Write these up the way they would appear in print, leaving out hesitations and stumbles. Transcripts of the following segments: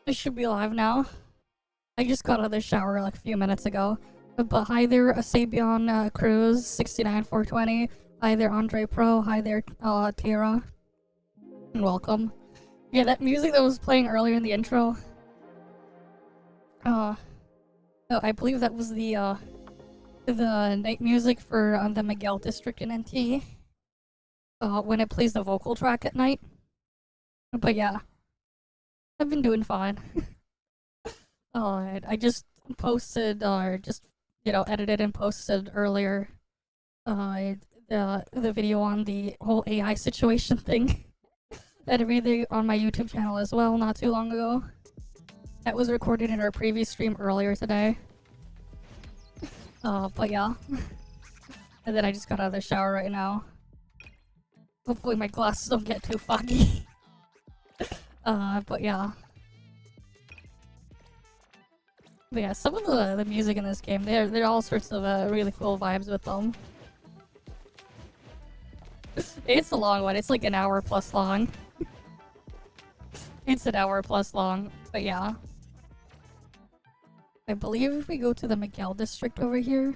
I should be live now. I just got out of the shower like a few minutes ago. But hi there, Sabion Cruz 69420. Hi there, Andre Pro. Hi there, Tira. And welcome. Yeah, that music that was playing earlier in the intro. Oh, I believe that was the night music for the Miguel district in NTE. When it plays the vocal track at night. But yeah, I've been doing fine. I just posted, or just, edited and posted earlier, the video on the whole AI situation thing. That everything on my YouTube channel as well, not too long ago. That was recorded in our previous stream earlier today. But yeah. And then I just got out of the shower right now. Hopefully my glasses don't get too foggy. But yeah. But yeah, some of the music in this game, there are all sorts of really cool vibes with them. It's a long one. It's like an hour plus long. It's an hour plus long, but yeah. I believe if we go to the Miguel district over here,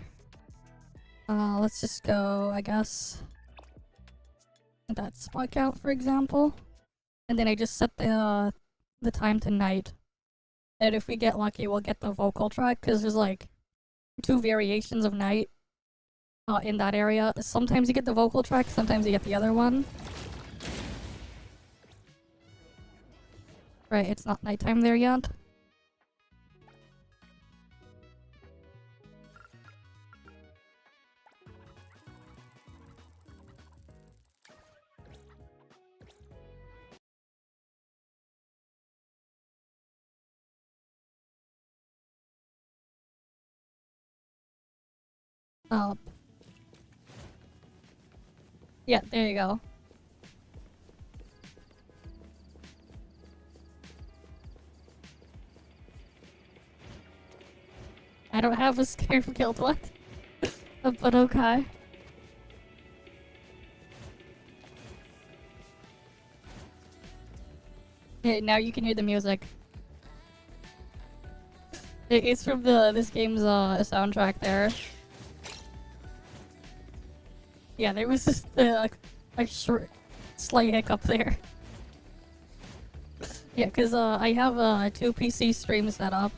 let's just go, I guess, that spot count, for example. And then I just set the time to night. And if we get lucky, we'll get the vocal track, because there's like 2 variations of night in that area. Sometimes you get the vocal track, sometimes you get the other one. Right, it's not nighttime there yet. Yeah, there you go. I don't have a scare guild, what? But okay. Yeah, now you can hear the music. It's from this game's soundtrack there. Yeah, there was just a short, slight hiccup there. Yeah, because I have 2 PC streams set up.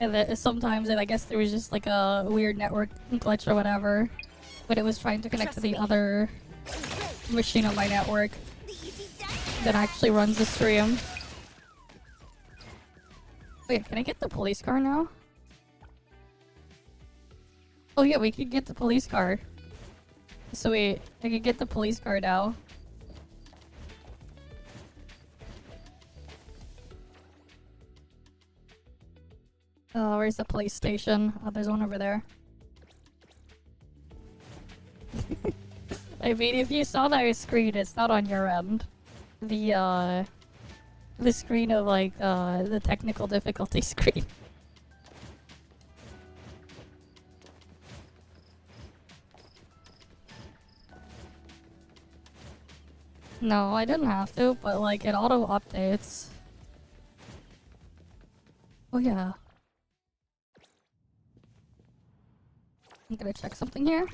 And sometimes, I guess there was just like a weird network glitch or whatever. But it was trying to connect to the other machine on my network that actually runs the stream. Wait, can I get the police car now? Oh yeah, we could get the police car. So wait, I can get the police car now. Oh, where's the police station? Oh, there's one over there. I mean, if you saw that screen, it's not on your end. The screen of, like, the technical difficulty screen. No, I didn't have to, but, like, it auto-updates. Oh, yeah. I'm gonna check something here.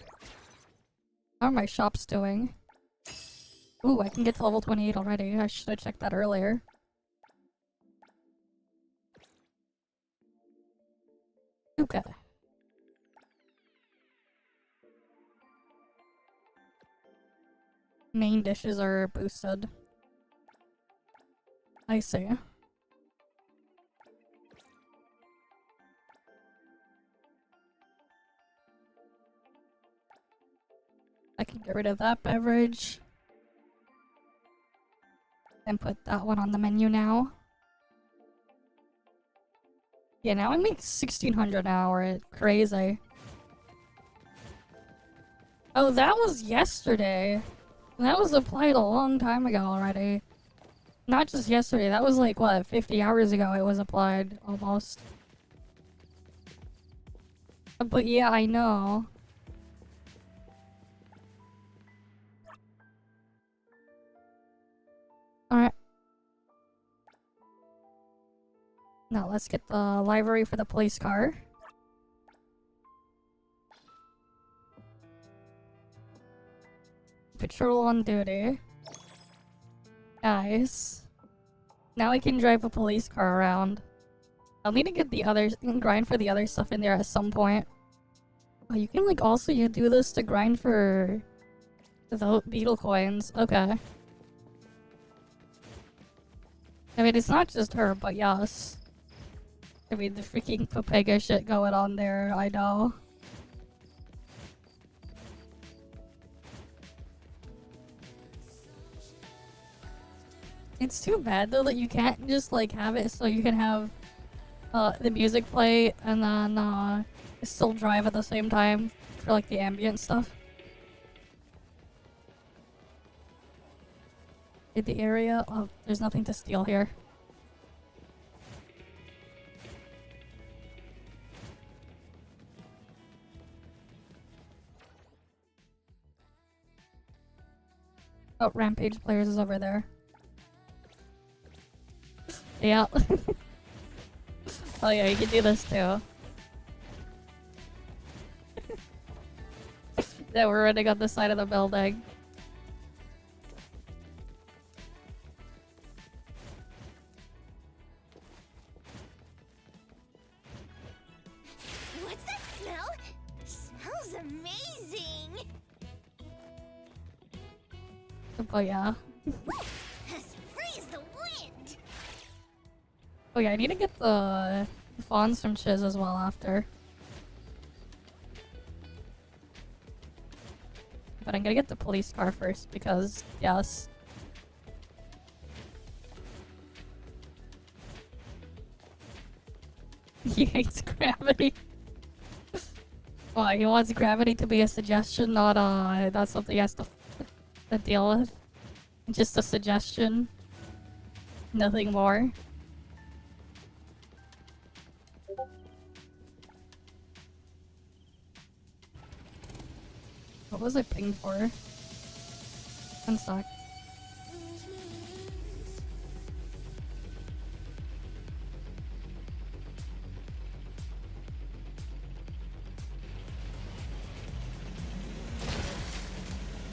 How are my shops doing? Ooh, I can get to level 28 already. I should have checked that earlier. Okay. Main dishes are boosted. I see. I can get rid of that beverage. And put that one on the menu now. Yeah, now I make 1600 an hour. It's crazy. Oh, that was yesterday. That was applied a long time ago already. Not just yesterday, that was like, what, 50 hours ago it was applied, almost. But yeah, I know. Alright. Now let's get the livery for the police car. Patrol on duty. Nice. Now I can drive a police car around. I'll need to get the others and grind for the other stuff in there at some point. Oh, you can like also you do this to grind for the beetle coins. Okay. I mean, it's not just her, but yes. I mean, the freaking Papega shit going on there, I know. It's too bad though that you can't just like have it so you can have the music play and then still drive at the same time for like the ambient stuff. In the area, oh, there's nothing to steal here. Oh, Rampage Players is over there. Yeah. Oh yeah, you can do this too. Yeah, we're running on the side of the building. What's that smell? Smells amazing! Oh yeah. As free as the wind! Oh yeah, I need to get the fawns from Chiz as well after. But I'm gonna get the police car first because, yes. He hates gravity. Well, he wants gravity to be a suggestion, not something he has to deal with. Just a suggestion. Nothing more. What was I pinged for? One sec.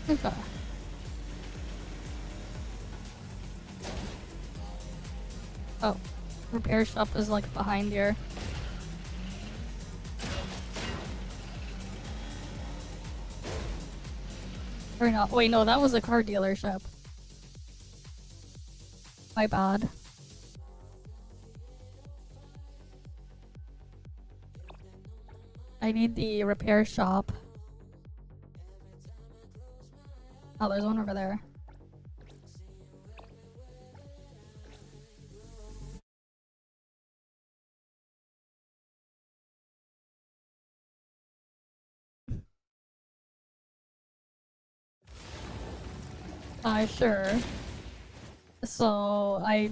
Okay. Oh, repair shop is like behind here. Or not. Wait, no, that was a car dealership. My bad. I need the repair shop. Oh, there's one over there. Sure. So, I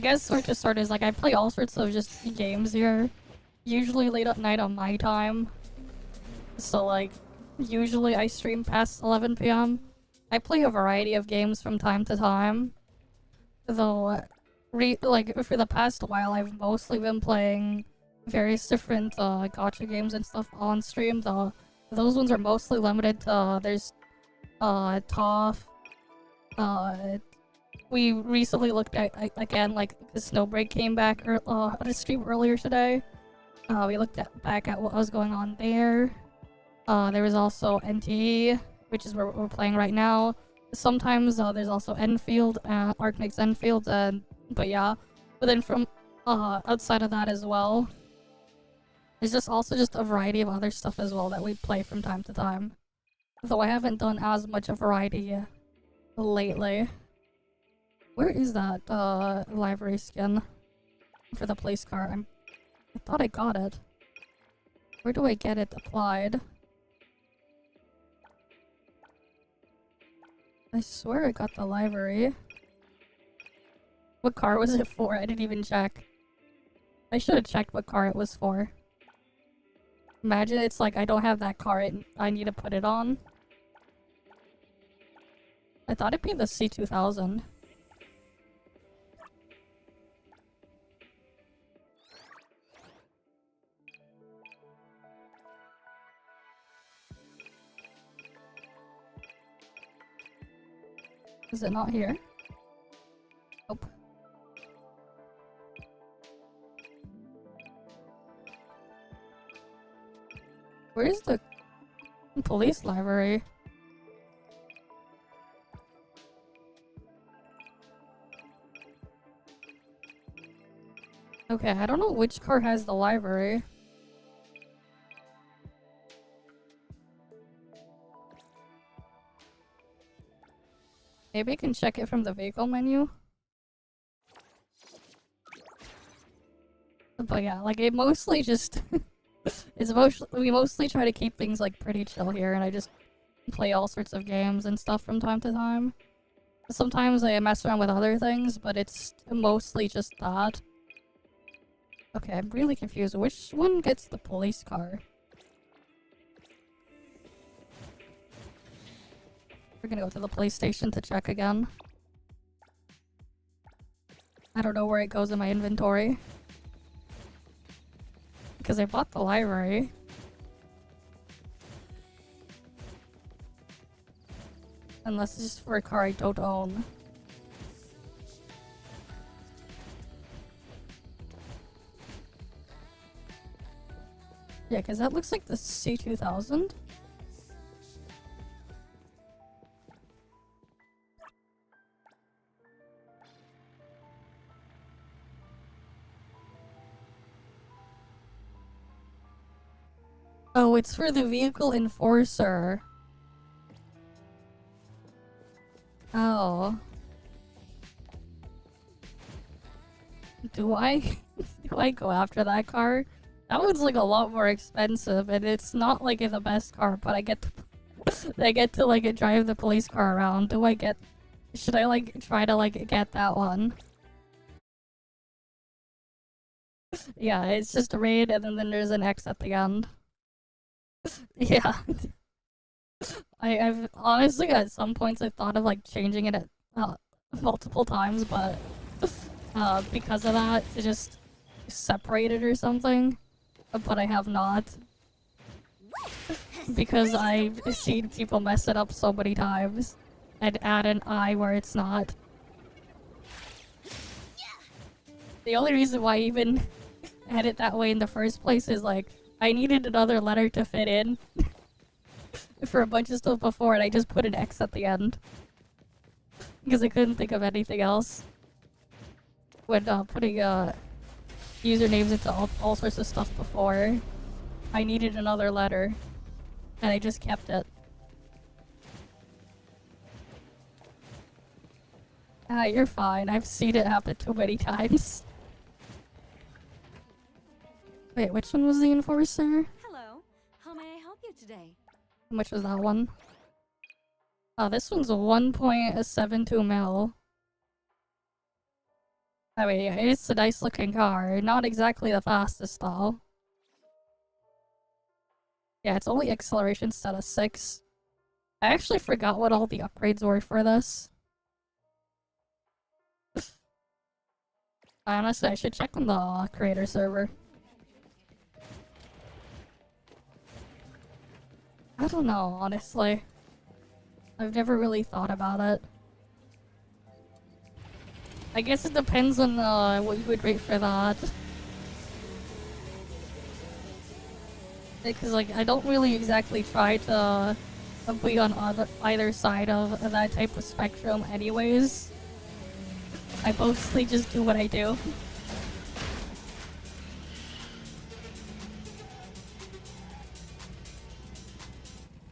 guess sort is like I play all sorts of just games here. Usually late at night on my time. So like, usually I stream past 11 p.m. I play a variety of games from time to time. Though, like, for the past while I've mostly been playing various different gacha games and stuff on stream, though. Those ones are mostly limited to, there's, TOF. We recently looked at, again, like, the Snowbreak came back on a stream earlier today. We looked back at what was going on there. There was also NTE, which is where we're playing right now. Sometimes, there's also Enfield, Arknix Enfield, but yeah. But then from, outside of that as well, there's just also just a variety of other stuff as well that we play from time to time. Though I haven't done as much a variety lately. Where is that livery skin for the police car? I thought I got it. Where do I get it applied? I swear I got the livery. What car was it for? I didn't even check. I should have checked what car it was for. Imagine it's like I don't have that car and I need to put it on. I thought it'd be the C2000. Is it not here? Nope. Where's the police library? Okay, I don't know which car has the library. Maybe I can check it from the vehicle menu. But yeah, like it mostly just we mostly try to keep things like pretty chill here, and I just play all sorts of games and stuff from time to time. Sometimes I mess around with other things, but it's mostly just that. Okay, I'm really confused. Which one gets the police car? We're gonna go to the police station to check again. I don't know where it goes in my inventory. Because I bought the library. Unless it's just for a car I don't own. Yeah, because that looks like the C2000. Oh, it's for the vehicle enforcer. Oh. Do I do I go after that car? That one's like a lot more expensive, and it's not like the best car, but I get to like drive the police car around. Should I like try to like get that one? Yeah, it's just a raid and then there's an X at the end. Yeah. I've honestly at some points I've thought of like changing it multiple times, but because of that to just separate it or something. But I have not. Because I've seen people mess it up so many times and add an I where it's not. The only reason why I even had it that way in the first place is like I needed another letter to fit in for a bunch of stuff before, and I just put an X at the end because I couldn't think of anything else when putting usernames into all sorts of stuff before. I needed another letter, and I just kept it. Ah, you're fine. I've seen it happen too many times. Wait, which one was the enforcer? Hello. How may I help you today? How much was that one? Oh, this one's 1.72 mil. I mean, yeah, it's a nice looking car. Not exactly the fastest though. Yeah, it's only acceleration set of 6. I actually forgot what all the upgrades were for this. Honestly, I should check on the creator server. I don't know, honestly. I've never really thought about it. I guess it depends on what you would rate for that. Because, like, I don't really exactly try to be on either side of that type of spectrum anyways. I mostly just do what I do.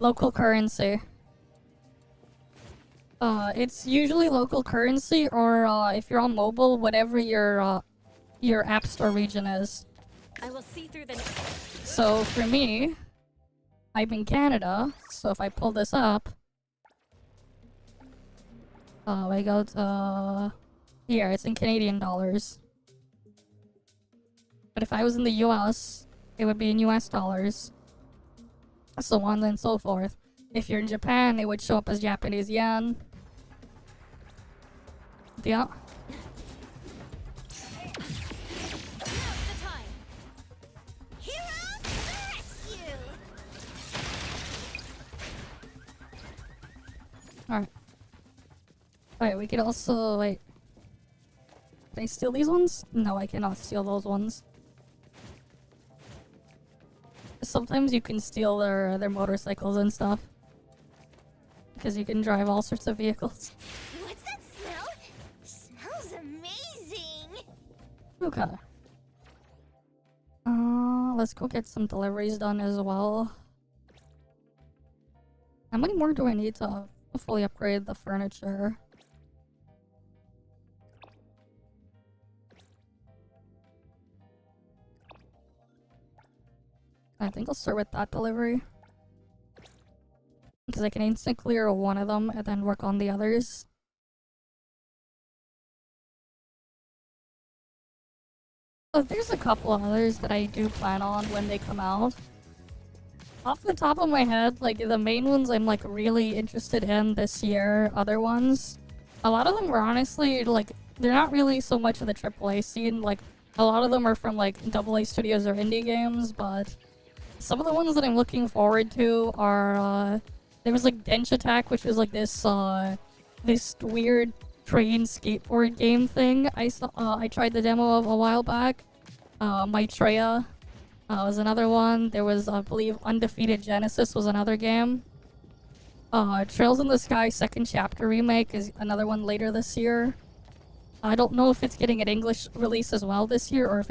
Local currency. It's usually local currency, or if you're on mobile, whatever your app store region is. I will see through the. So for me, I'm in Canada. So if I pull this up, I go to here. It's in Canadian dollars. But if I was in the U.S., it would be in U.S. dollars. So on and so forth. If you're in Japan, it would show up as Japanese yen. Yeah. Alright. Alright, we could also, wait. Can I steal these ones? No, I cannot steal those ones. Sometimes you can steal their motorcycles and stuff. Because you can drive all sorts of vehicles. What's that smell? Smells amazing. Okay. Let's go get some deliveries done as well. How many more do I need to fully upgrade the furniture? I think I'll start with that delivery. Because I can instant clear one of them and then work on the others. Oh, there's a couple others that I do plan on when they come out. Off the top of my head, like, the main ones I'm, like, really interested in this year. Other ones, a lot of them were honestly, like, they're not really so much of the AAA scene. Like, a lot of them are from, like, AA studios or indie games, but some of the ones that I'm looking forward to are, there was, like, Dench Attack, which was, like, this weird train skateboard game thing I tried the demo of a while back. Maitreya was another one. There was, I believe, Undefeated Genesis was another game. Trails in the Sky Second Chapter Remake is another one later this year. I don't know if it's getting an English release as well this year, or if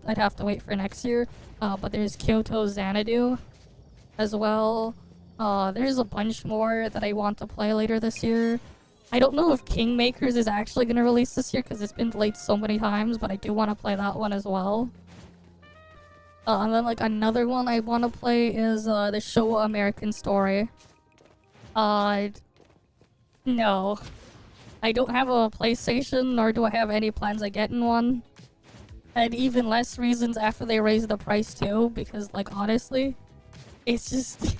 I'd have to wait for next year. But there's Kyoto Xanadu as well. There's a bunch more that I want to play later this year. I don't know if Kingmakers is actually going to release this year because it's been delayed so many times, but I do want to play that one as well. And then, like, another one I want to play is the Showa American Story. No. I don't have a PlayStation, nor do I have any plans of getting one. And even less reasons after they raised the price too, because, like, honestly, it's just...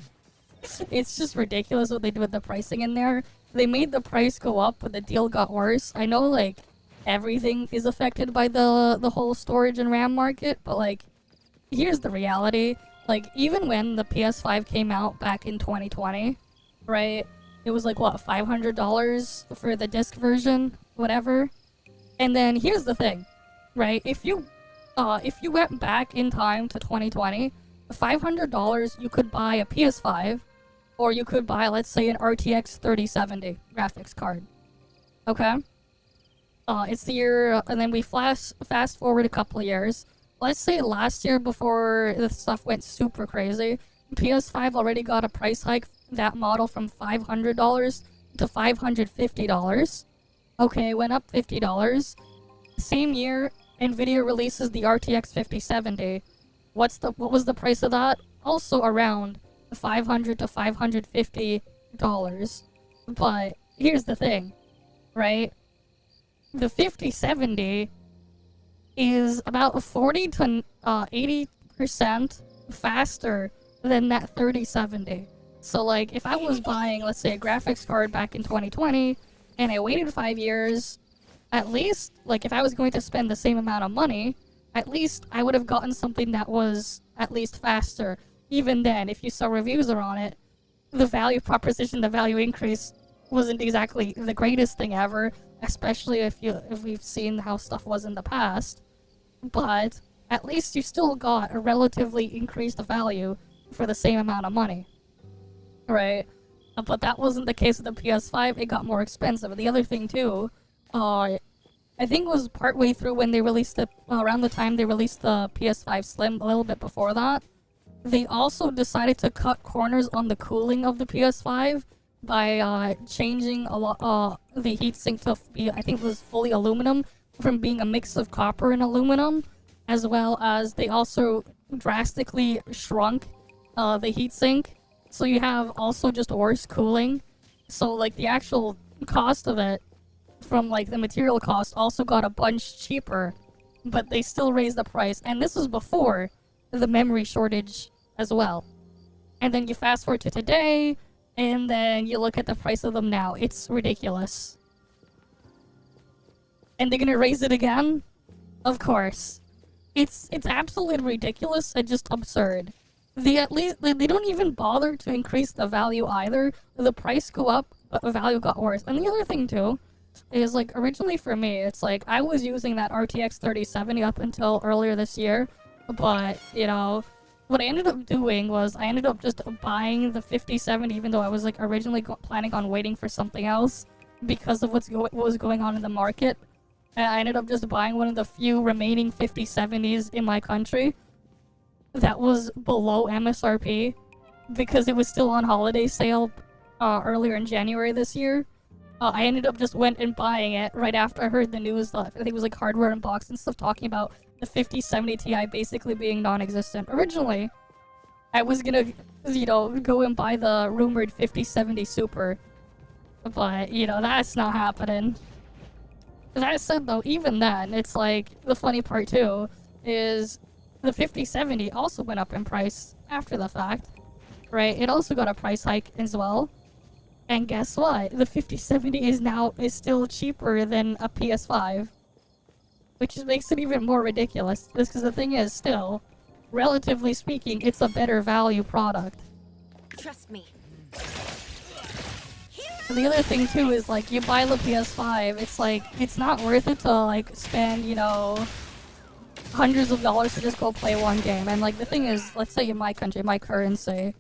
it's just ridiculous what they do with the pricing in there. They made the price go up, but the deal got worse. I know, like, everything is affected by the whole storage and RAM market, but, like, here's the reality. Like, even when the PS5 came out back in 2020, right? It was like, what, $500 for the disc version? Whatever. And then here's the thing, right? If you went back in time to 2020, $500 you could buy a PS5, or you could buy, let's say, an RTX 3070 graphics card. Okay? It's the year, and then we fast forward a couple of years. Let's say last year, before the stuff went super crazy, PS5 already got a price hike, that model, from $500 to $550. Okay, went up $50. Same year, NVIDIA releases the RTX 5070. What was the price of that? Also around $500 to $550. But here's the thing, right? The 5070 is about 40 to 80% faster than that 3070. So, like, if I was buying, let's say, a graphics card back in 2020, and I waited 5 years, at least, like, if I was going to spend the same amount of money, at least I would have gotten something that was at least faster. Even then, if you saw reviews on it, the value proposition, the value increase wasn't exactly the greatest thing ever, especially if we've seen how stuff was in the past. But at least you still got a relatively increased value for the same amount of money. Right? But that wasn't the case with the PS5, it got more expensive. And the other thing too, I think it was partway through when they released it, around the time they released the PS5 Slim, a little bit before that, they also decided to cut corners on the cooling of the PS5 by changing a lot the heatsink to be, I think it was fully aluminum, from being a mix of copper and aluminum, as well as they also drastically shrunk the heatsink, so you have also just worse cooling. So, like, the actual cost of it, from, like, the material cost, also got a bunch cheaper, but they still raised the price, and this was before the memory shortage as well. And then you fast forward to today, and then you look at the price of them now. It's ridiculous. And they're gonna raise it again? Of course. It's absolutely ridiculous and just absurd. They don't even bother to increase the value either. The price go up, but the value got worse. And the other thing too, is like originally for me, it's like I was using that RTX 3070 up until earlier this year, but you know, what I ended up doing was I ended up just buying the 5070 even though I was like originally planning on waiting for something else because of what was going on in the market. And I ended up just buying one of the few remaining 5070s in my country that was below MSRP because it was still on holiday sale earlier in January this year. I ended up just went and buying it right after I heard the news. I think it was like Hardware Unboxed and stuff talking about the 5070 Ti basically being non-existent. Originally, I was gonna, you know, go and buy the rumored 5070 Super, but you know that's not happening. That said, though, even then, it's like the funny part too is the 5070 also went up in price after the fact, right? It also got a price hike as well. And guess what? The 5070 is still cheaper than a PS5. Which makes it even more ridiculous. Because the thing is, still, relatively speaking, it's a better value product. Trust me. And the other thing too is like, you buy the PS5, it's like, it's not worth it to like spend, you know, hundreds of dollars to just go play one game. And like the thing is, let's say in my country, my currency,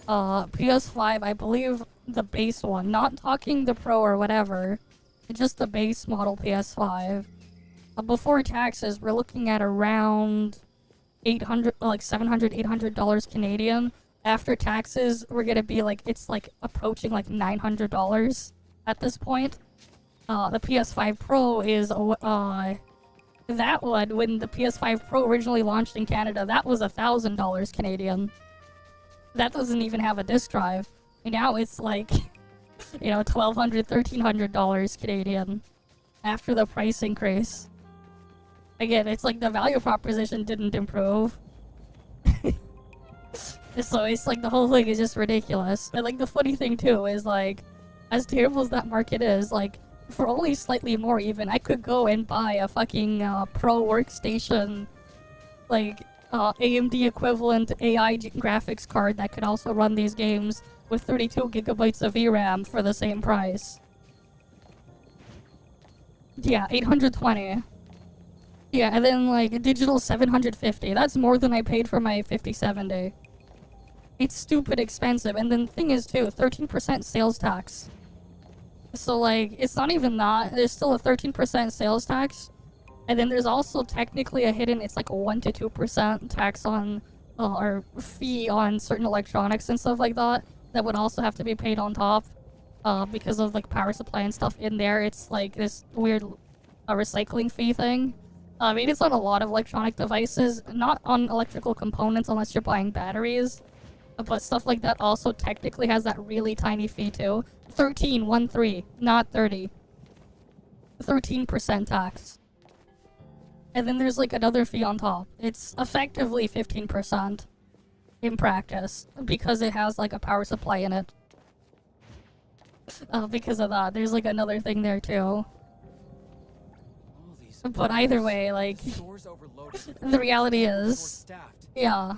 PS5, I believe the base one, not talking the Pro or whatever, just the base model PS5. Before taxes, we're looking at around 800, like $700, $800 Canadian. After taxes, we're gonna be like, it's like approaching like $900 at this point. The PS5 Pro is, that one, when the PS5 Pro originally launched in Canada, that was $1,000 Canadian. That doesn't even have a disc drive. And now it's like, you know, $1,200, $1,300 Canadian after the price increase. Again, it's like the value proposition didn't improve. So it's like the whole thing is just ridiculous. And like the funny thing too is like, as terrible as that market is, like for only slightly more even, I could go and buy a fucking pro workstation, like AMD equivalent AI graphics card that could also run these games with 32 gigabytes of VRAM for the same price. Yeah, 820. Yeah, and then like digital 750. That's more than I paid for my 5070. It's stupid expensive. And then the thing is too, 13% sales tax. So like, it's not even that. There's still a 13% sales tax. And then there's also technically a hidden, it's like a 1 to 2% tax on, or fee on certain electronics and stuff like that. That would also have to be paid on top. Because of like power supply and stuff in there. It's like this weird recycling fee thing. I mean, it's on a lot of electronic devices, not on electrical components unless you're buying batteries. But stuff like that also technically has that really tiny fee too. 13, not 30. 13% tax. And then there's like another fee on top. It's effectively 15% in practice because it has like a power supply in it. Because of that, there's like another thing there too. But either way, like, the reality is, yeah.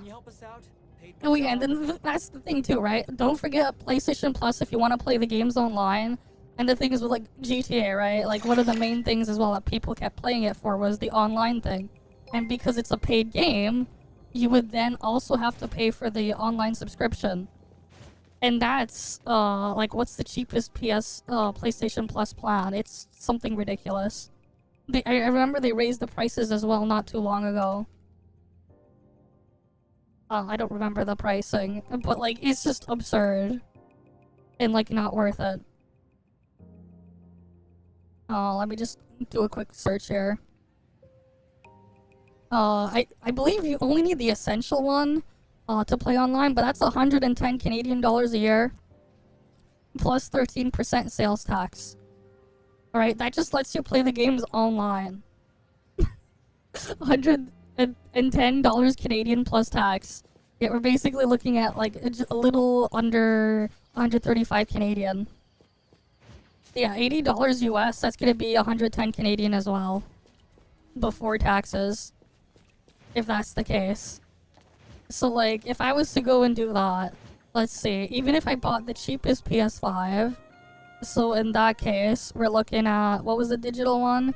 Oh yeah, and then that's the thing too, right? Don't forget PlayStation Plus if you want to play the games online. And the thing is with like GTA, right? Like one of the main things as well that people kept playing it for was the online thing. And because it's a paid game, you would then also have to pay for the online subscription. And that's, like, what's the cheapest PlayStation Plus plan? It's something ridiculous. I remember they raised the prices as well not too long ago. I don't remember the pricing, but like, it's just absurd. And like, not worth it. Let me just do a quick search here. I believe you only need the essential one to play online, but that's 110 Canadian dollars a year. Plus 13% sales tax. Alright, that just lets you play the games online. $110 Canadian plus tax. Yeah, we're basically looking at like a little under 135 Canadian. Yeah, $80 US, that's gonna be 110 Canadian as well. Before taxes. If that's the case. So like, if I was to go and do that, let's see, even if I bought the cheapest PS5, So in that case, we're looking at, what was the digital one?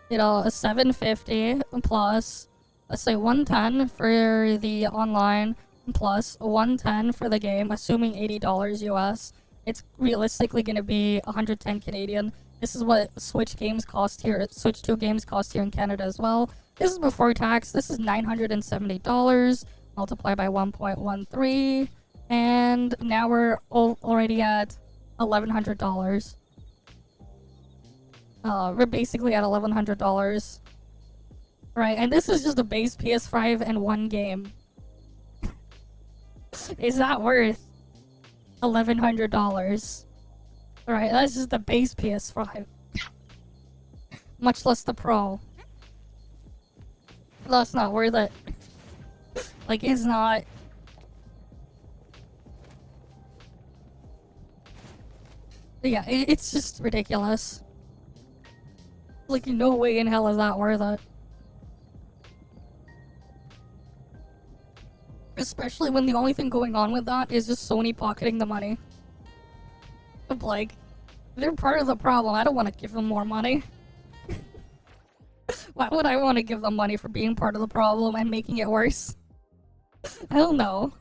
You know, a 750 plus, let's say 110 for the online, plus 110 for the game, assuming $80 US. It's realistically going to be 110 Canadian. This is what Switch games cost here. Switch 2 games cost here in Canada as well. This is before tax. This is $970 multiplied by 1.13. And now we're already at $1,100. We're basically at $1,100. Right, and this is just a base PS5 and one game. Is that worth $1,100? Alright, that's just the base PS5. Much less the Pro. That's not worth it. Like, it's not. Yeah, it's just ridiculous. Like, no way in hell is that worth it. Especially when the only thing going on with that is just Sony pocketing the money. But like, they're part of the problem. I don't want to give them more money. Why would I want to give them money for being part of the problem and making it worse? I don't know.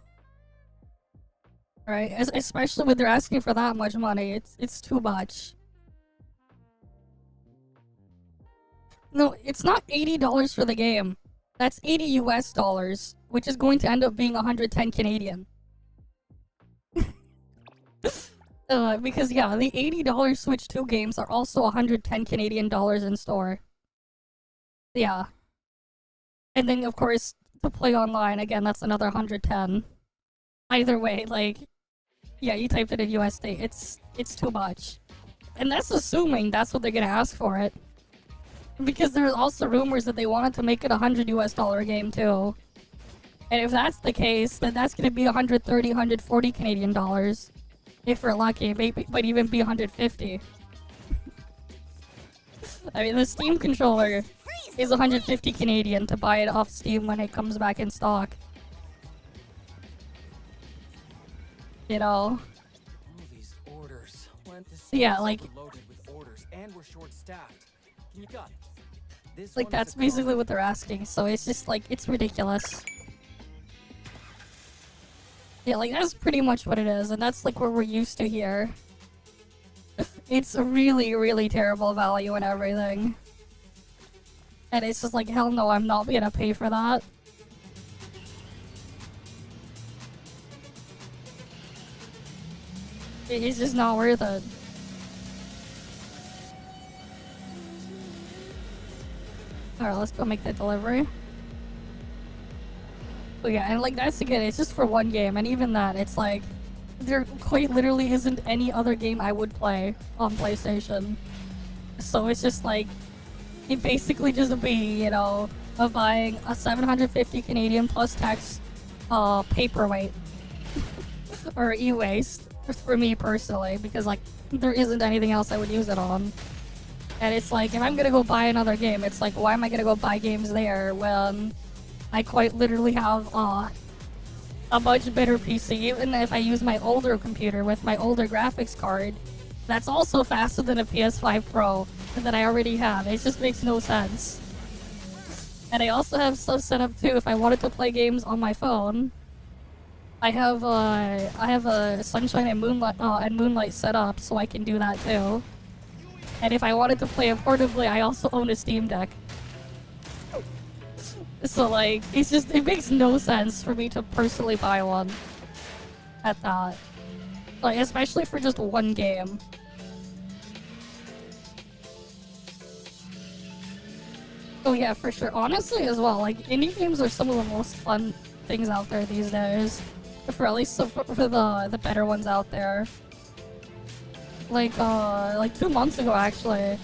Right? Especially when they're asking for that much money. It's too much. No, it's not $80 for the game. That's 80 US dollars, which is going to end up being 110 Canadian. Because yeah, the $80 Switch 2 games are also 110 Canadian dollars in store. Yeah. And then of course, to play online, again, that's another 110. Either way, like, yeah, you typed it in USD, it's too much. And that's assuming that's what they're gonna ask for it. Because there's also rumors that they wanted to make it a $100 US game too. And if that's the case, then that's gonna be 130, 140 Canadian dollars. If we're lucky, maybe might even be 150. I mean, the Steam controller is 150 Canadian to buy it off Steam when it comes back in stock. You know? All these orders. Yeah, like, Loaded with orders and we're short-staffed. You got it. This like one is that's a basically what they're asking, so it's just like, it's ridiculous. Yeah, like that's pretty much what it is, and that's like what we're used to here. It's a really, really terrible value and everything. And it's just like, hell no, I'm not gonna pay for that. It's just not worth it. Alright, let's go make that delivery. But yeah, and like that's again, it's just for one game, and even that, it's like, there quite literally isn't any other game I would play on PlayStation. So it's just like, it basically just be, you know, of buying a 750 Canadian plus tax paperweight. Or e-waste, for me personally, because like, there isn't anything else I would use it on. And it's like, if I'm gonna go buy another game, it's like, why am I gonna go buy games there when I quite literally have a much better PC, even if I use my older computer with my older graphics card, that's also faster than a PS5 Pro that I already have. It just makes no sense. And I also have stuff set up too, if I wanted to play games on my phone. I have a Sunshine and Moonlight set up, so I can do that too. And if I wanted to play it portably, I also own a Steam Deck. So like, it makes no sense for me to personally buy one at that. Like, especially for just one game. Oh yeah, for sure. Honestly as well, like, indie games are some of the most fun things out there these days. For at least for the better ones out there. Like 2 months ago actually,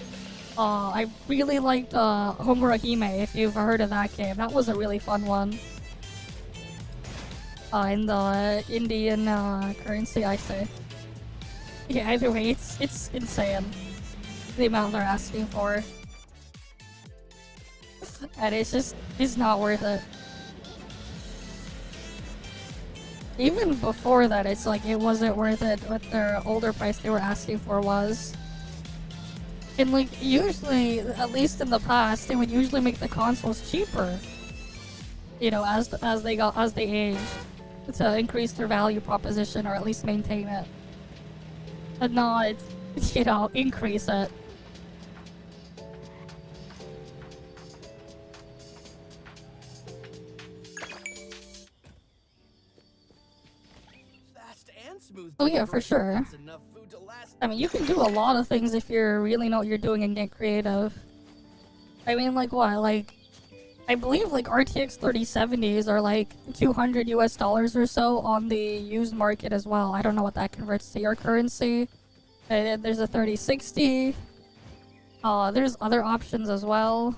I really liked Homurahime, if you've heard of that game. That was a really fun one. In the Indian currency, I say. Yeah, either way, it's insane. The amount they're asking for. And it's not worth it. even before that, it's like it wasn't worth it what their older price they were asking for was. And like usually, at least in the past, they would usually make the consoles cheaper. You know, as they age, to increase their value proposition or at least maintain it, and not, you know, increase it. Fast and smooth. Oh yeah, for sure. That's enough food to last. I mean, you can do a lot of things if you really know what you're doing and get creative. I mean, like what? Like, I believe like RTX 3070s are like $200 US or so on the used market as well. I don't know what that converts to your currency. And then there's a 3060. There's other options as well.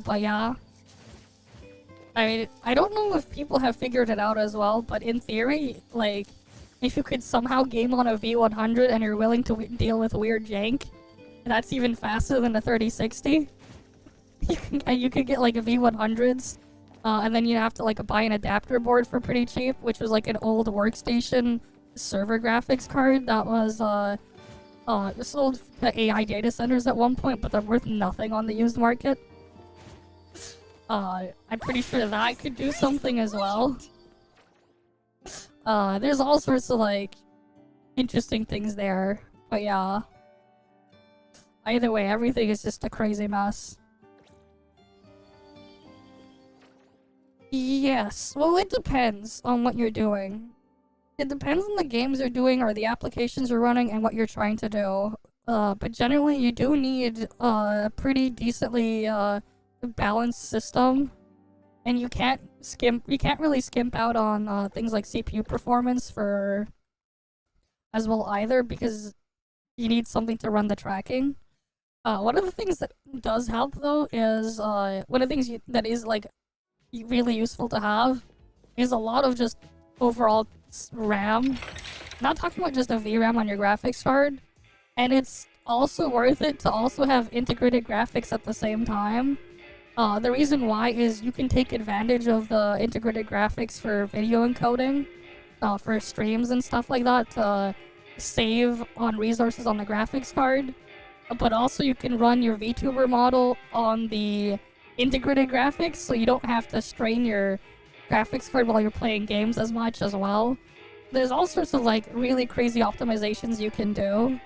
But yeah. I mean, I don't know if people have figured it out as well, but in theory, like, if you could somehow game on a V100 and you're willing to deal with weird jank, that's even faster than a 3060. You could get like a V100s, and then you have to like buy an adapter board for pretty cheap, which was like an old workstation server graphics card that was sold to AI data centers at one point, but they're worth nothing on the used market. I'm pretty sure that could do something as well. There's all sorts of like interesting things there, but yeah. Either way, everything is just a crazy mess. Yes, well, it depends on what you're doing. It depends on the games you're doing or the applications you're running and what you're trying to do. But generally, you do need a pretty decently balanced system, and you can't really skimp out on things like CPU performance for as well either, because you need something to run the tracking. One of the things that does help though is one of the things that is like really useful to have is a lot of just overall RAM. Not talking about just a VRAM on your graphics card, and it's also worth it to also have integrated graphics at the same time. The reason why is you can take advantage of the integrated graphics for video encoding, for streams and stuff like that, to save on resources on the graphics card. But also you can run your Vtuber model on the integrated graphics, so you don't have to strain your graphics card while you're playing games as much as well. There's all sorts of like really crazy optimizations you can do.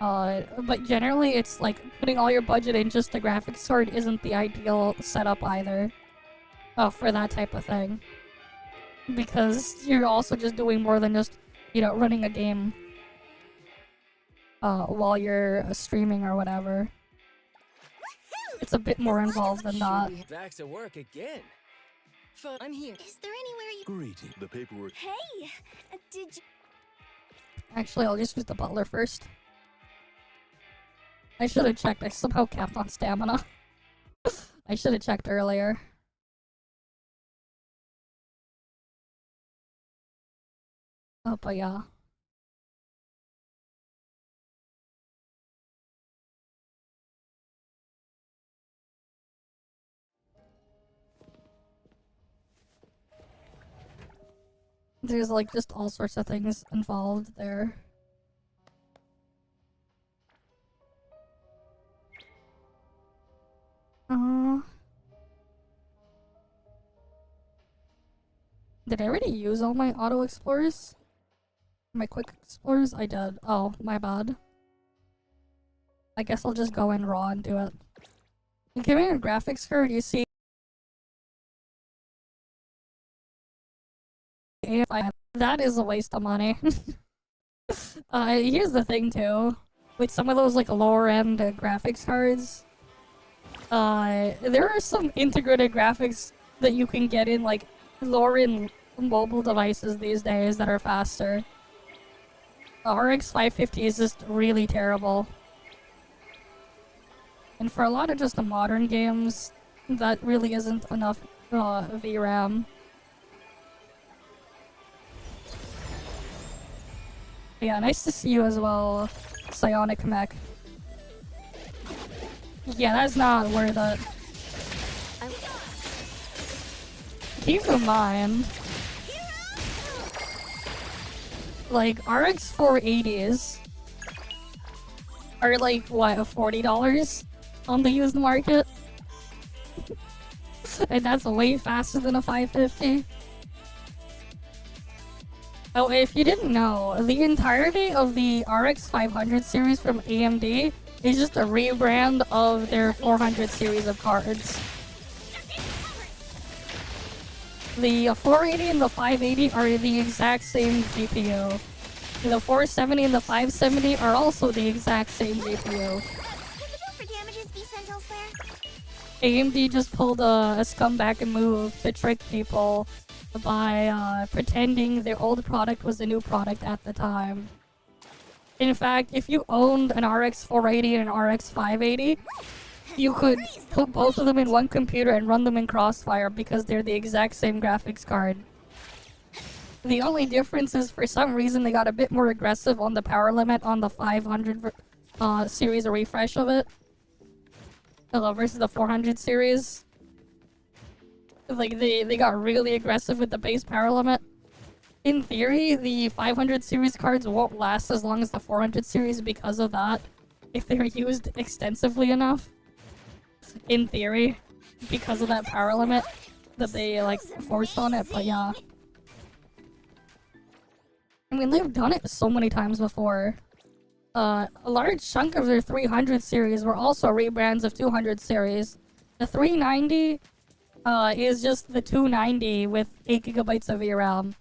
But generally it's like putting all your budget in just the graphics card isn't the ideal setup either. For that type of thing. Because you're also just doing more than just, you know, running a game while you're streaming or whatever. It's a bit more involved than that. Back to work again. Fun. I'm here. Is there anywhere you... Greeting. The paperwork. Hey! Did you... Actually, I'll just use the butler first. I should have checked. I somehow capped on stamina. I should have checked earlier. Oh, but yeah. There's like just all sorts of things involved there. Did I already use all my auto explorers? My quick explorers? I did. Oh, my bad. I guess I'll just go in raw and do it. You give me your graphics card, you see that is a waste of money. Here's the thing too. With some of those like lower end graphics cards, there are some integrated graphics that you can get in like lower end mobile devices these days that are faster. The RX 550 is just really terrible. And for a lot of just the modern games, that really isn't enough VRAM. Yeah, nice to see you as well, Psionic Mech. Yeah, that's not worth it. Keep in mind, like RX 480s are like what, $40 on the used market? And that's way faster than a 550. Oh, if you didn't know, the entirety of the RX 500 series from AMD is just a rebrand of their 400 series of cards. The 480 and the 580 are the exact same GPU. The 470 and the 570 are also the exact same GPU. Can the bill for damages be sent elsewhere? AMD just pulled a scumbag move to trick people by pretending their old product was the new product at the time. In fact, if you owned an RX 480 and an RX 580, you could put both of them in one computer and run them in Crossfire because they're the exact same graphics card. The only difference is for some reason they got a bit more aggressive on the power limit on the 500 series refresh of it versus the 400 series. Like they got really aggressive with the base power limit. In theory, the 500 series cards won't last as long as the 400 series because of that, if they're used extensively enough. In theory, because of that power limit that they like forced on it, but yeah. I mean, they've done it so many times before. A large chunk of their 300 series were also rebrands of 200 series. The 390 is just the 290 with 8 gigabytes of VRAM.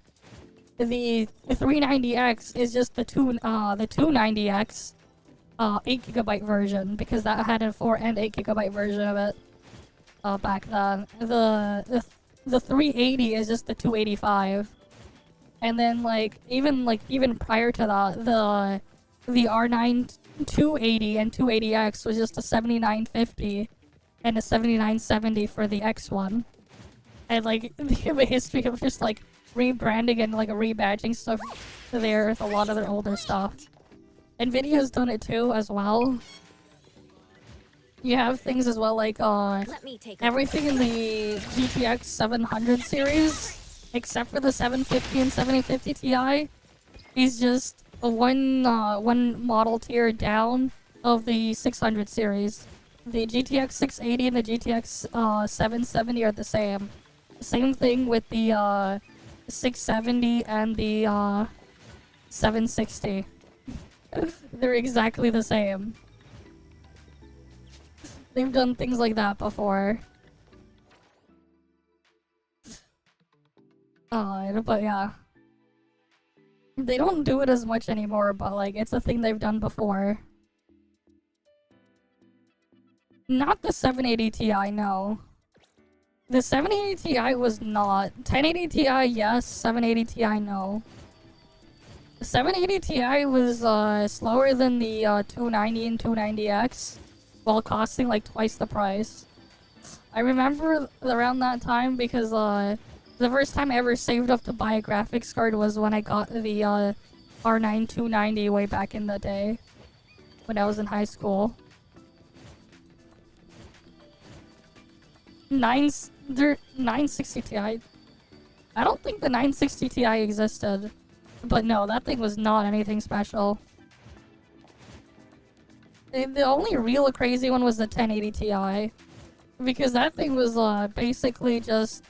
The 390X is just the 290X 8 gigabyte version, because that had a 4 and 8 gigabyte version of it back then. The 380 is just the 285, and then even prior to that, the R9 280 and 280X was just a 7950 and a 7970 for the X1, and like they have a history of just like rebranding and like rebadging stuff there with a lot of their older stuff. NVIDIA's done it too, as well. You have things as well like Let me take everything in the GTX 700 series, except for the 750 and 7050 Ti, is just one model tier down of the 600 series. The GTX 680 and the GTX 770 are the same. Same thing with the 670 and the 760. They're exactly the same. They've done things like that before. But yeah. They don't do it as much anymore, but like, it's a thing they've done before. Not the 780 Ti, no. The 780 Ti was not. 1080 Ti, yes. 780 Ti, no. The 780 Ti was slower than the 290 and 290X, while costing like twice the price. I remember around that time because the first time I ever saved up to buy a graphics card was when I got the R9 290 way back in the day, when I was in high school. 960 Ti. I don't think the 960 Ti existed. But no, that thing was not anything special. The only real crazy one was the 1080 Ti. Because that thing was basically just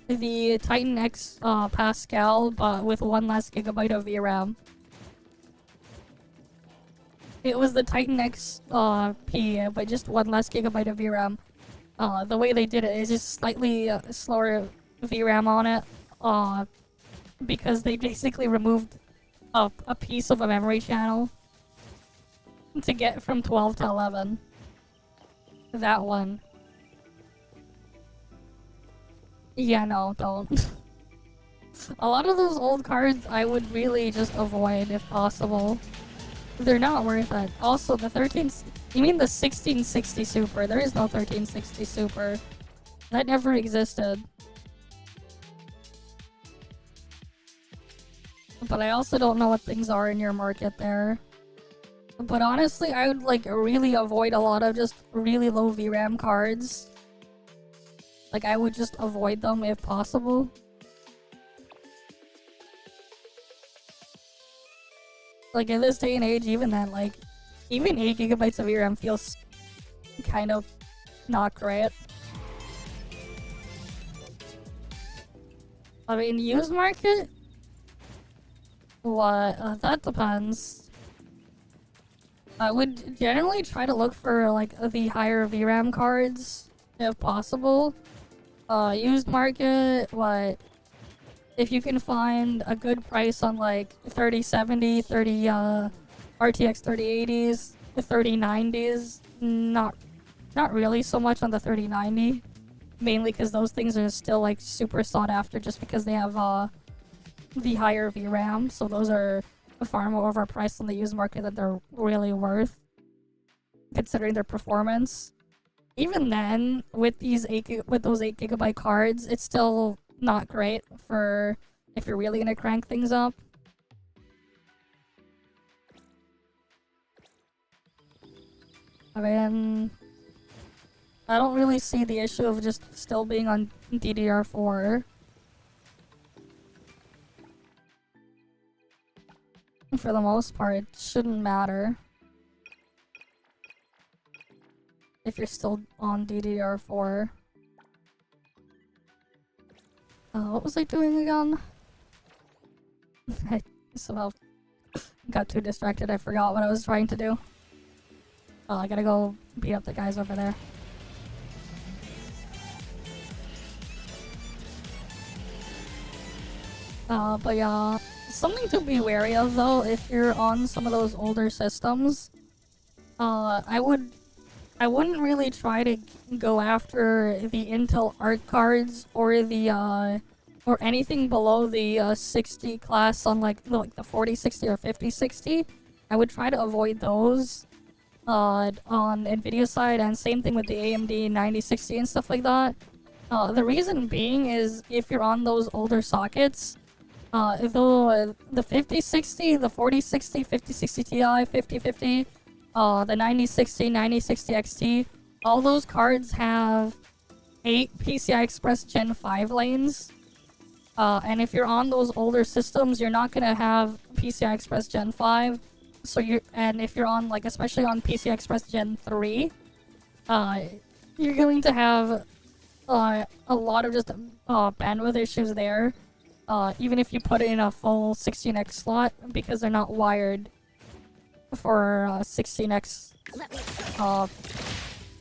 the Titan X Pascal, but with 1 less gigabyte of VRAM. It was the Titan X P, but just 1 less gigabyte of VRAM. The way they did it is just slightly slower VRAM on it. Because they basically removed a piece of a memory channel to get from 12 to 11. That one. Yeah, no, don't. A lot of those old cards I would really just avoid if possible. They're not worth it. Also, the 13... You mean the 1660 Super? There is no 1360 Super. That never existed. But I also don't know what things are in your market there. But honestly, I would like really avoid a lot of just really low VRAM cards. Like, I would just avoid them if possible. Like in this day and age, even then, like even 8 gigabytes of VRAM feels kind of not great. I mean, used market? What? That depends. I would generally try to look for like the higher VRAM cards if possible. Used market, what? If you can find a good price on like 3070, 30 RTX 3080s, the 3090s, not really so much on the 3090. Mainly because those things are still like super sought after just because they have the higher VRAM, so those are far more overpriced on the used market than they're really worth, considering their performance. Even then, with those 8 gigabyte cards, it's still not great for if you're really gonna crank things up. I mean, I don't really see the issue of just still being on DDR4. For the most part, it shouldn't matter if you're still on DDR4. What was I doing again? I somehow got too distracted, I forgot what I was trying to do. Oh, I gotta go beat up the guys over there. But yeah, something to be wary of though, if you're on some of those older systems, I wouldn't really try to go after the Intel Arc cards or the or anything below the 60 class on like the 4060 or 5060. I would try to avoid those on Nvidia side, and same thing with the AMD 9060 and stuff like that. The reason being is if you're on those older sockets, the 5060, the 4060, 5060 Ti, 5050, the 9060, 9060 XT, all those cards have 8 PCI Express Gen 5 lanes. And if you're on those older systems, you're not gonna have PCI Express Gen 5. So and if you're on, like, especially on PCI Express Gen 3, you're going to have a lot of just bandwidth issues there. Even if you put it in a full 16x slot, because they're not wired for 16x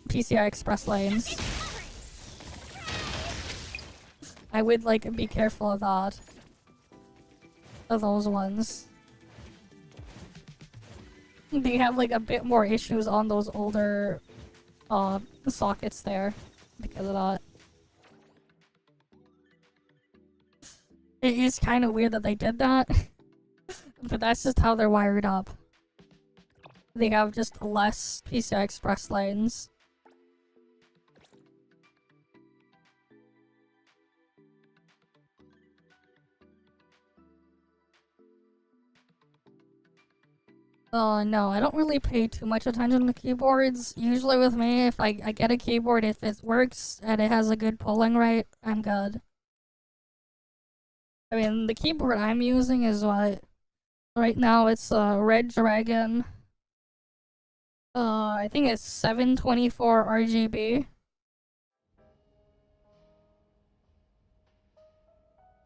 PCI Express lanes. I would, like, be careful of that. Of those ones. They have, like, a bit more issues on those older sockets there because of that. It is kind of weird that they did that, but that's just how they're wired up. They have just less PCI Express lanes. No, I don't really pay too much attention to keyboards. Usually with me, if I get a keyboard, if it works and it has a good polling rate, I'm good. I mean, the keyboard I'm using is what? Right now it's Red Dragon. I think it's 724 RGB.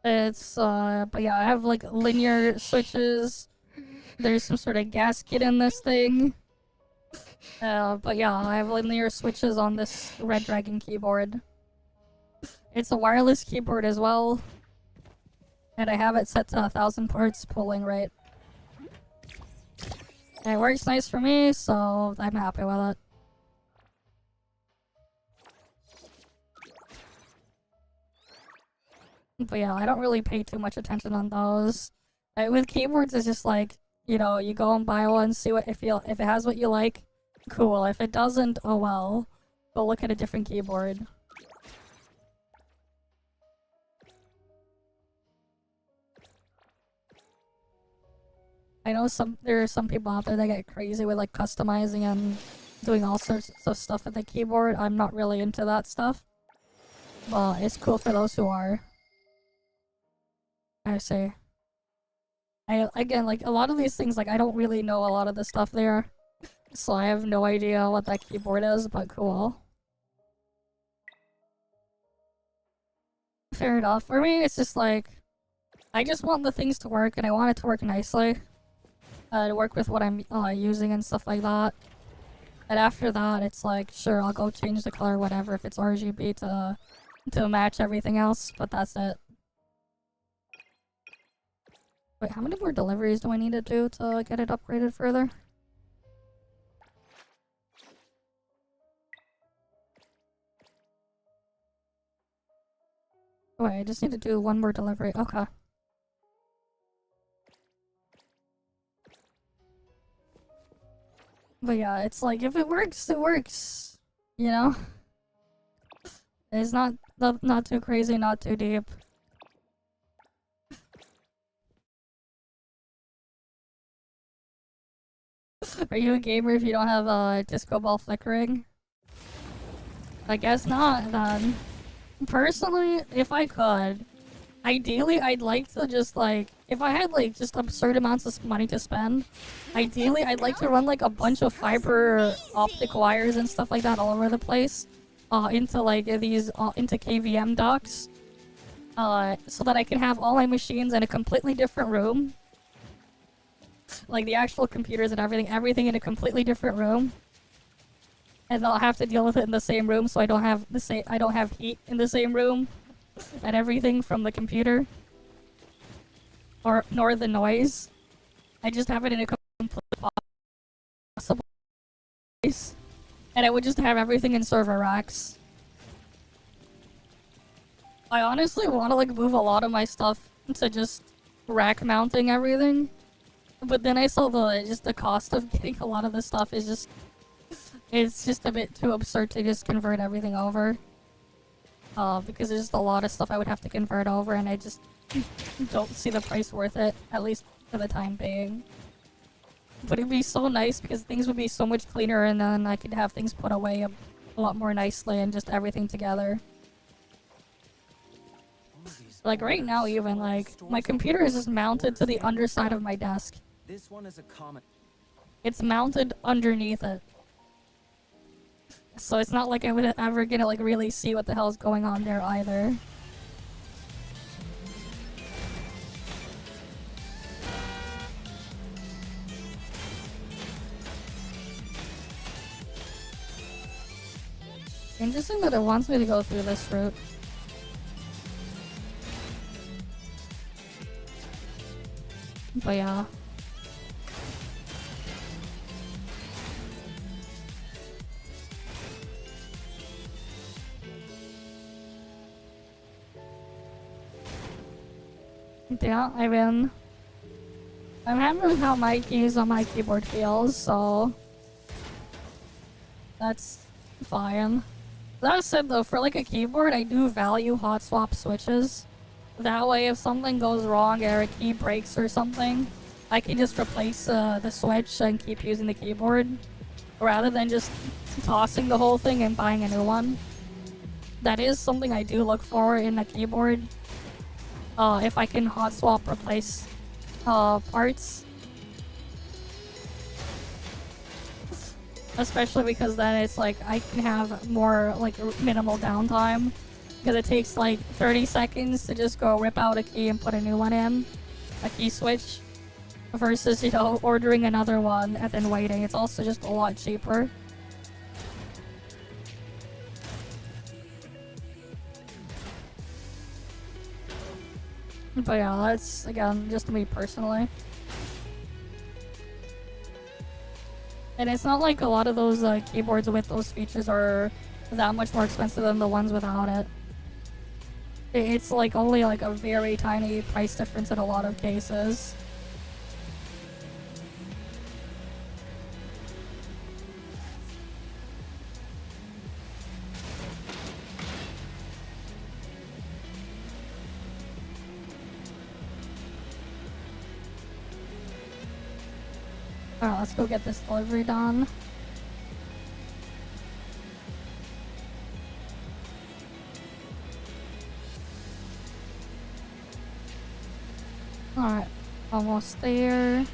It's, but yeah, I have like linear switches. There's some sort of gasket in this thing. But yeah, I have linear switches on this Red Dragon keyboard. It's a wireless keyboard as well. And I have it set to 1000 Hz polling rate. And it works nice for me, so I'm happy with it. But yeah, I don't really pay too much attention on those. With keyboards, it's just like, you know, you go and buy one, see what if it has what you like, cool. If it doesn't, oh well. Go look at a different keyboard. I know there are some people out there that get crazy with like customizing and doing all sorts of stuff with the keyboard. I'm not really into that stuff. But it's cool for those who are. I say. Again, like, a lot of these things, like, I don't really know a lot of the stuff there. So I have no idea what that keyboard is, but cool. Fair enough. For me, it's just like, I just want the things to work, and I want it to work nicely. To work with what I'm using and stuff like that. And after that, it's like, sure, I'll go change the color, whatever, if it's RGB to match everything else, but that's it. Wait, how many more deliveries do I need to do to get it upgraded further? Wait, I just need to do one more delivery. Okay. But yeah, it's like, if it works, it works. You know? It's not too crazy, not too deep. Are you a gamer if you don't have a disco ball flickering? I guess not, then. Personally, if I could, ideally I'd like to just like, if I had like just absurd amounts of money to spend, ideally I'd like to run like a bunch of fiber optic wires and stuff like that all over the place, into like these, into KVM docks, so that I can have all my machines in a completely different room. Like the actual computers and everything in a completely different room. And I'll have to deal with it in the same room, so I don't have heat in the same room and everything from the computer. Nor the noise. I just have it in a completely possible place. And I would just have everything in server racks. I honestly want to like move a lot of my stuff to just rack mounting everything. But then I saw the cost of getting a lot of the stuff is just, it's just a bit too absurd to just convert everything over. Because there's just a lot of stuff I would have to convert over, and I just don't see the price worth it, at least for the time being. But it'd be so nice because things would be so much cleaner, and then I could have things put away a lot more nicely and just everything together. Like right now even, like, my computer is just mounted to the underside of my desk. This one is a common. It's mounted underneath it. So it's not like I would ever gonna like really see what the hell is going on there either. Interesting that it wants me to go through this route. But yeah. Yeah, I mean, I'm happy with how my keys on my keyboard feels, so that's fine. That said though, for like a keyboard, I do value hot swap switches. That way if something goes wrong or a key breaks or something, I can just replace the switch and keep using the keyboard, rather than just tossing the whole thing and buying a new one. That is something I do look for in a keyboard. If I can hot swap replace parts. Especially because then it's like I can have more like minimal downtime, because it takes like 30 seconds to just go rip out a key and put a new one in, a key switch, versus, you know, ordering another one and then waiting. It's also just a lot cheaper. But yeah, that's, again, just me personally. And it's not like a lot of those keyboards with those features are that much more expensive than the ones without it. It's like only like a very tiny price difference in a lot of cases. Alright, let's go get this delivery done. Alright. Almost there.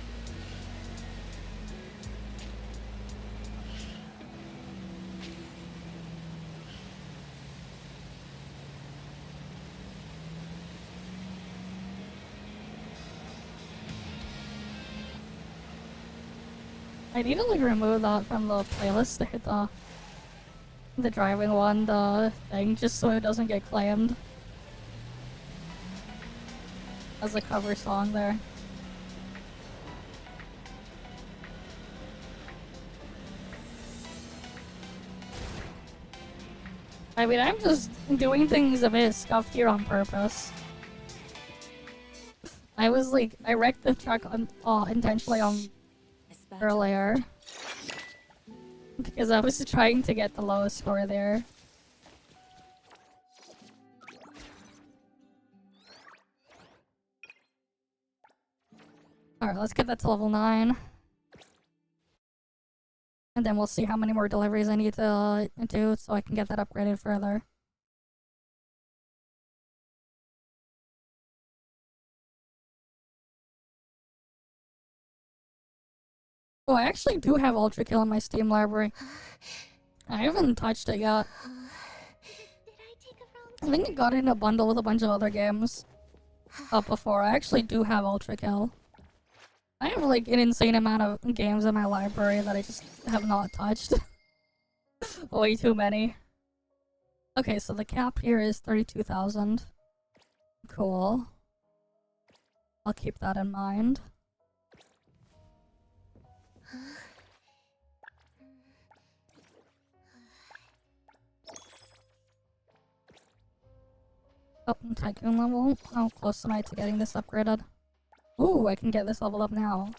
I need to like remove that from the playlist there, the driving one, the thing, just so it doesn't get claimed as a cover song there. I mean, I'm just doing things a bit scuffed here on purpose. I was like, I wrecked the truck intentionally on earlier because I was trying to get the lowest score there. Alright, let's get that to level 9. And then we'll see how many more deliveries I need to do so I can get that upgraded further. Oh, I actually do have Ultra Kill in my Steam library. I haven't touched it yet. Did I take a wrong I think it got in a bundle with a bunch of other games up before. I actually do have Ultra Kill. I have like an insane amount of games in my library that I just have not touched. Way too many. Okay, so the cap here is 32,000. Cool. I'll keep that in mind. Oh, Tycoon level. How close am I to getting this upgraded? Ooh, I can get this leveled up now.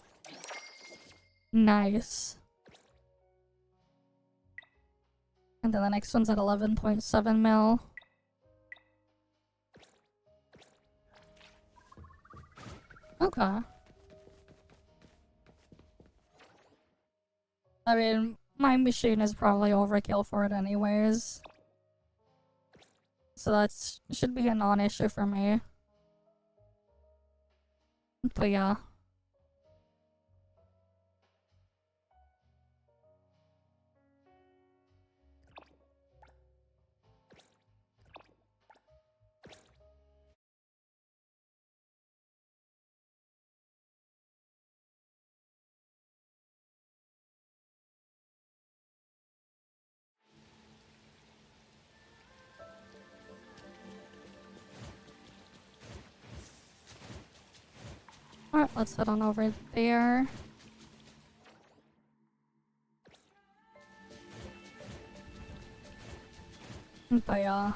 Nice. And then the next one's at 11.7 mil. Okay. I mean, my machine is probably overkill for it anyways. So that should be a non-issue for me. But yeah. Alright, let's head on over there. But yeah.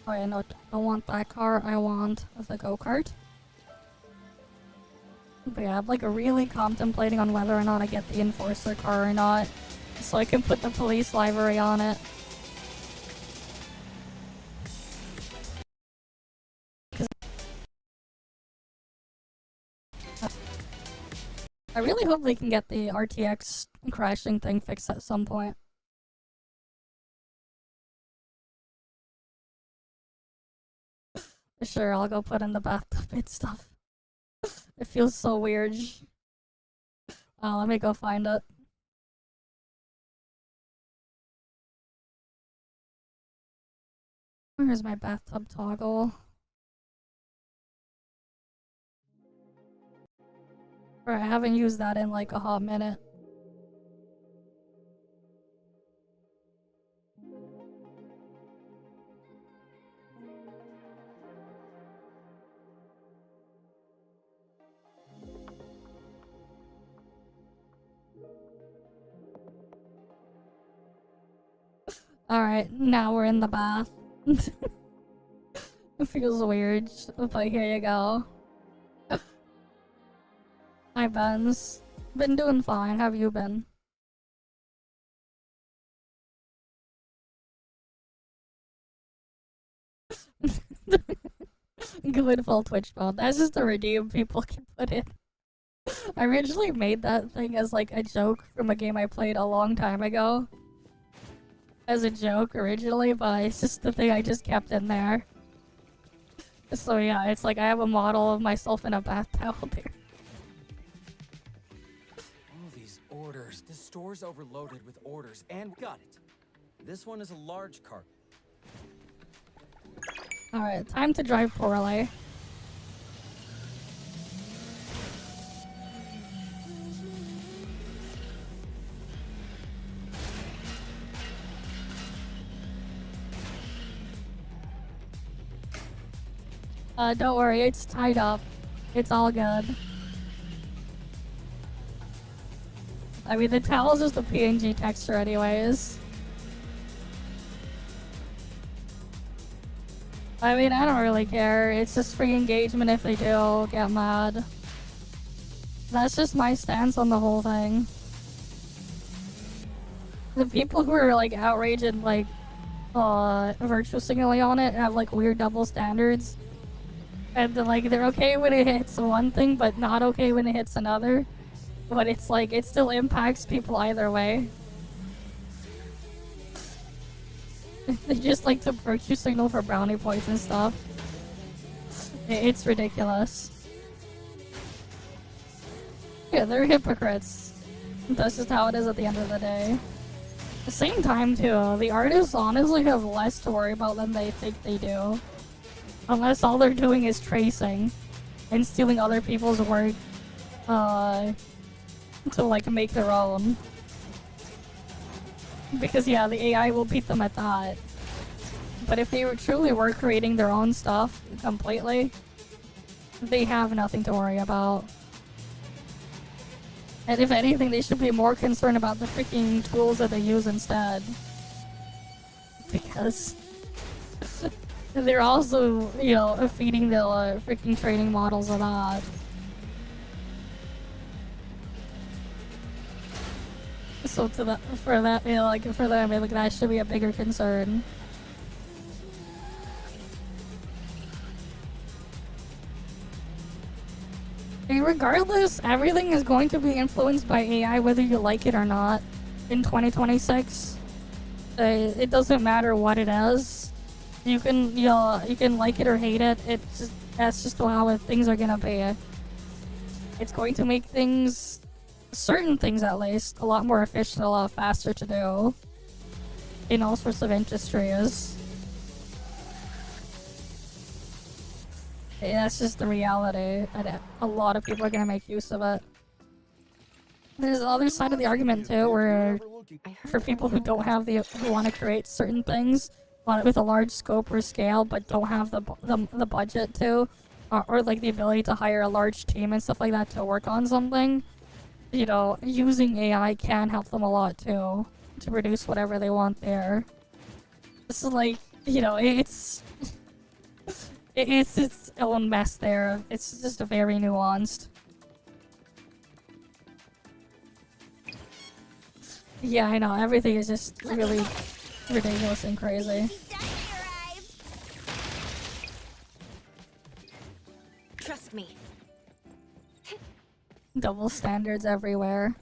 Oh yeah, no, I don't want that car, I want the go-kart. But yeah, I'm like really contemplating on whether or not I get the enforcer car or not. So I can put the police livery on it. I really hope they can get the RTX crashing thing fixed at some point. Sure, I'll go put in the bathtub and stuff. It feels so weird. Oh, let me go find it. Where's my bathtub toggle? Right, I haven't used that in like a hot minute. Alright, now we're in the bath. It feels weird, but here you go. Hi, Benz. Been doing fine. How have you been? Good full Twitch mode. That's just a redeem people can put in. I originally made that thing as like a joke from a game I played a long time ago. As a joke originally, but it's just the thing I just kept in there. So yeah, it's like I have a model of myself in a bath towel there. All these orders. The store's overloaded with orders, and got it. This one is a large cart. Alright, time to drive poorly. Don't worry, it's tied up. It's all good. I mean, the towel's just a PNG texture anyways. I mean, I don't really care. It's just free engagement if they do get mad. That's just my stance on the whole thing. The people who are like outraged and like virtue signaling on it have like weird double standards. And like they're okay when it hits one thing, but not okay when it hits another. But it's like it still impacts people either way. They just like to virtue signal for brownie points and stuff. It's ridiculous. Yeah, they're hypocrites. That's just how it is at the end of the day. At the same time too, the artists honestly have less to worry about than they think they do. Unless all they're doing is tracing and stealing other people's work to like make their own. Because yeah, the AI will beat them at that. But if they truly were creating their own stuff completely, they have nothing to worry about. And if anything, they should be more concerned about the freaking tools that they use instead. Because they're also, you know, feeding the freaking training models of that. So for that, you know, like for them, like that should be a bigger concern. And regardless, everything is going to be influenced by AI, whether you like it or not. In 2026, it doesn't matter what it is. You can, you know, you can like it or hate it. It's just, that's just how things are gonna be. It's going to make things, certain things at least, a lot more efficient, a lot faster to do in all sorts of industries. Yeah, that's just the reality, and a lot of people are gonna make use of it. There's the other side of the argument too, where for people who don't have who want to create certain things with a large scope or scale, but don't have the budget to, or like the ability to hire a large team and stuff like that to work on something, you know, using AI can help them a lot too, to produce whatever they want there. This is like, you know, it's its own mess there. It's just very nuanced. Yeah, I know, everything is just really ridiculous and crazy. Trust me. Double standards everywhere.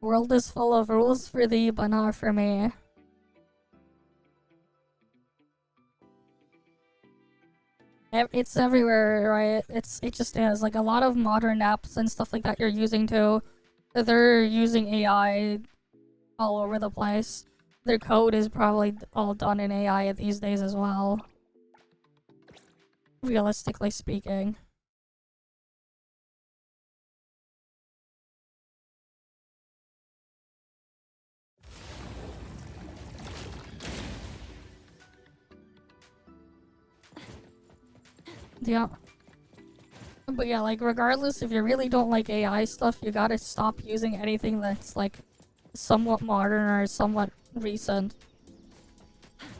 World is full of rules for thee, but not for me. It's everywhere, right? It just is. Like a lot of modern apps and stuff like that you're using too, they're using AI all over the place. Their code is probably all done in AI these days as well. Realistically speaking. Yeah. But yeah, like regardless, if you really don't like AI stuff, you gotta stop using anything that's like somewhat modern or somewhat recent.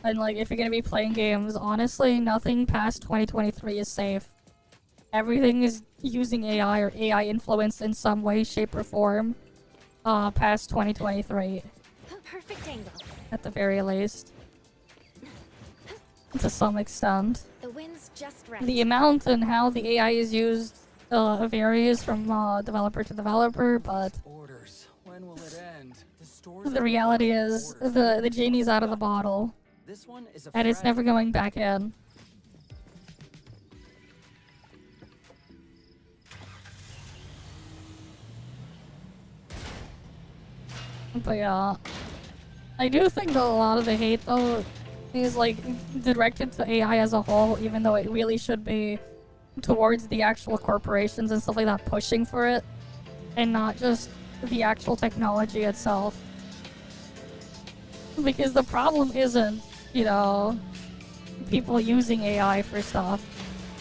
And like if you're gonna be playing games, honestly, nothing past 2023 is safe. Everything is using AI or AI influenced in some way, shape, or form past 2023. Perfect angle. At the very least. To some extent. The wind's just right. The amount and how the AI is used varies from developer to developer, but Orders. When will it end? the reality is the genie's out of the bottle. This one is a And it's never going back in. But yeah, I do think that a lot of the hate though is like directed to AI as a whole, even though it really should be towards the actual corporations and stuff like that pushing for it, and not just the actual technology itself. Because the problem isn't, you know, people using AI for stuff,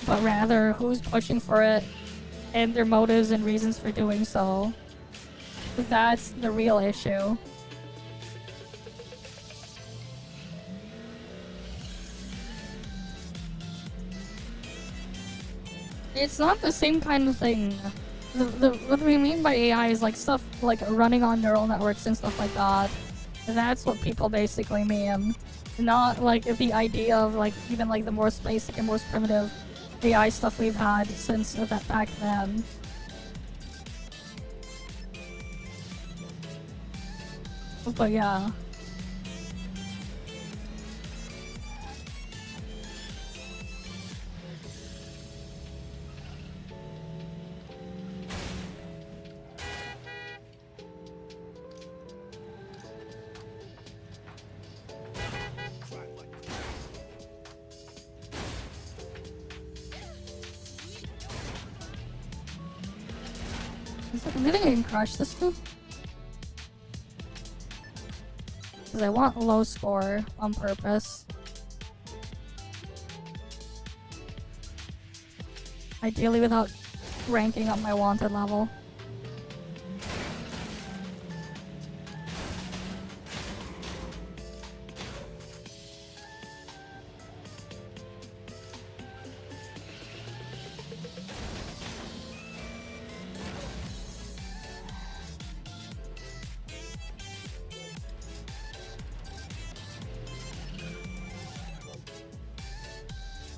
but rather who's pushing for it and their motives and reasons for doing so. That's the real issue. It's not the same kind of thing. What we mean by AI is like stuff like running on neural networks and stuff like that. That's what people basically mean. Not like the idea of like even like the most basic and most primitive AI stuff we've had since that back then. But yeah. I'm gonna get crush this too. Because I want a low score on purpose. Ideally without ranking up my wanted level.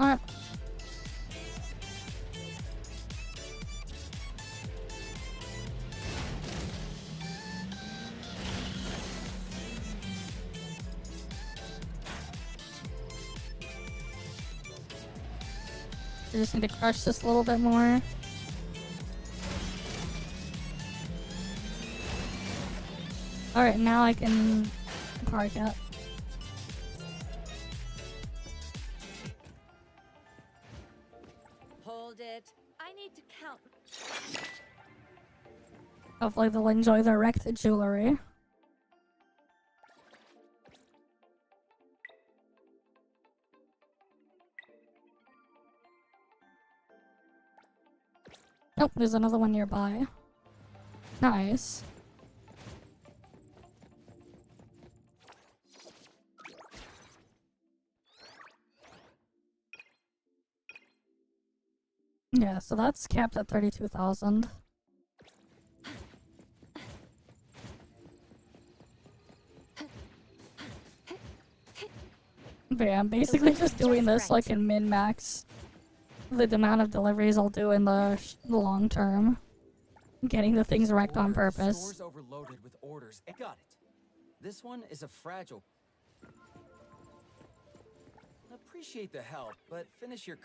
Alright. I just need to crush this a little bit more. Alright, now I can park it. Hold it. I need to count. Hopefully they'll enjoy the wrecked jewelry. Oh, there's another one nearby. Nice. Yeah, so that's capped at 32,000. But yeah, I'm basically just doing this so I can min-max the amount of deliveries I'll do in the long term. Getting the things wrecked on purpose. Stores overloaded with orders. Got it. This one is a fragile. Appreciate the help, but finish your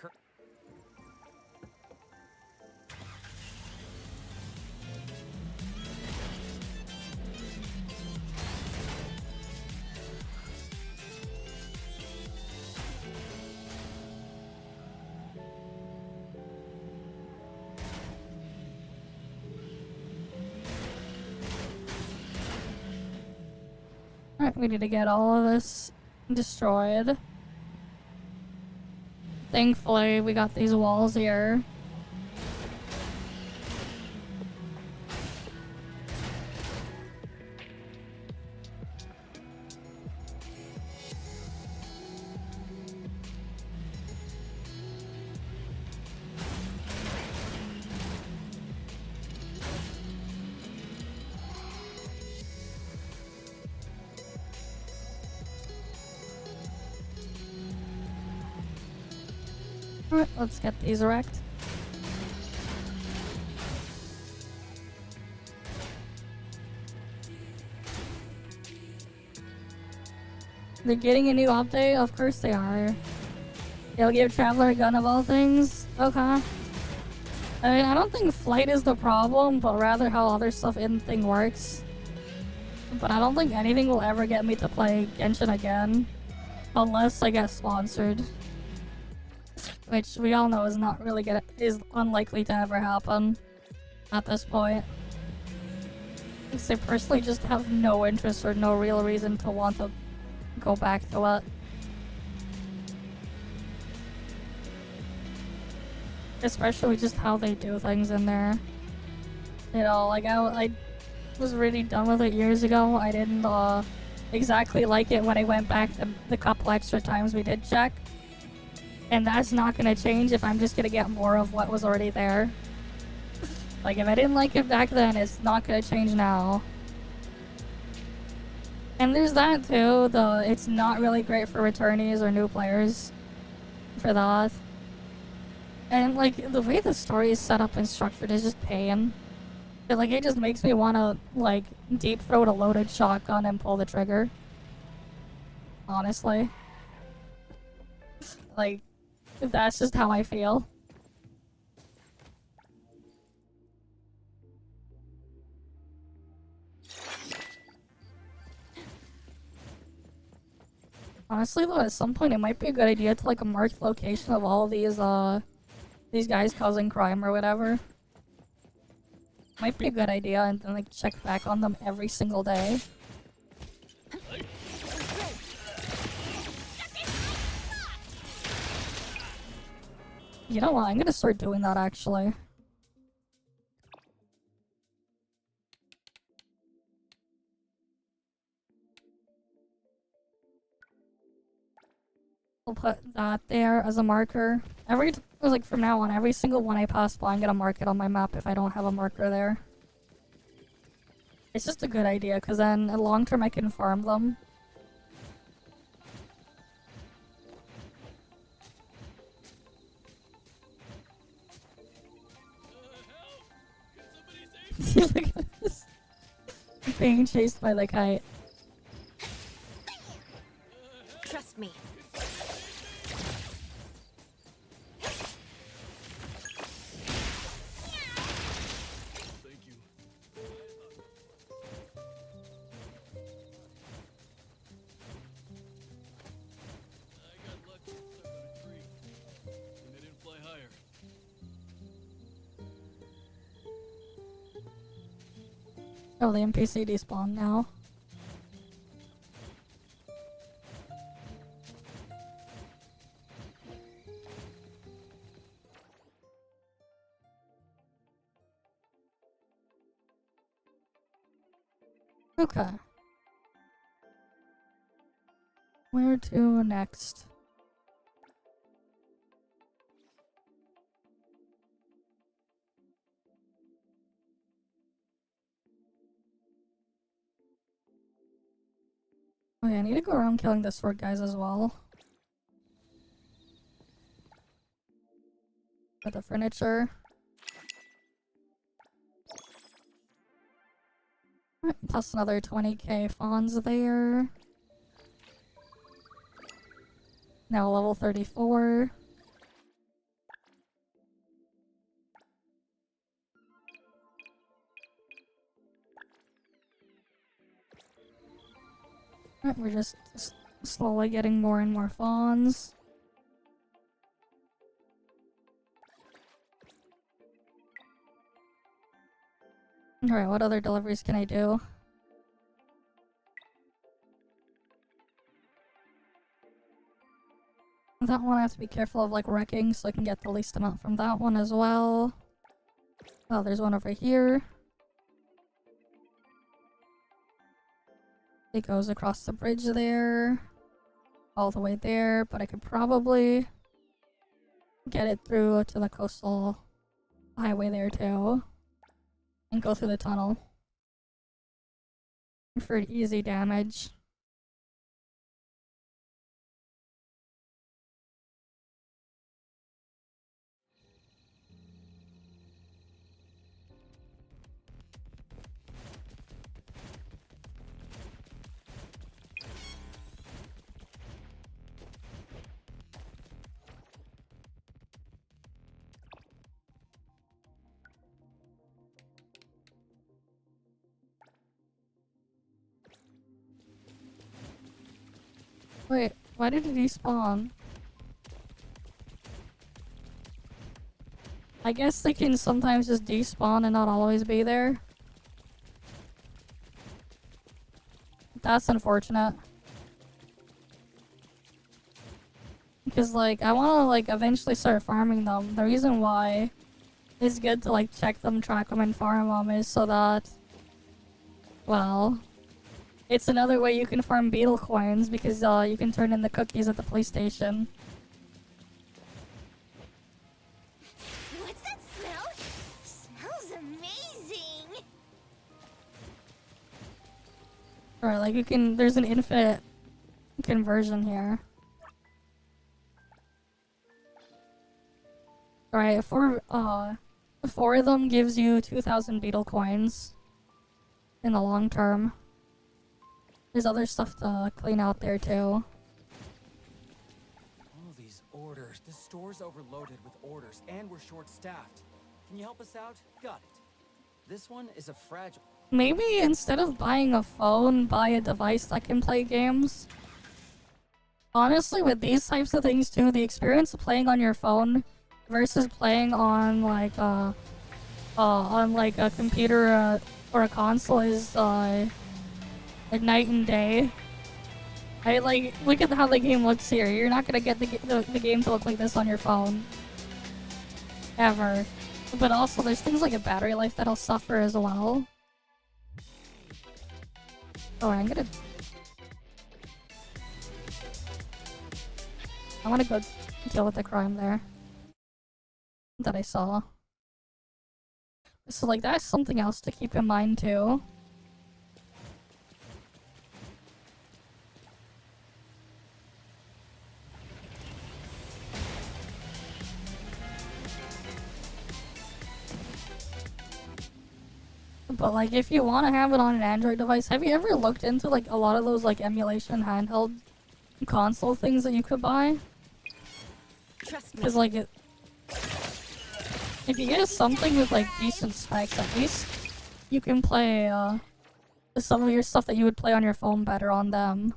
Alright, we need to get all of this destroyed. Thankfully, we got these walls here. Alright, let's get these wrecked. They're getting a new update? Of course they are. They'll give Traveler a gun of all things? Okay. I mean, I don't think flight is the problem, but rather how other stuff in the thing works. but I don't think anything will ever get me to play Genshin again. Unless I get sponsored. Which we all know is not really is unlikely to ever happen at this point. Because I personally just have no interest or no real reason to want to go back to it. Especially just how they do things in there. You know, like I was really done with it years ago. I didn't exactly like it when I went back the couple extra times we did check. And that's not gonna change if I'm just gonna get more of what was already there. Like, if I didn't like it back then, it's not gonna change now. And there's that too, though it's not really great for returnees or new players for that. And like, the way the story is set up and structured is just pain. But, like, it just makes me wanna, like, deep throat a loaded shotgun and pull the trigger. Honestly. Like, that's just how I feel. Honestly though, at some point it might be a good idea to like mark the location of all of these guys causing crime or whatever. Might be a good idea, and then like check back on them every single day. You know what, I'm gonna start doing that actually. I'll put that there as a marker. Like from now on, every single one I pass by, I'm gonna mark it on my map if I don't have a marker there. It's just a good idea, because then in the long term I can farm them. Look at this. Being chased by the kite. Trust me. Thank you. I got lucky and stuck on a tree, and they didn't fly higher. Oh, the NPC despawned now. Okay. Where to next? Okay, I need to go around killing the sword guys as well. For the furniture. Alright, plus another 20k fawns there. Now level 34. Alright, we're just slowly getting more and more fawns. Alright, what other deliveries can I do? That one I have to be careful of like wrecking so I can get the least amount from that one as well. Oh, there's one over here. It goes across the bridge there. All the way there, but I could probably get it through to the coastal highway there too. And go through the tunnel. For easy damage. Wait, why did it despawn? I guess they can sometimes just despawn and not always be there. That's unfortunate. Because, like, I want to, like, eventually start farming them. The reason why it's good to, like, check them, track them, and farm them is so that, well, it's another way you can farm beetle coins because, you can turn in the cookies at the police station. What's that smell? Smells amazing. Or, like, you can, there's an infinite conversion here. Alright, four of them gives you 2,000 beetle coins in the long term. There's other stuff to clean out there too. All these orders. The store's overloaded with orders, and we're short-staffed. Can you help us out? Got it. This one is a fragile... Maybe instead of buying a phone, buy a device that can play games. Honestly, with these types of things too, the experience of playing on your phone versus playing on like a computer or a console is like night and day. I like look at how the game looks here. You're not gonna get the game to look like this on your phone ever. But also, there's things like a battery life that'll suffer as well. Oh, I want to go deal with the crime there that I saw. So, like, that's something else to keep in mind, too. But, like, if you want to have it on an Android device, have you ever looked into, like, a lot of those, like, emulation handheld console things that you could buy? Trust me. Because, like, if you get something with, like, decent specs, at least, you can play, some of your stuff that you would play on your phone better on them.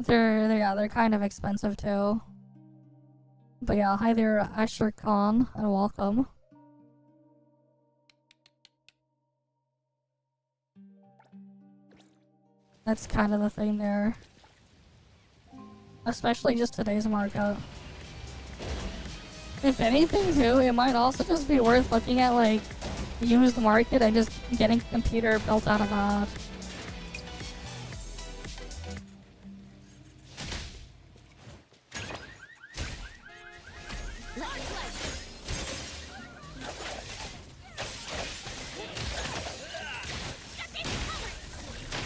They're kind of expensive, too. But yeah, hi there, Asher Khan, and welcome. That's kind of the thing there. Especially just today's market. If anything too, it might also just be worth looking at like used market and just getting a computer built out of that.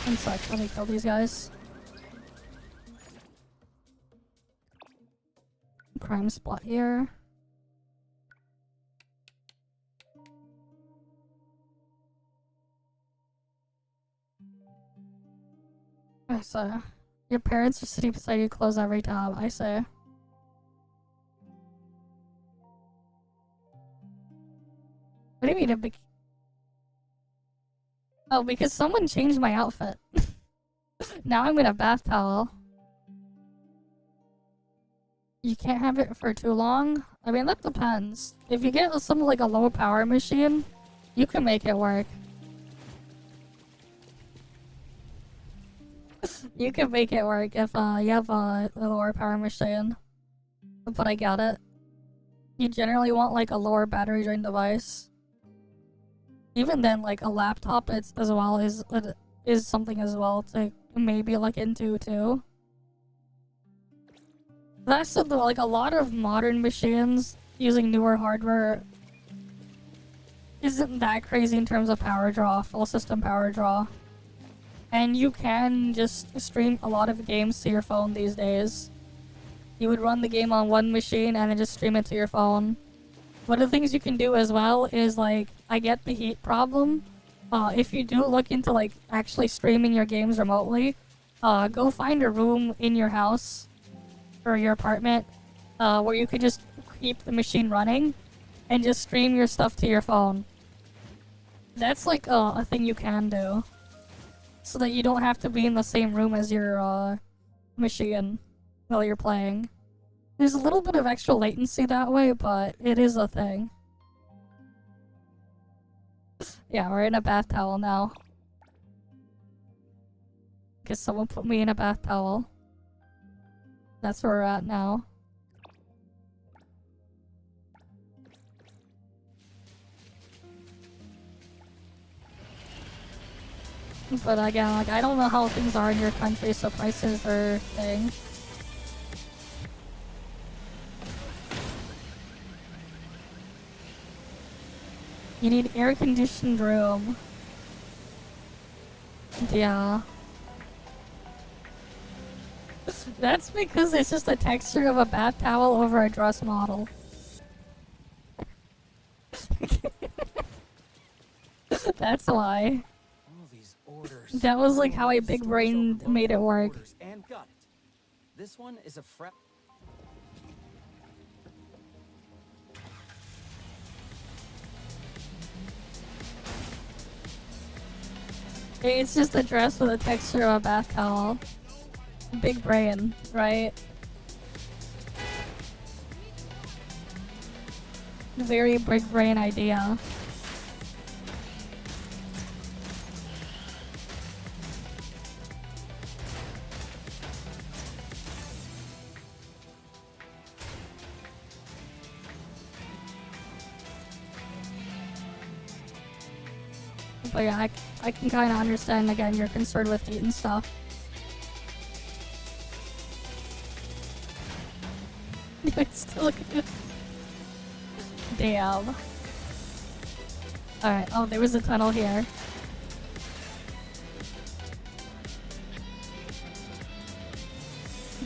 One sec, let me kill these guys. Crime spot here. I say. Your parents are sitting beside you, close every tab, I say. What do you mean a big... Oh, because someone changed my outfit. Now I'm in a bath towel. You can't have it for too long? I mean, that depends. If you get something like a low power machine, you can make it work. You can make it work if you have a lower power machine. But I get it. You generally want like a lower battery drain device. Even then, like a laptop as well is something as well to maybe look into too. That's something like a lot of modern machines using newer hardware isn't that crazy in terms of power draw, full system power draw. And you can just stream a lot of games to your phone these days. You would run the game on one machine and then just stream it to your phone. One of the things you can do as well is like, I get the heat problem. If you do look into like actually streaming your games remotely, go find a room in your house or your apartment where you could just keep the machine running and just stream your stuff to your phone. That's like a thing you can do. So that you don't have to be in the same room as your machine while you're playing. There's a little bit of extra latency that way, but it is a thing. Yeah, we're in a bath towel now. Because someone put me in a bath towel. That's where we're at now. But again, like, I don't know how things are in your country, so prices are thing. You need air-conditioned room. Yeah. That's because it's just a texture of a bath towel over a dress model. That's why. All these orders. That was like how I big Stores brain overloaded made it with work. orders, and got it. This one is a It's just a dress with a texture of a bath towel. Big brain, right? Very big brain idea. But yeah, I can kind of understand, again, you're concerned with heat and stuff. It's still good. Damn. Alright, oh, there was a tunnel here.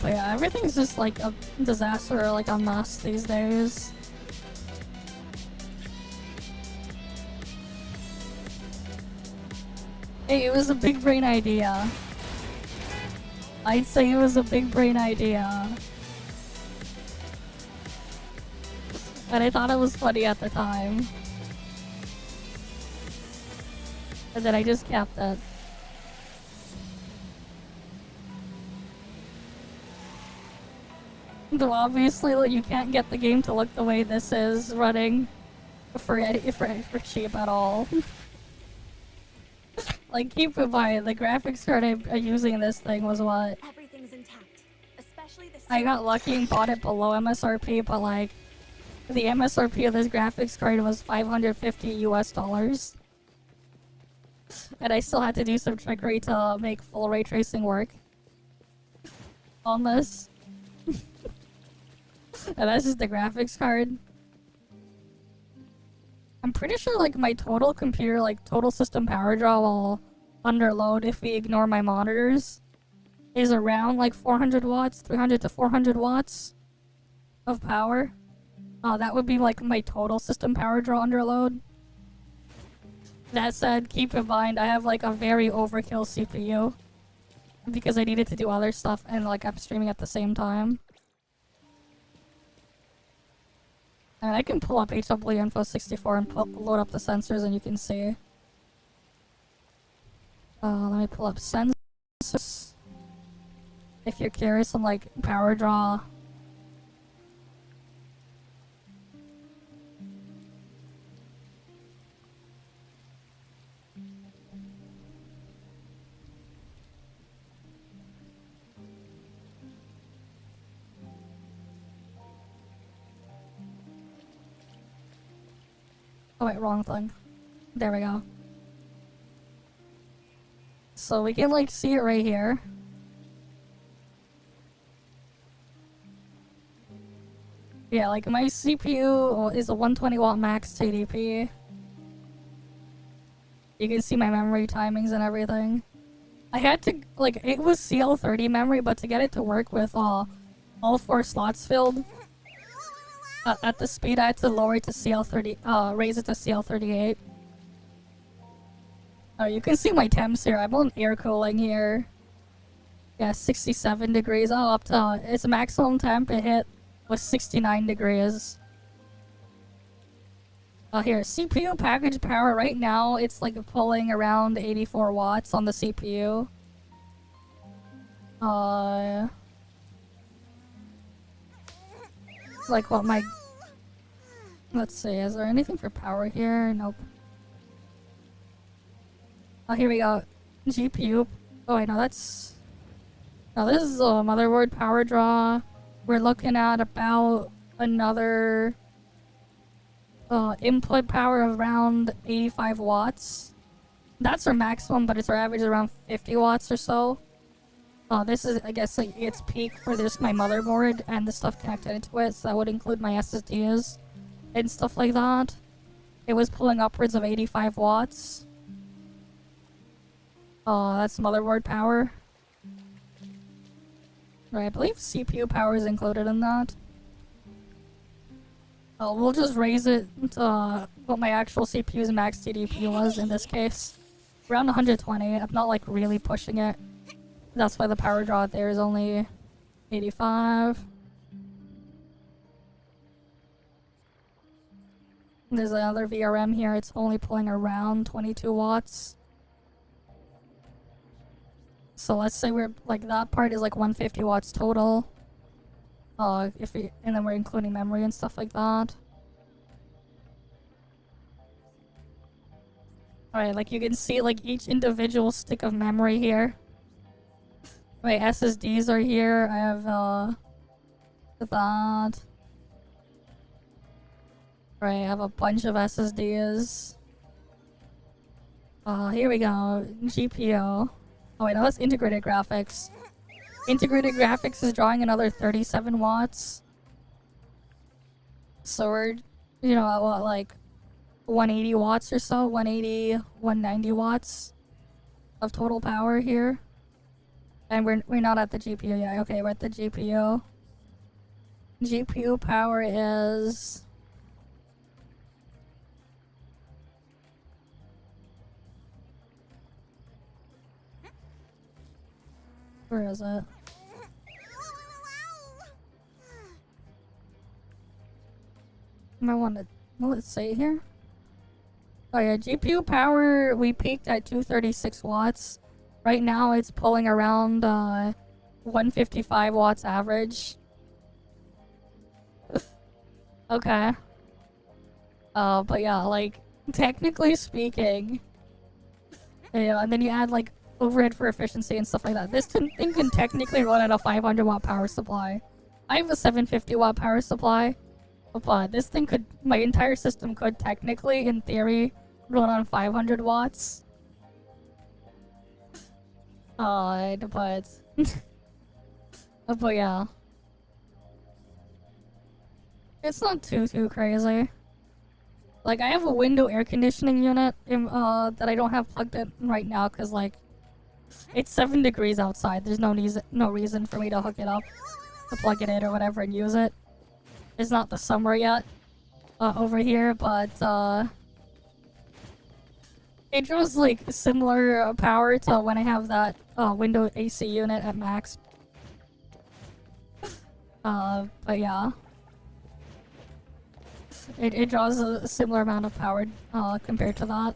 But yeah, everything's just like a disaster or like a mess these days. Hey, it was a big brain idea. I'd say it was a big brain idea. And I thought it was funny at the time. And then I just kept it. Though obviously, like, you can't get the game to look the way this is running for cheap at all. Like, keep in mind, the graphics card I'm using in this thing was what? Everything's intact, especially the I got lucky and bought it below MSRP, but like, the MSRP of this graphics card was $550 US. And I still had to do some trickery to make full ray tracing work on this. And that's just the graphics card. I'm pretty sure like my total computer, like total system power draw while under load, if we ignore my monitors, is around like 400 watts, 300 to 400 watts of power. That would be like my total system power draw under load. That said, keep in mind I have like a very overkill CPU because I needed to do other stuff and like I'm streaming at the same time. And I can pull up HWInfo64 and load up the sensors and you can see. Let me pull up sensors. If you're curious on like power draw. Oh wait, wrong thing. There we go. So we can like see it right here. Yeah, like my CPU is a 120 watt max TDP. You can see my memory timings and everything. I had to, like, it was CL30 memory, but to get it to work with all 4 slots filled at the speed, I had to lower it to CL30, raise it to CL38. Oh, you can see my temps here. I'm on air cooling here. Yeah, 67 degrees. Oh, up to its maximum temp it hit was 69 degrees. Here, CPU package power right now, it's like pulling around 84 watts on the CPU. Like what my... Let's see, is there anything for power here? Nope. Oh, here we go. GPU. Oh wait, no, that's... No, this is a motherboard power draw. We're looking at about another input power of around 85 watts. That's our maximum, but it's our average around 50 watts or so. This is, I guess, like its peak for just my motherboard and the stuff connected into it, so that would include my SSDs and stuff like that. It was pulling upwards of 85 watts. That's motherboard power. Right, I believe CPU power is included in that. We'll just raise it to what my actual CPU's max TDP was in this case. Around 120. I'm not like really pushing it. That's why the power draw there is only 85. There's another VRM here. It's only pulling around 22 watts. So let's say we're like that part is like 150 watts total. And then we're including memory and stuff like that. Alright, like you can see like each individual stick of memory here. Right, SSDs are here. I have that. Right, I have a bunch of SSDs. Here we go. GPU. Oh wait, no, that's integrated graphics. Integrated graphics is drawing another 37 watts. So we're, you know, at what, like 180 watts or so? 180, 190 watts of total power here. And we're not at the GPU yet. Okay, we're at the GPU. GPU power is... Where is it? I want to... Will it say here? Oh yeah, GPU power, we peaked at 236 watts. Right now it's pulling around 155 watts average. Okay. But yeah, like, technically speaking... Yeah, and then you add like overhead for efficiency and stuff like that. This thing can technically run at a 500 watt power supply. I have a 750 watt power supply, but this thing could, my entire system could technically, in theory, run on 500 watts. But but yeah. It's not too crazy. Like, I have a window air conditioning unit that I don't have plugged in right now because, like, it's 7 degrees outside. There's no reason for me to hook it up, to plug it in or whatever and use it. It's not the summer yet over here, but it draws, like, similar power to when I have that window AC unit at max. But yeah. It draws a similar amount of power compared to that.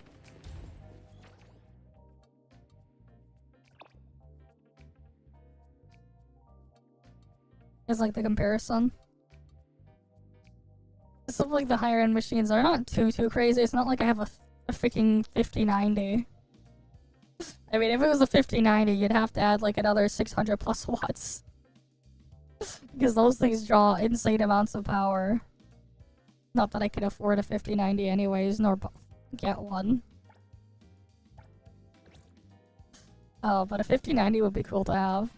It's like the comparison. Some of like the higher end machines are not too crazy. It's not like I have a freaking 5090. I mean, if it was a 5090, you'd have to add like another 600 plus watts. Because those things draw insane amounts of power. Not that I could afford a 5090 anyways, nor get one. Oh, but a 5090 would be cool to have.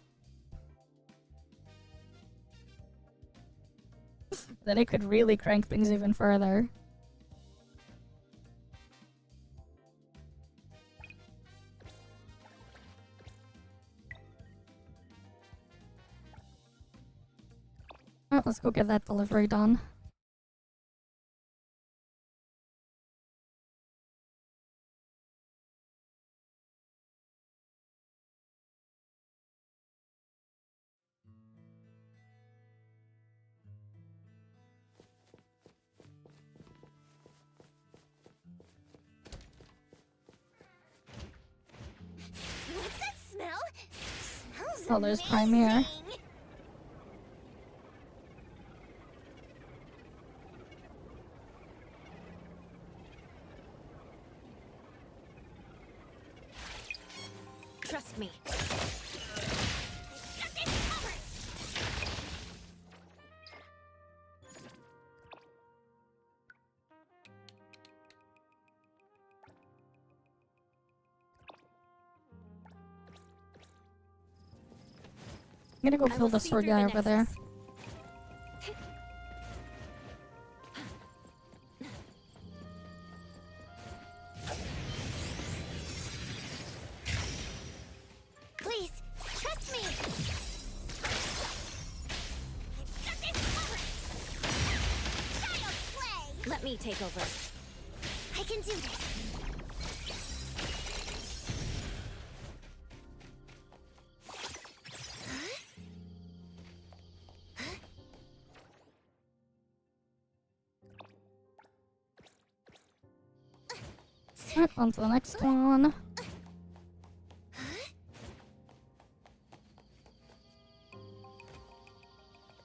Then it could really crank things even further. Alright, let's go get that delivery done. What's that smell? Smells Oh, there's crime here. Trust me. I'm gonna go I kill will the see sword through guy the over there. nexus. Please, trust me. Child's play. Let me take over. I can do this. Alright, on to the next one.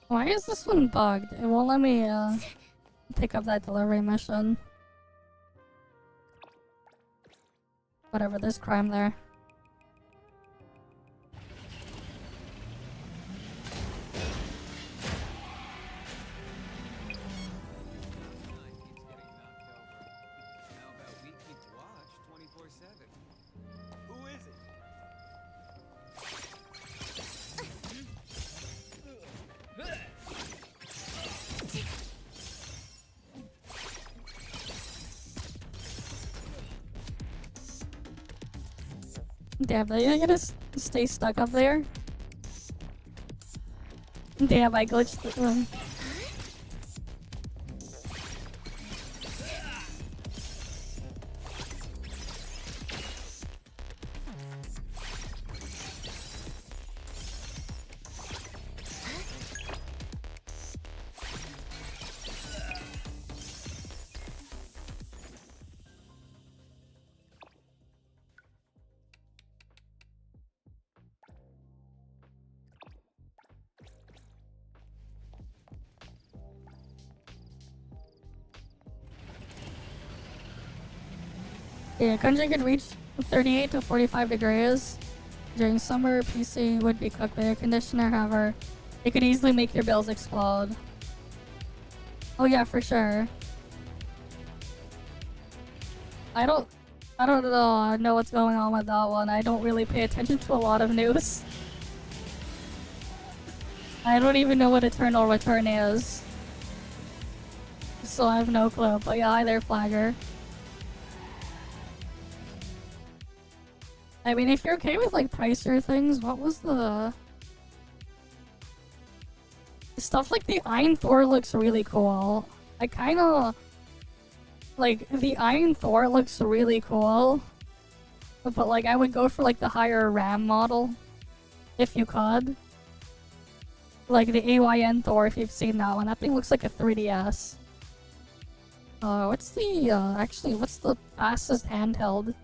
Why is this one bugged? It won't let me pick up that delivery mission. Whatever, there's crime there. Keeps getting knocked over. How about we keep watch 24/7? Who is it? Damn, are you gonna stay stuck up there? Damn, I glitched through. Yeah, country could reach 38 to 45 degrees. During summer, PC would be cooked by air conditioner, however, it could easily make your bills explode. Oh yeah, for sure. I don't know what's going on with that one. I don't really pay attention to a lot of news. I don't even know what Eternal Return is. So I have no clue, but yeah, hi there, Flagger. I mean, if you're okay with like pricier things, what was the stuff like the Iron Thor looks really cool. I kind of like the Iron Thor looks really cool, but like I would go for like the higher RAM model if you could. Like the AYN Thor, if you've seen that one, that thing looks like a 3DS. What's the actually what's the fastest handheld?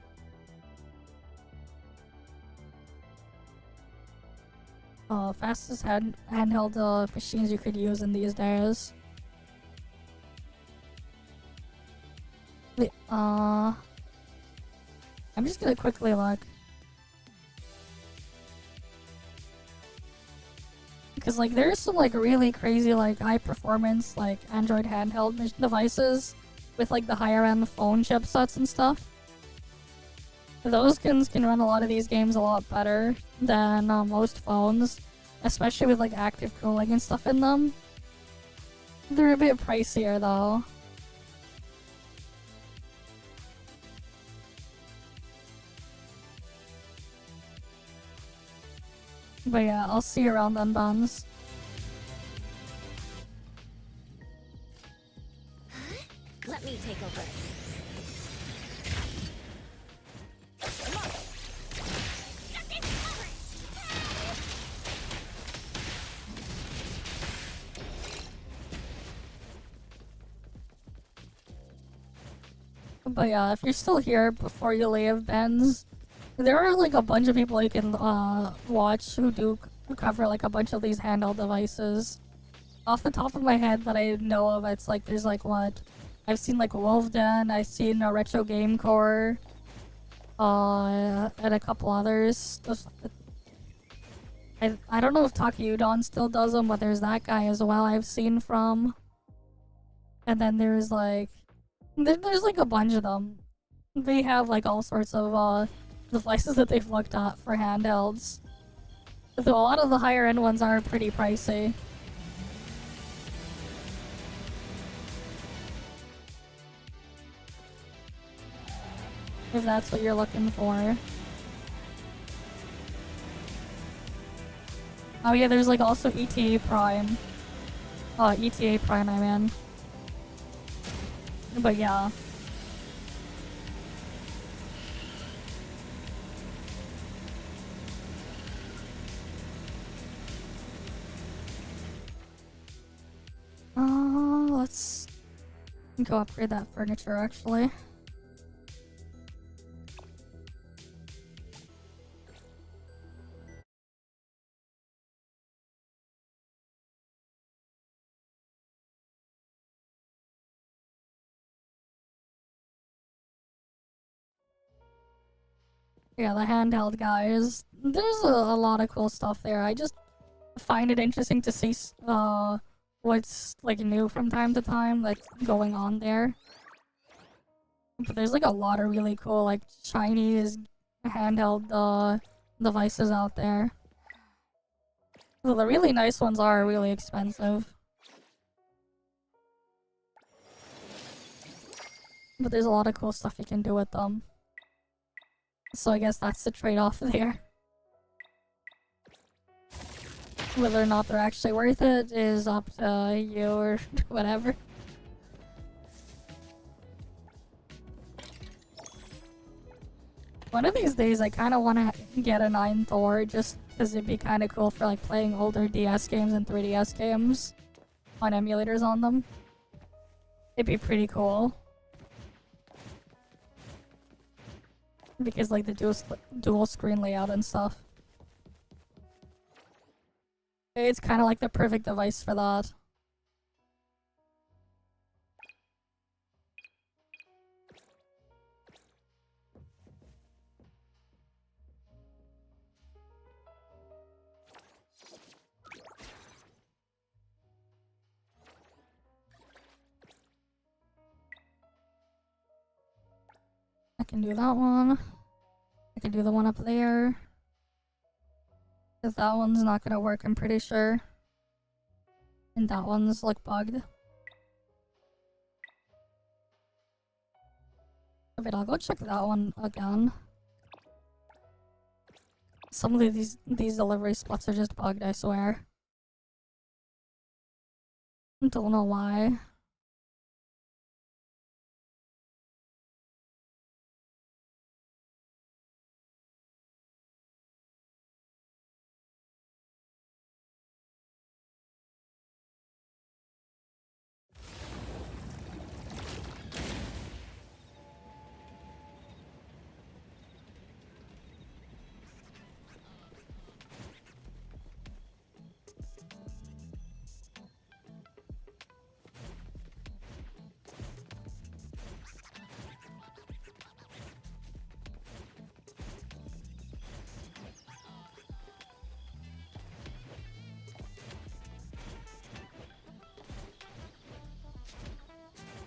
Fastest handheld machines you could use in these days. I'm just gonna quickly look. Because like there's some like really crazy like high performance like Android handheld devices with like the higher end phone chipsets and stuff. Those skins can run a lot of these games a lot better than most phones, especially with like active cooling and stuff in them. They're a bit pricier though. But yeah, I'll see you around then, Buns. Let me take over. But yeah, if you're still here before you leave, Benz, There are like a bunch of people you can watch who do cover like a bunch of these handheld devices. Off the top of my head that I know of, it's like there's like what I've seen like Wolfden, I've seen Retro Game Core, and a couple others. I don't know if Takayudon still does them, but there's that guy as well I've seen from. And then there's like there's like a bunch of them. They have like all sorts of devices that they've looked at for handhelds. Though a lot of the higher end ones are pretty pricey. If that's what you're looking for. Oh yeah, there's like also ETA Prime. ETA Prime, I mean. But yeah. Let's go upgrade that furniture actually. Yeah, the handheld guys. There's a lot of cool stuff there. I just find it interesting to see what's like new from time to time, like going on there. But there's like a lot of really cool like Chinese handheld devices out there. Well, the really nice ones are really expensive. But there's a lot of cool stuff you can do with them. So I guess that's the trade-off there. Whether or not they're actually worth it is up to you or whatever. One of these days I kind of want to get a 9 Thor just because it'd be kind of cool for like playing older DS games and 3DS games on emulators on them. It'd be pretty cool. Because like the dual screen layout and stuff. It's kind of like the perfect device for that. I can do that one. I can do the one up there. Because that one's not gonna work, I'm pretty sure. And that one's like bugged. Wait, I'll go check that one again. Some of these delivery spots are just bugged, I swear. Don't know why.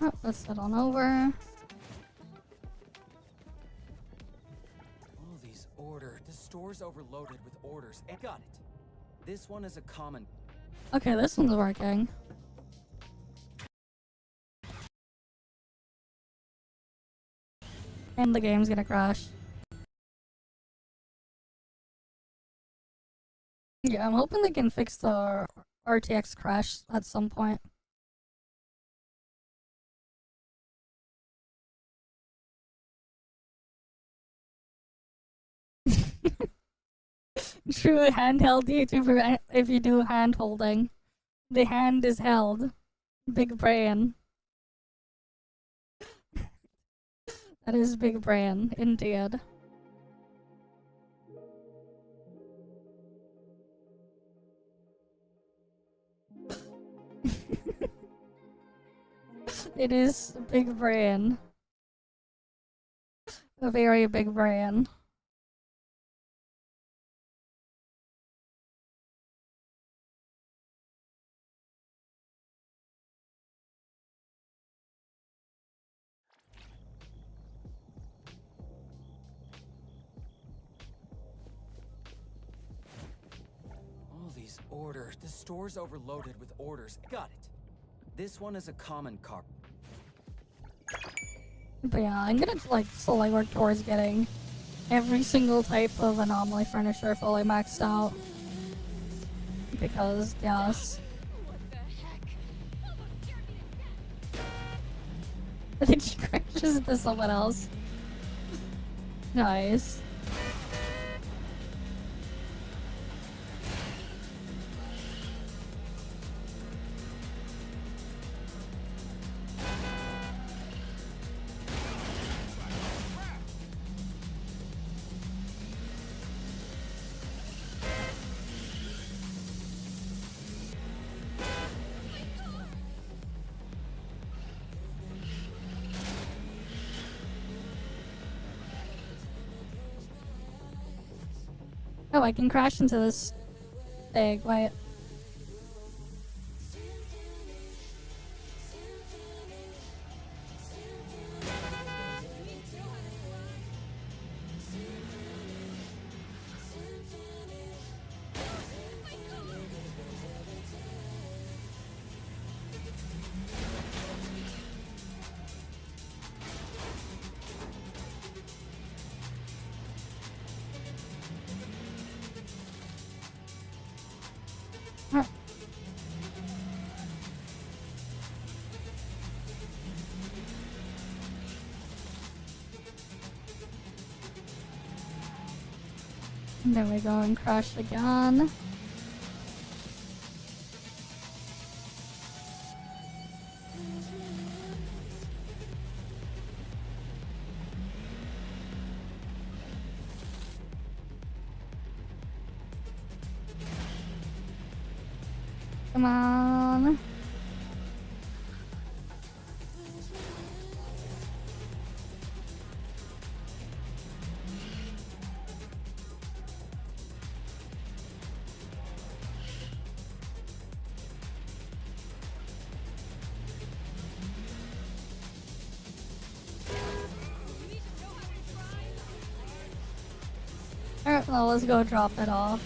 Oh, let's head on over. All these orders. The store's overloaded with orders. And got it. This one is a common. Okay, this one's working. And the game's gonna crash. Yeah, I'm hoping they can fix the RTX crash at some point. True handheld YouTuber if you do hand holding. The hand is held. Big brain. That is big brain, indeed. It is a big brain. A very big brain. All these orders. The store's overloaded with orders. Got it. This one is a common car. But yeah, I'm gonna like slowly work towards getting every single type of anomaly furniture fully maxed out. Because, yes. What the heck? Almost scared me to death. I think she crashes into someone else. Nice. Oh, I can crash into this thing. Wait. Huh. There we go, and crash again. Come on. Alright, well, let's go drop it off.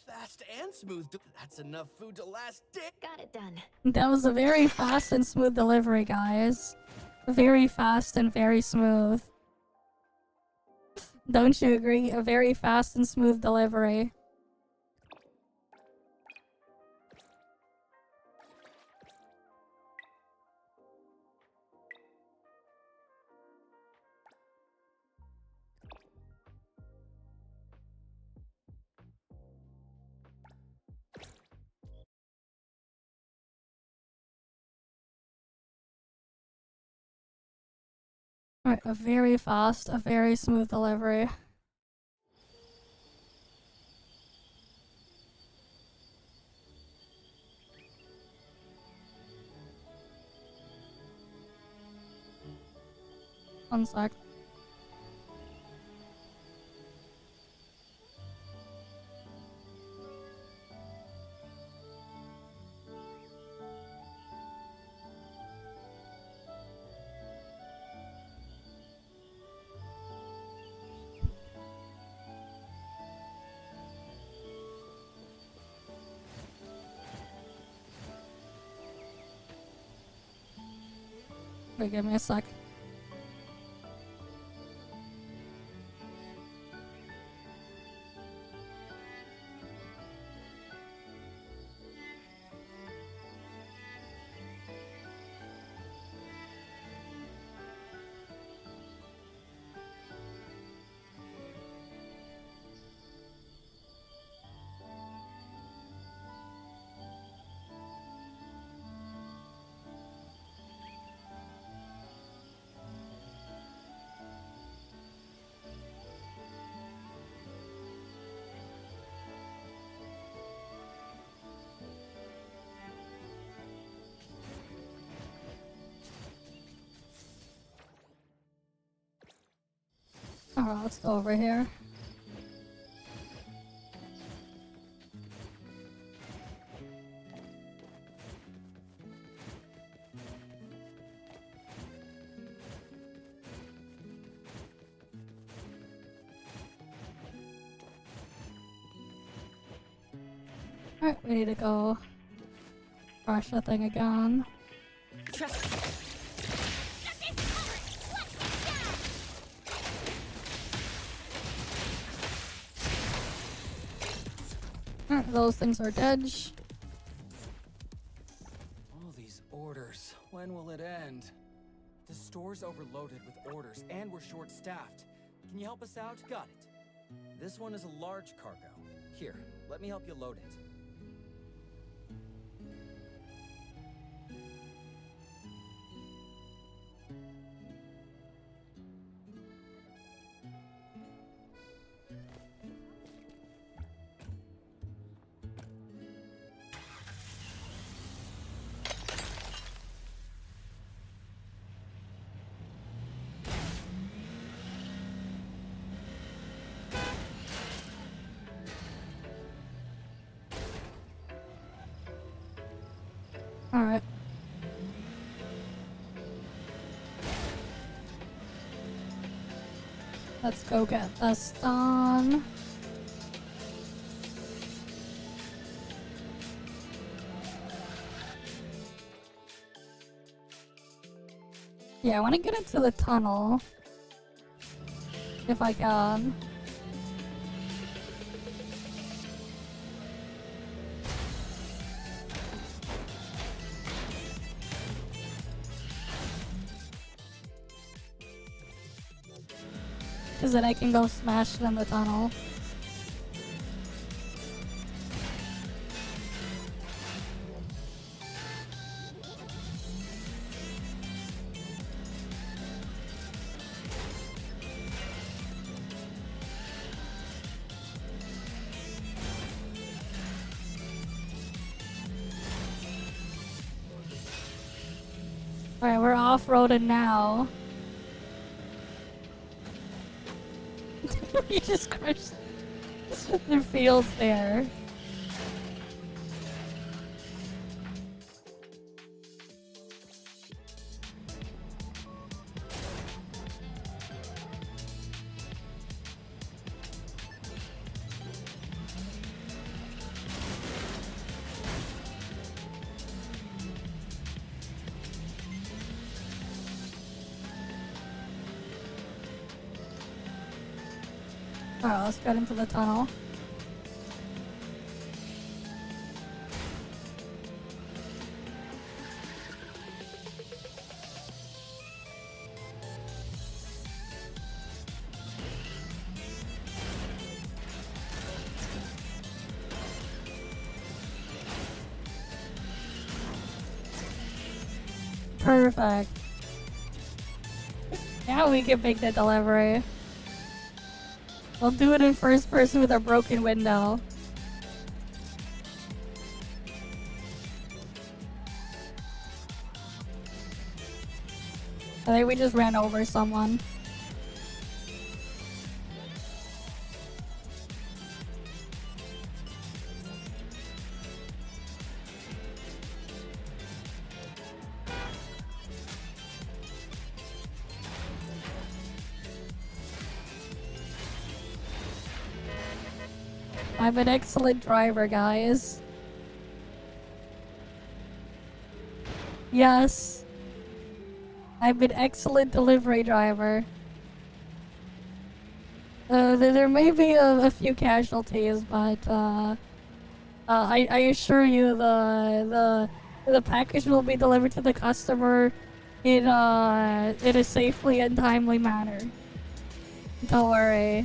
Fast and smooth. That's enough food to last day. Got it done. That was a very fast and smooth delivery, guys. Very fast and very smooth. Don't you agree? A very fast and smooth delivery. Alright, a very fast, a very smooth delivery. One sec. Wait, give me a sec. Alright, let's go over here. Alright, we need to go crush the thing again. Trust me. Alright, those things are dead. All these orders. When will it end? The store's overloaded with orders and we're short-staffed. Can you help us out? Got it. This one is a large cargo. Here, let me help you load it. Alright. Let's go get this done. Yeah, I want to get into the tunnel. If I can. Because then I can go smash it in the tunnel. Alright, we're off-roading now. We just crushed the fields there. Alright, let's get into the tunnel. Perfect. Now we can make the delivery. We'll do it in first person with a broken window. I think we just ran over someone. I'm an excellent driver, guys. Yes. I'm an excellent delivery driver. There may be a few casualties, but I assure you the package will be delivered to the customer in a safely and timely manner. Don't worry.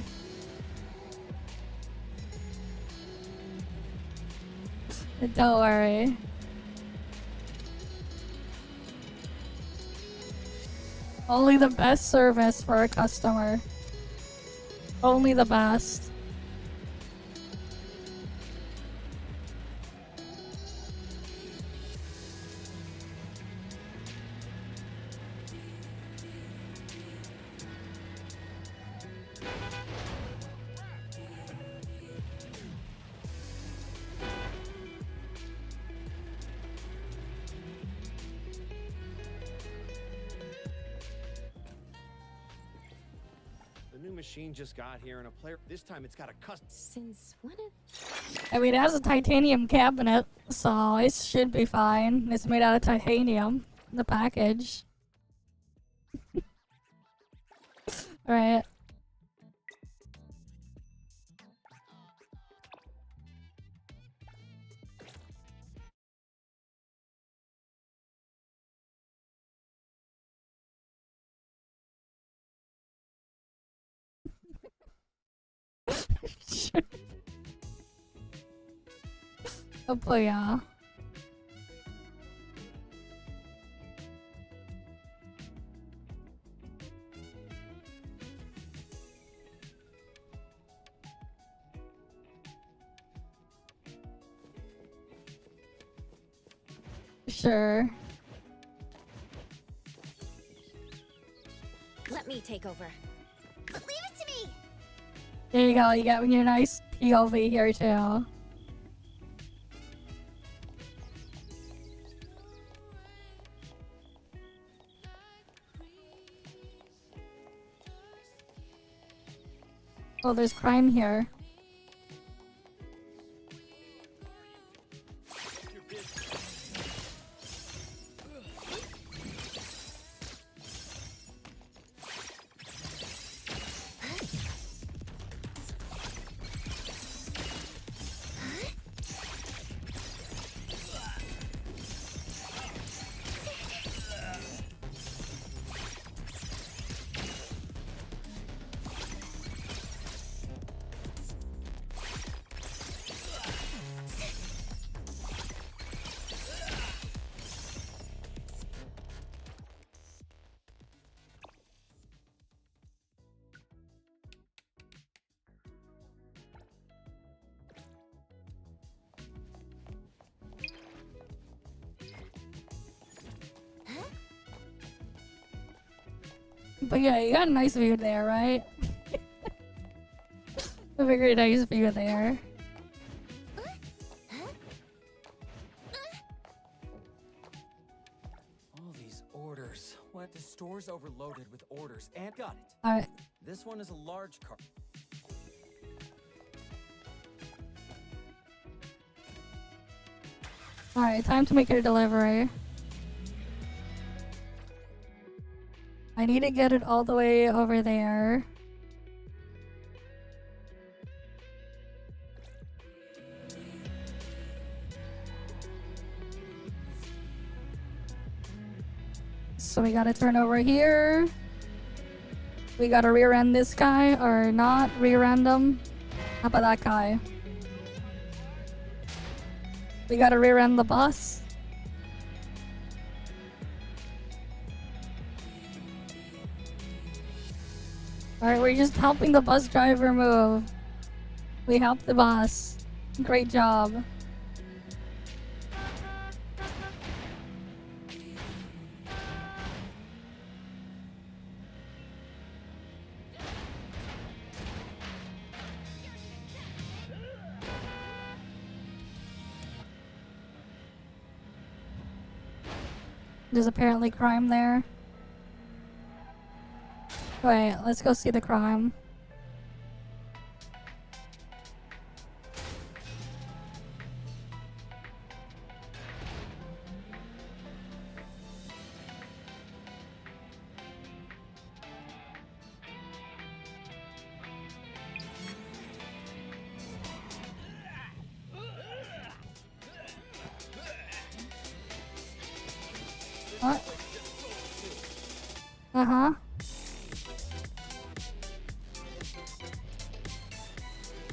Don't worry. Only the best service for a customer. Only the best. new machine just got here and a player. This time it's got a custom. Since when? I mean, it has a titanium cabinet, so it should be fine. It's made out of titanium. The package. Right. Oh boy, yeah. Sure. Let me take over. Leave it to me! There you go, you got your nice POV here too. Oh, there's crime here. But yeah, you got a nice view there, right? A very nice view there. All these orders. What? The store's overloaded with orders and got it. Alright. This one is a large car. Alright, time to make your delivery. I need to get it all the way over there. So we gotta turn over here. We gotta rear end this guy, or not rear end him. How about that guy? We gotta rear end the bus. Alright, we're just helping the bus driver move. We helped the bus. Great job. There's apparently crime there. Wait, let's go see the crime. What? Uh-huh.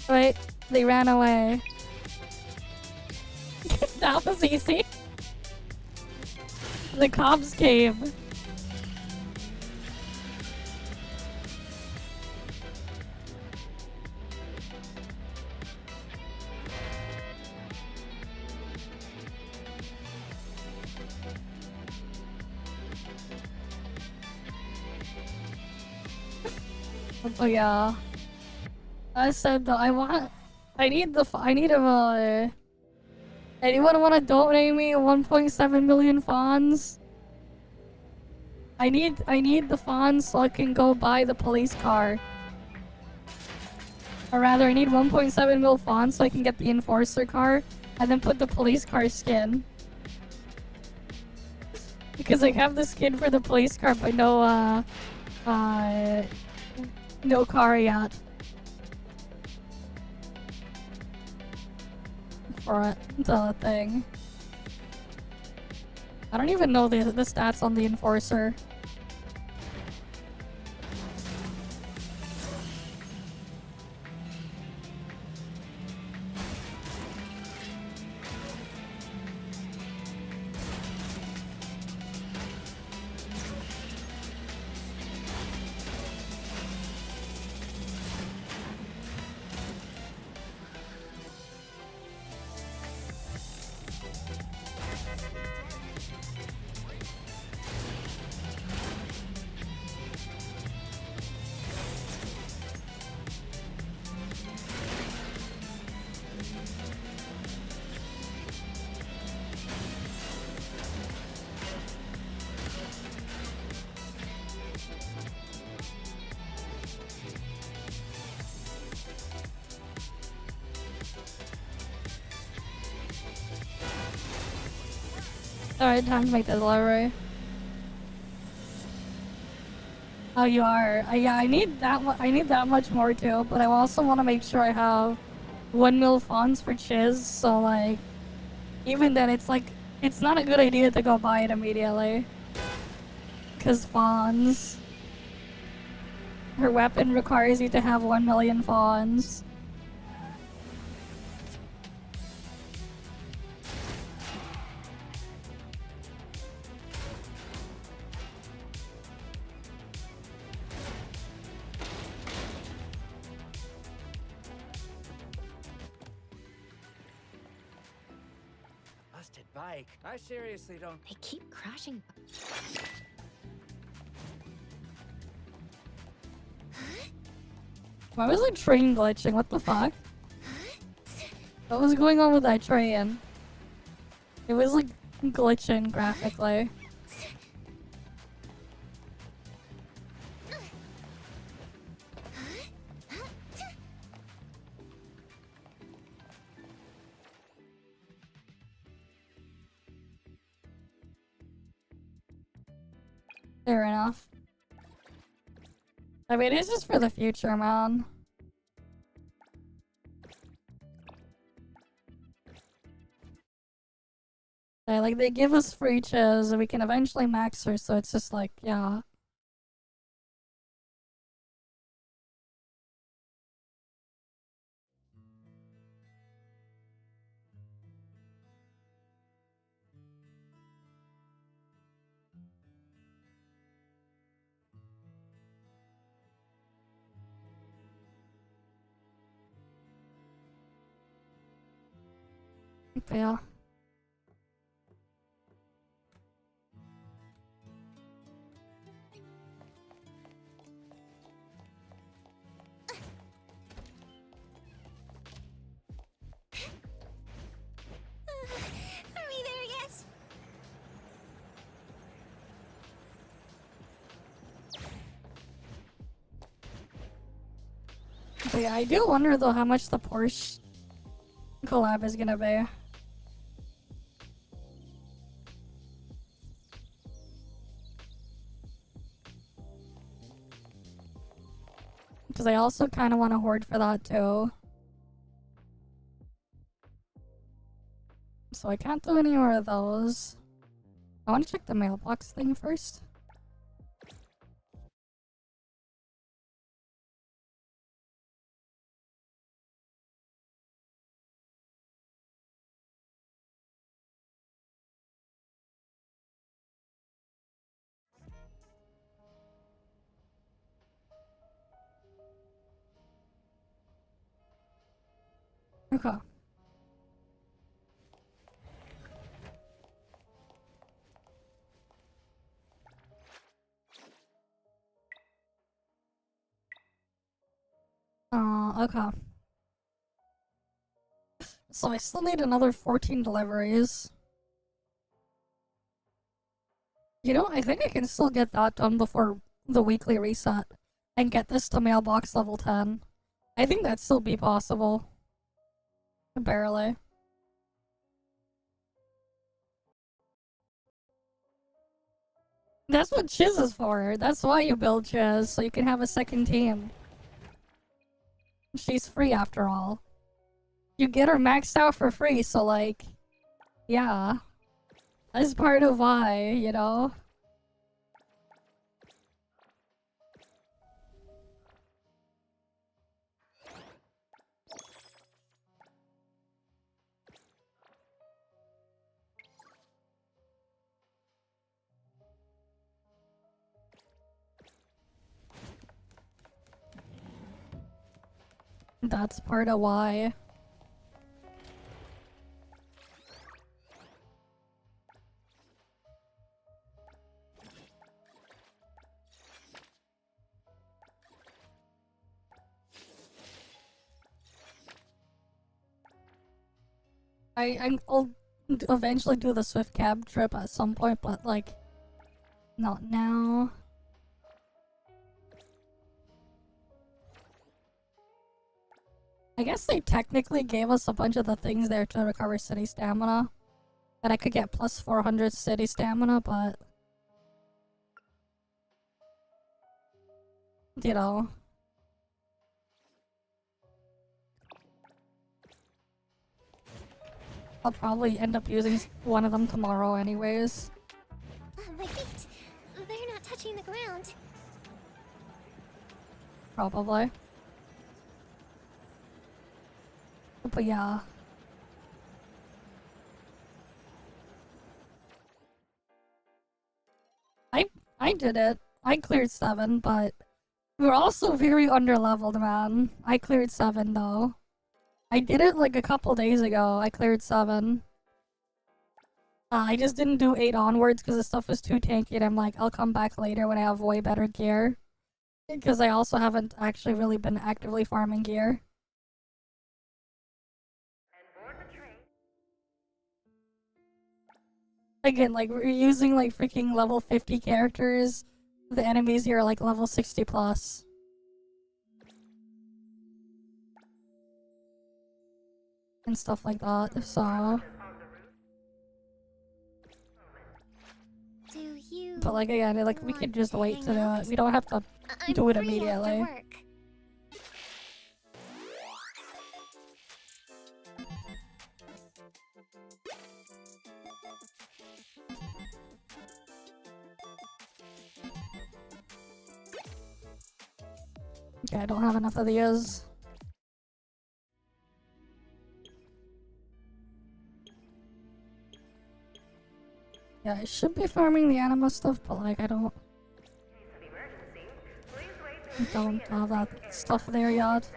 Wait, they ran away. That was easy. The cops came. Oh yeah. I said though, I need a, anyone wanna donate me 1.7 million funds? I need the funds so I can go buy the police car. Or rather, I need 1.7 mil fonts so I can get the enforcer car, and then put the police car skin. Because I have the skin for the police car, but no car yet. For it, the thing. I don't even know the stats on the enforcer. Alright, time to make the delivery. Oh, you are? Yeah, I need that. I need that much more too. But I also want to make sure I have 1 mil fonts for Chiz. So like, even then, it's like it's not a good idea to go buy it immediately. Cause fonts. Her weapon requires you to have 1 million fonts. Busted bike. I seriously don't. They keep crashing. Why was the train glitching? What the fuck? What was going on with that train? It was like glitching graphically. Fair enough. I mean, it's just for the future, man. Like, they give us free chiz, and we can eventually max her, so it's just like, yeah. But yeah. Are we there yet? But yeah, I do wonder though how much the Porsche collab is gonna be. Because I also kind of want to hoard for that too. So I can't do any more of those. I want to check the mailbox thing first. Okay. Okay. So I still need another 14 deliveries. You know, I think I can still get that done before the weekly reset and get this to mailbox level 10. I think that'd still be possible. Barely. That's what Chiz is for. That's why you build Chiz, so you can have a second team. She's free after all. You get her maxed out for free, so like, yeah. That's part of why, you know? That's part of why. I'll eventually do the Swift cab trip at some point, but like, not now. I guess they technically gave us a bunch of the things there to recover city stamina. That I could get plus 400 city stamina, but... You know. I'll probably end up using one of them tomorrow anyways. My feet. They're not touching the ground. Probably. But yeah. I did it. I cleared 7, but we're also very underleveled, man. I cleared 7 though. I did it like a couple days ago. I cleared 7. I just didn't do 8 onwards because the stuff was too tanky, and I'm like, I'll come back later when I have way better gear. Because I also haven't actually really been actively farming gear. Again, like, we're using like freaking level 50 characters. The enemies here are like level 60 plus. And stuff like that, so... Do you... But like, again, like, we could just wait to do hang it. We don't have to I'm do it free after immediately. work. Okay, I don't have enough of these. Yeah, I should be farming the anima stuff, but like, I don't have that stuff there yet.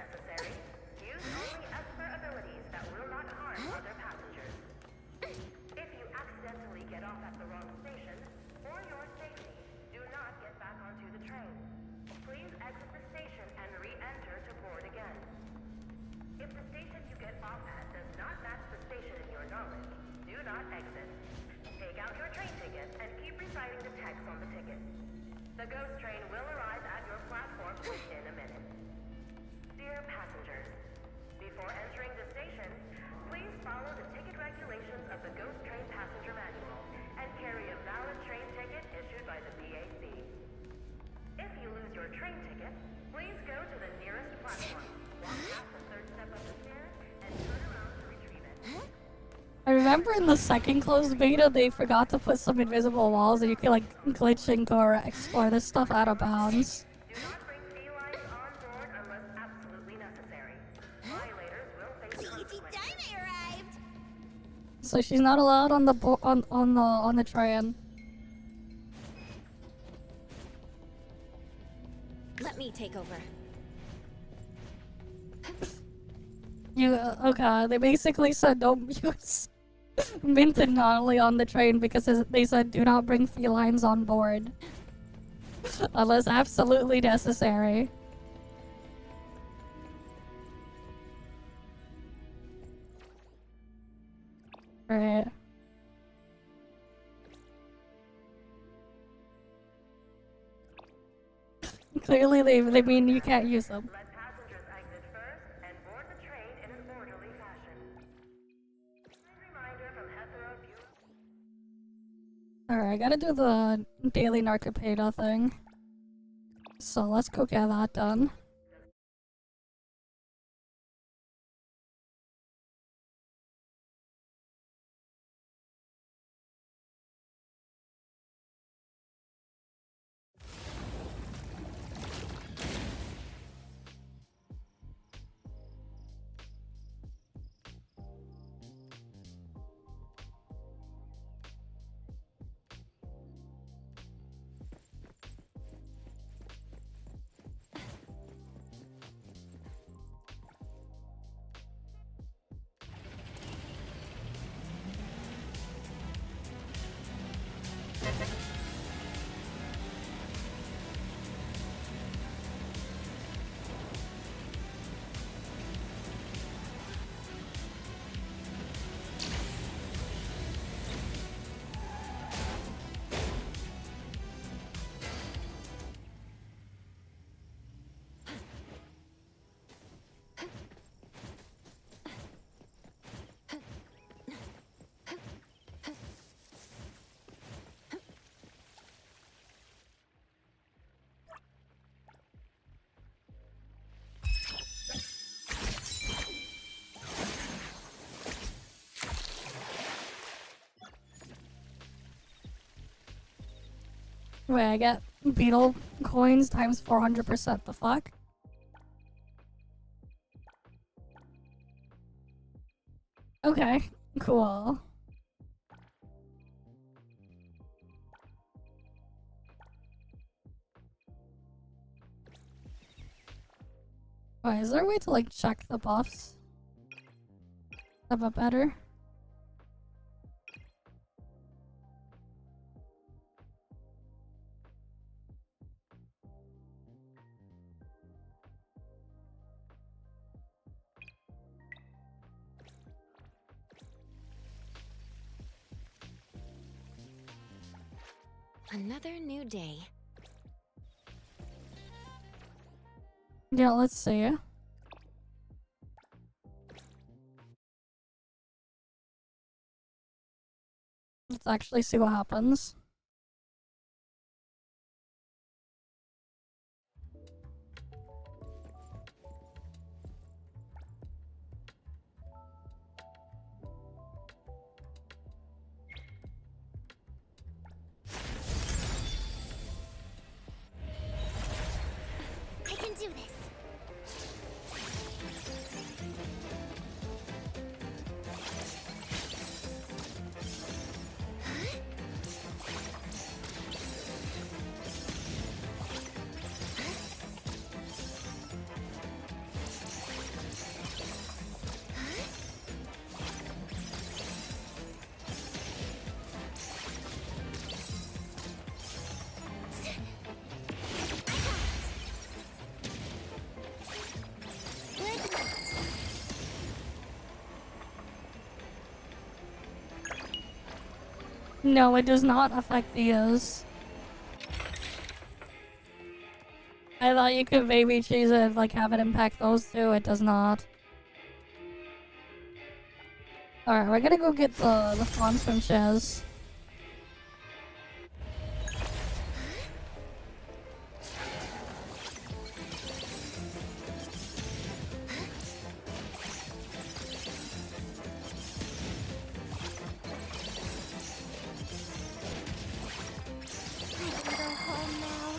I remember in the second closed beta, they forgot to put some invisible walls and you could like glitch and go or explore this stuff out of bounds. So she's not allowed on the on the train. Let me take over. You okay? They basically said don't use Minton Nolly on the train because they said do not bring felines on board unless absolutely necessary. Right. Clearly they mean you can't use them. Let passengers exit first Alright, I gotta do the daily Narcopeda thing. So let's go get that done. Wait, I get beetle coins times 400%. The fuck? Okay, cool. Wait, is there a way to like check the buffs? A bit better? Another new day. Yeah, let's see. Let's actually see what happens. I can do this. No, it does not affect these. I thought you could maybe choose it, like have it impact those two. It does not. Alright, we're gonna go get the fawns from Shiz. I can go home now.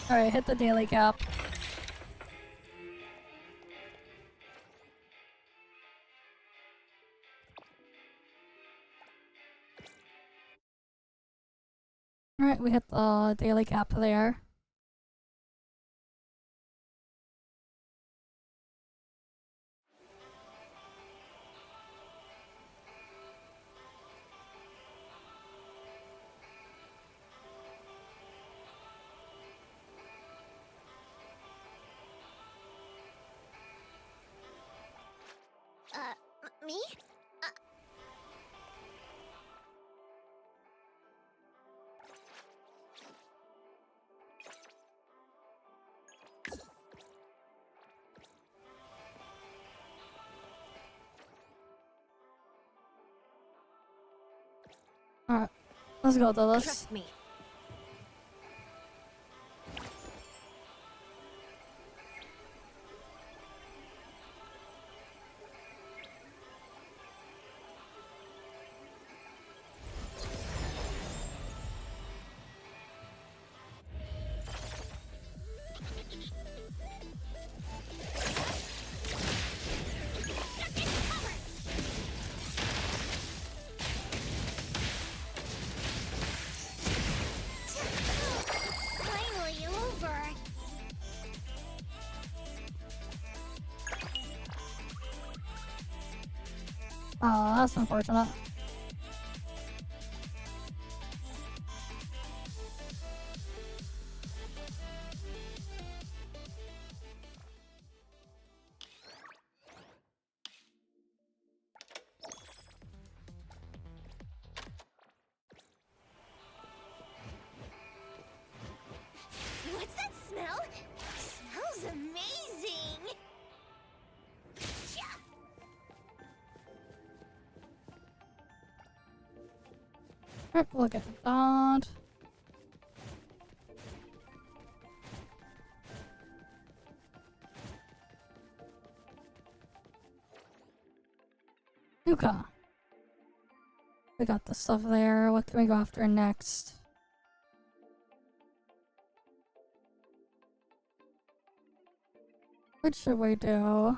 Alright, hit the daily cap. Alright, we hit the daily cap there. Alright, let's go to this. Trust me. Finally over. Oh, that's unfortunate. What's that smell? Smells amazing. Alright, look at that. Okay. We got the stuff there. What can we go after next? What should we do?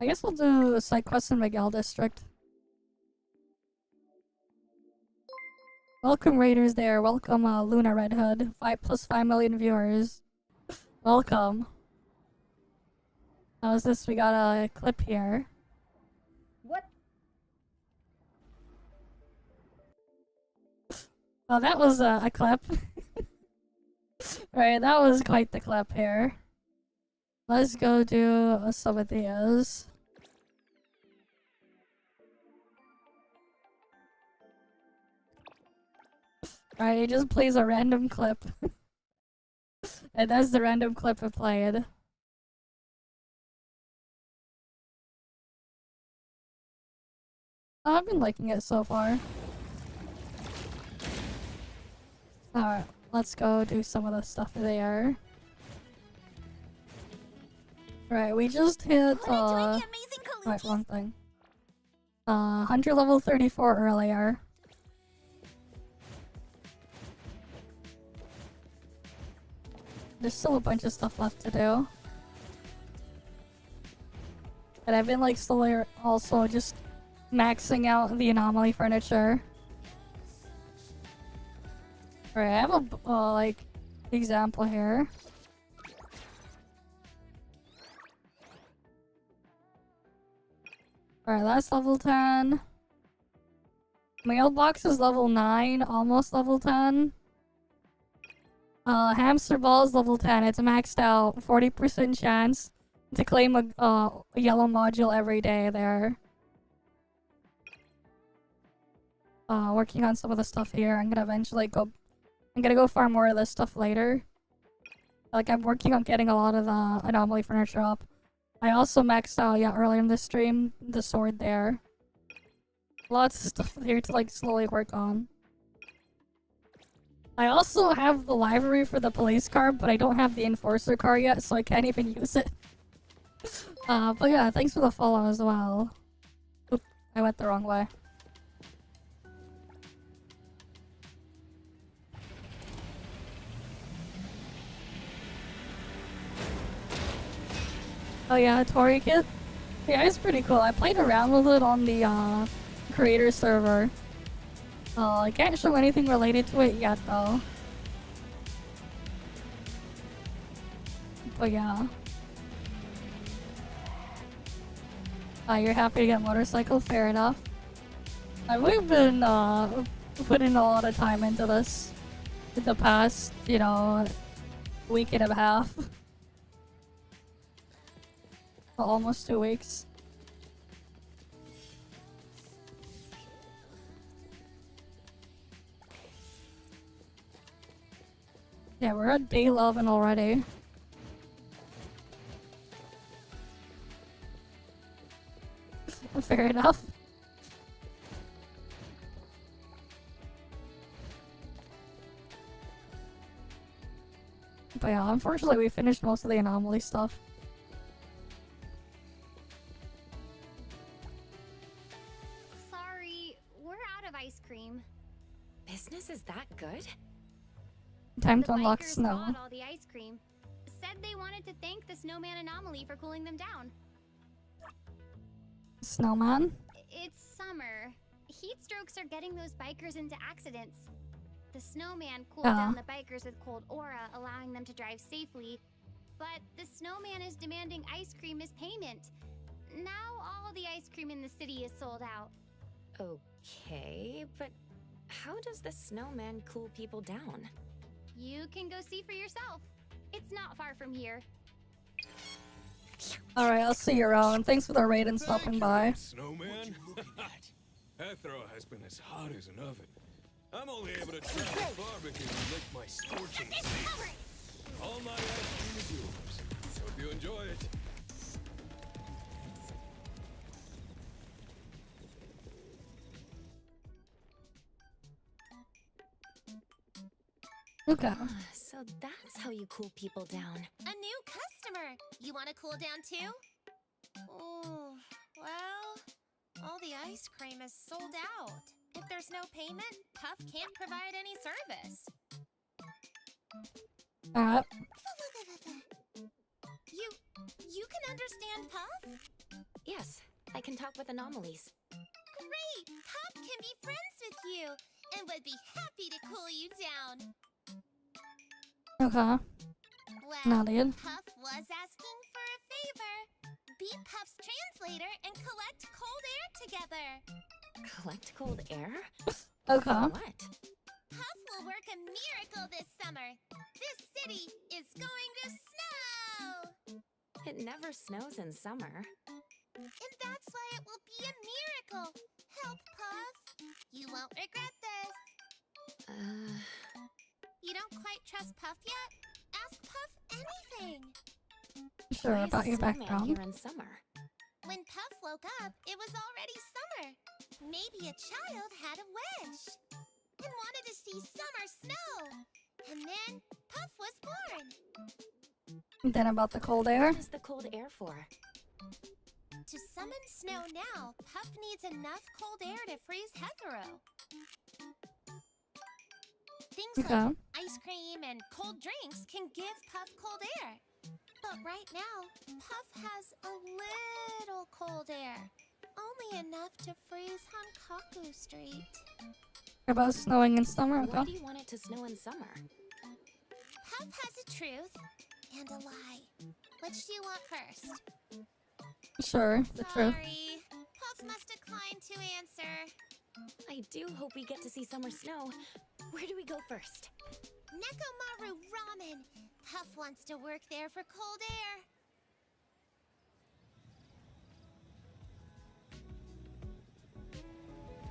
I guess we'll do side quest in Miguel District. Welcome Raiders there. Welcome Luna Red Hood. 5 million viewers. Welcome. How's this? We got a clip here. What? Oh, that was a clip. Right, that was quite the clip here. Let's go do some of these. Right, it just plays a random clip. And that's the random clip it played. I've been liking it so far. Alright, let's go do some of the stuff there. Right, we just hit Wanna join the amazing right, Kaluchis? wrong thing. Hunter level 34 earlier. There's still a bunch of stuff left to do. And I've been like slowly also just maxing out the anomaly furniture. Alright, I have a like example here. Alright, that's level 10. Mailbox is level 9, almost level 10. Hamster ball is level 10. It's maxed out. 40% chance to claim a yellow module every day there. Working on some of the stuff here. I'm gonna go farm more of this stuff later. Like, I'm working on getting a lot of the anomaly furniture up. I also maxed out, yeah, earlier in the stream, the sword there. Lots of stuff here to, like, slowly work on. I also have the library for the police car, but I don't have the enforcer car yet, so I can't even use it. But yeah, thanks for the follow as well. Oop, I went the wrong way. Oh yeah, Tori kit? Yeah, it's pretty cool. I played around with it on the creator server. I can't show anything related to it yet though. But yeah. You're happy to get a motorcycle? Fair enough. We've been putting a lot of time into this in the past, you know, week and a half. Almost 2 weeks. Yeah, we're at day 11 already. Fair enough. But yeah, unfortunately we finished most of the anomaly stuff. Sorry, we're out of ice cream. Business is that good? Time The to unlock bikers snow. bought all the ice cream. Said they wanted to thank the snowman anomaly for cooling them down. Snowman? It's summer. Heat strokes are getting those bikers into accidents. The snowman cooled down the bikers with cold aura, allowing them to drive safely. But the snowman is demanding ice cream as payment. Now all the ice cream in the city is sold out. Okay, but how does the snowman cool people down? You can go see for yourself. It's not far from here. Alright, I'll see you around. Thanks for the raid and stopping by. Snowman? Heathrow has been as hot as an oven. I'm only able to try the barbecue and lick my scorching savor. All my ice cream is yours. Hope you enjoy it. Okay. So that's how you cool people down. A new customer! You want to cool down too? Oh, well, all the ice cream is sold out. If there's no payment, Puff can't provide any service. Alright. You can understand Puff? Yes, I can talk with anomalies. Great! Puff can be friends with you and would be happy to cool you down. Okay. Well, Noted. Puff was asking for a favor. Be Puff's translator and collect cold air together. Collect cold air? Okay. For what? Puff will work a miracle this summer. This city is going to snow! It never snows in summer. And that's why it will be a miracle. Help, Puff. You won't regret this. You don't quite trust Puff yet? Ask Puff anything. Sure, Why about is your a snowman background. here in summer? When Puff woke up, it was already summer. Maybe a child had a wish and wanted to see summer snow. And then Puff was born. Then about the cold air. What is the cold air for? To summon snow now, Puff needs enough cold air to freeze Heathrow. Things Okay. like ice cream and cold drinks can give Puff cold air. But right now, Puff has a little cold air. Only enough to freeze Hankaku Street. About snowing in summer. Why Okay. do you want it to snow in summer? Puff has a truth and a lie. Which do you want first? Sure, the truth. Sorry, Puff must decline to answer. I do hope we get to see summer snow. Where do we go first? Nekomaru Ramen. Puff wants to work there for cold air.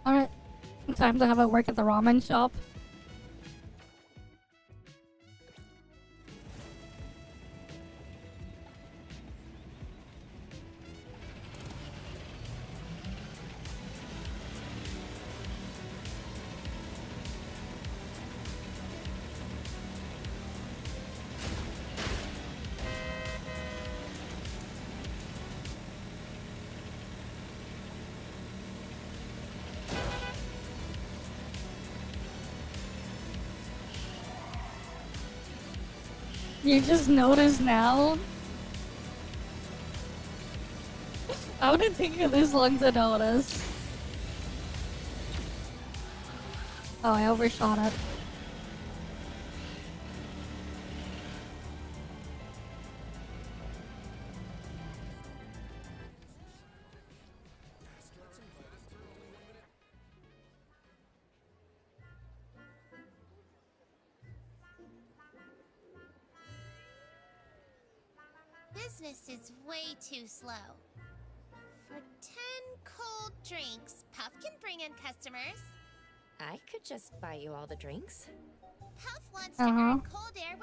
Alright. Time to have a work at the ramen shop. You just noticed now? How would it take you this long to notice? Oh, I overshot it. Business is way too slow. For 10 cold drinks, Puff can bring in customers. I could just buy you all the drinks. Puff wants to earn cold air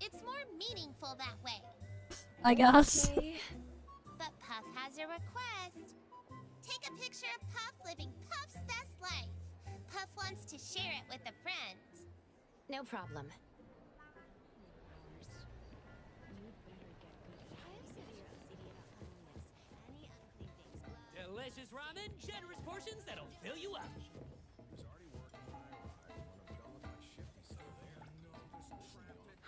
It's more meaningful that way. I guess. Okay. But Puff has a request. Take a picture of Puff living Puff's best life. Puff wants to share it with a friend. No problem. Delicious ramen, generous portions that'll fill you up.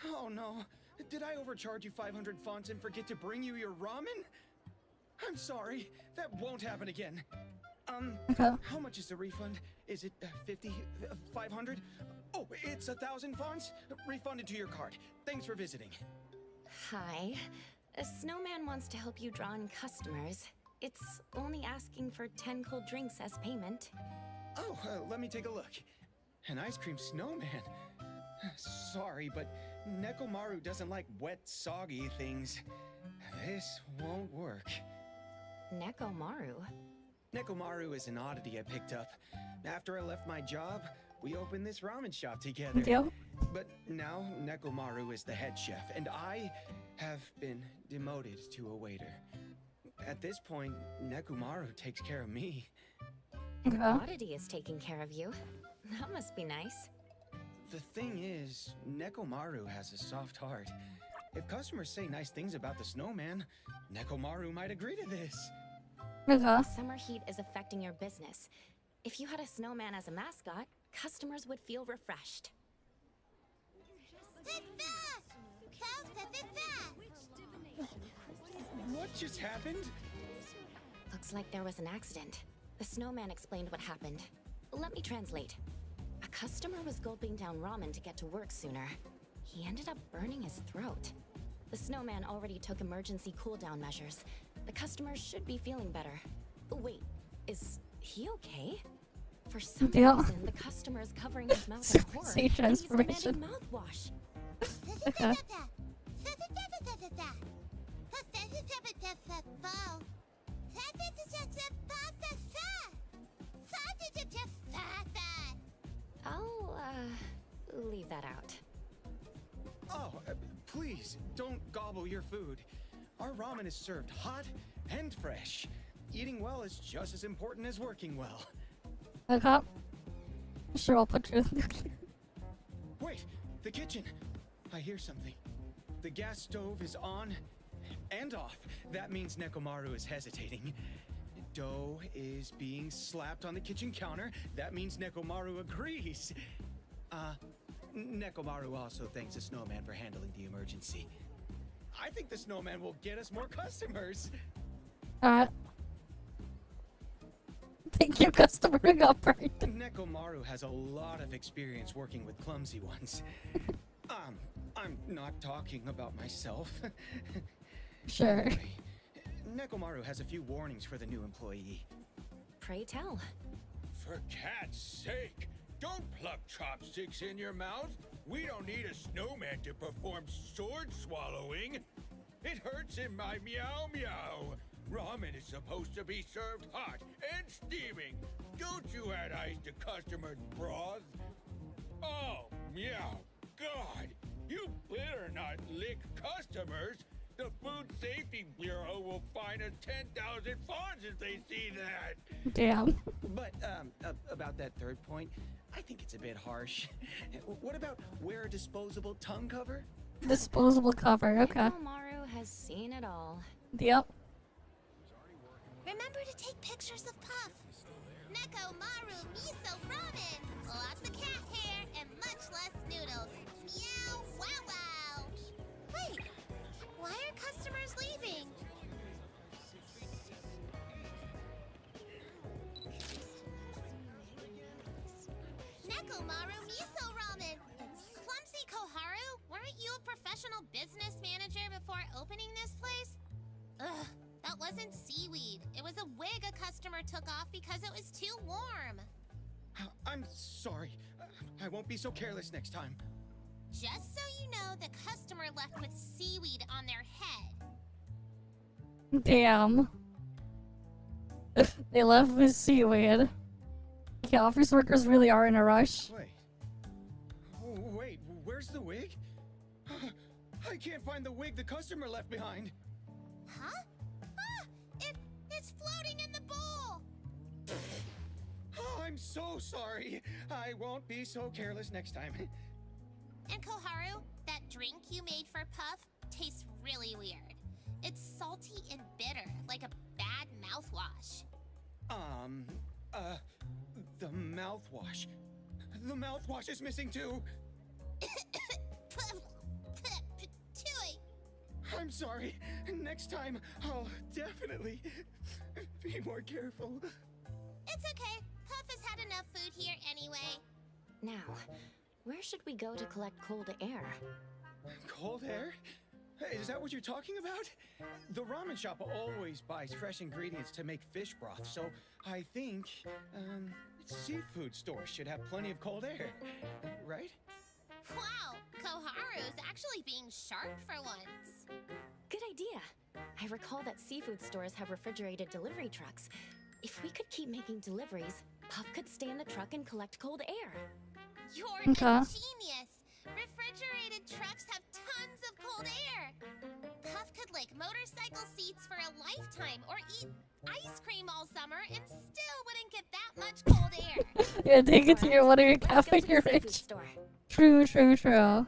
Oh no. Did I overcharge you 500 fonts and forget to bring you your ramen? I'm sorry. That won't happen again. Okay. How much is the refund? Is it 50? 500? Oh, it's 1,000 fonts? Refunded to your card. Thanks for visiting. Hi. A snowman wants to help you draw in customers. It's only asking for 10 cold drinks as payment. Oh, let me take a look. An ice cream snowman. Sorry, but Nekomaru doesn't like wet, soggy things. This won't work. Nekomaru? Nekomaru is an oddity I picked up. After I left my job, we opened this ramen shop together. Deal. But now Nekomaru is the head chef, and I have been demoted to a waiter. At this point, Nekomaru takes care of me. Okay. Oddity is taking care of you. That must be nice. The thing is, Nekomaru has a soft heart. If customers say nice things about the snowman, Nekomaru might agree to this. Okay. Summer heat is affecting your business. If you had a snowman as a mascot, customers would feel refreshed. What just happened? Looks like there was an accident. The snowman explained what happened. Let me translate. A customer was gulping down ramen to get to work sooner. He ended up burning his throat. The snowman already took emergency cool-down measures. The customer should be feeling better. Wait, is he okay? For some Yeah. reason, the customer is covering his mouth in horror, Say and he's transformation. demanding mouthwash. Okay. I'll, leave that out. Oh, please, don't gobble your food. Our ramen is served hot and fresh. Eating well is just as important as working well. Okay. Sure, I'll put you. Wait, the kitchen. I hear something. The gas stove is on and off. That means Nekomaru is hesitating. Dough is being slapped on the kitchen counter. That means Nekomaru agrees. Nekomaru also thanks the snowman for handling the emergency. I think the snowman will get us more customers. Alright. Thank you, customer upgrade. Nekomaru has a lot of experience working with clumsy ones. I'm not talking about myself. Sure. Anyway, Nekomaru has a few warnings for the new employee. Pray tell. For cat's sake, don't pluck chopsticks in your mouth. We don't need a snowman to perform sword swallowing. It hurts in my meow meow. Ramen is supposed to be served hot and steaming. Don't you add ice to customers' broth? Oh, meow. God, you better not lick customers. The Food Safety Bureau will fine us 10,000 fonts if they see that. Damn. But, about that third point, I think it's a bit harsh. What about wear a disposable tongue cover? Disposable cover, okay. Nekomaru has seen it all. Yep. Remember to take pictures of Puff. Nekomaru miso ramen. Lots of cat hair and much less noodles. Meow wow wow. Wait, why are customers leaving? Nekomaru miso ramen. Clumsy Koharu, weren't you a professional business manager before opening this place? Ugh. That wasn't seaweed. It was a wig a customer took off because it was too warm. I'm sorry. I won't be so careless next time. Just so you know, the customer left with seaweed on their head. Damn. They left with seaweed. Yeah, office workers really are in a rush. Wait, where's the wig? I can't find the wig the customer left behind. Huh? Ah! It's floating in the bowl! Oh, I'm so sorry. I won't be so careless next time. And Koharu, that drink you made for Puff tastes really weird. It's salty and bitter, like a bad mouthwash. The mouthwash. The mouthwash is missing too. Tui! I'm sorry. Next time, I'll definitely be more careful. It's okay. Puff has had enough food here anyway. Now, where should we go to collect cold air? Cold air? Is that what you're talking about? The ramen shop always buys fresh ingredients to make fish broth, so I think, seafood stores should have plenty of cold air, right? Wow, Koharu's actually being sharp for once. Good idea. I recall that seafood stores have refrigerated delivery trucks. If we could keep making deliveries, Puff could stay in the truck and collect cold air. You're Okay. a genius! Refrigerated trucks have tons of cold air! Puff could lick motorcycle seats for a lifetime or eat ice cream all summer and still wouldn't get that much cold air! Yeah, take it to your one of your Let's go cafe, to the you're seafood rich. store. True, true, true.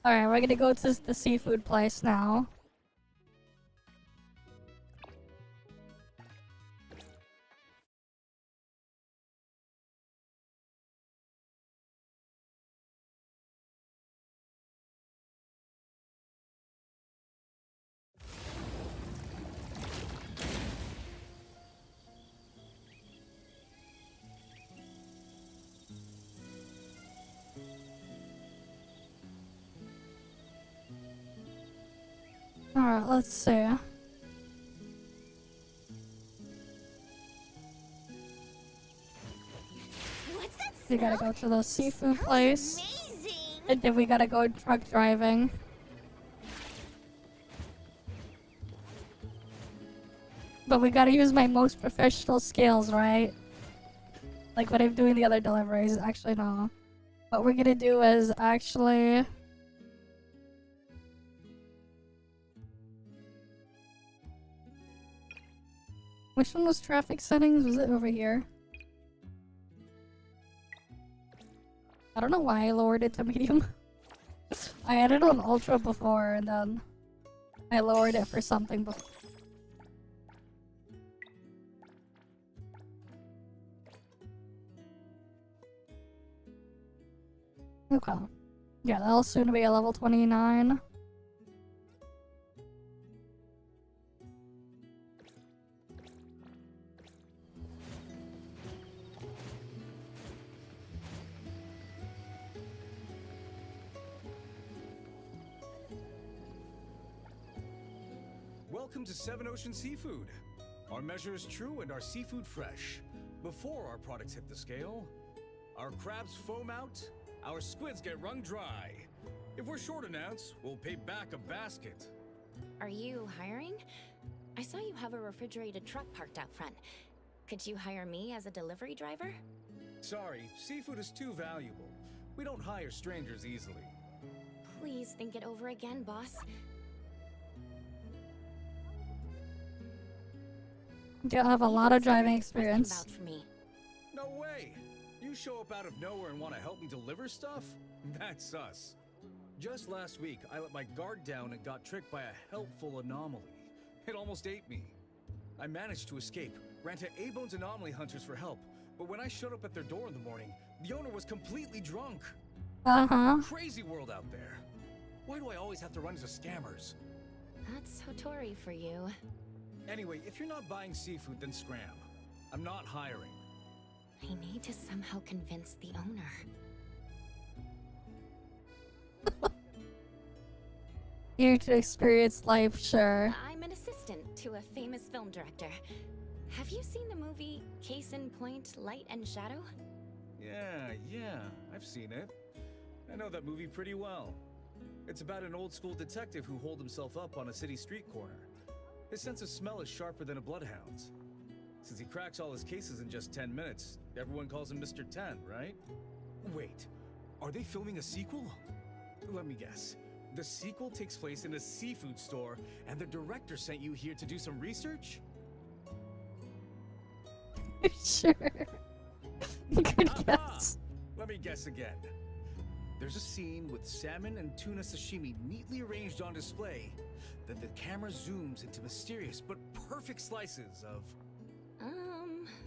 Alright, we're gonna go to the seafood place now. Alright, let's see. What's that We gotta smell? go to the seafood Smells place. amazing! And then we gotta go truck driving. But we gotta use my most professional skills, right? Like when I'm doing the other deliveries. Actually, no. What we're gonna do is actually... Which one was traffic settings? Was it over here? I don't know why I lowered it to medium. I had it on ultra before and then I lowered it for something before. Okay. Yeah, that'll soon be a level 29. Welcome to Seven Ocean Seafood. Our measure is true and our seafood fresh. Before our products hit the scale, our crabs foam out, our squids get wrung dry. If we're short an ounce, we'll pay back a basket. Are you hiring? I saw you have a refrigerated truck parked out front. Could you hire me as a delivery driver? Sorry, seafood is too valuable. We don't hire strangers easily. Please think it over again, boss. You'll have a lot of driving Press can experience. vouch for me. No way! You show up out of nowhere and want to help me deliver stuff? That's us. Just last week, I let my guard down and got tricked by a helpful anomaly. It almost ate me. I managed to escape, ran to A-Bone's anomaly hunters for help, but when I showed up at their door in the morning, the owner was completely drunk. Uh-huh. Crazy world out there. Why do I always have to run into scammers? That's Hotori for you. Anyway, if you're not buying seafood, then scram. I'm not hiring. I need to somehow convince the owner. Here to experience life, sure. I'm an assistant to a famous film director. Have you seen the movie Case in Point, Light and Shadow? Yeah, I've seen it. I know that movie pretty well. It's about an old school detective who holed himself up on a city street corner. His sense of smell is sharper than a bloodhound's. Since he cracks all his cases in just 10 minutes, everyone calls him Mr. 10, right? Wait, Are they filming a sequel? Let me guess. The sequel takes place in a seafood store, and the director sent you here to do some research? Sure. Good Aha! guess. Let me guess again. There's a scene with salmon and tuna sashimi neatly arranged on display. Then the camera zooms into mysterious but perfect slices of...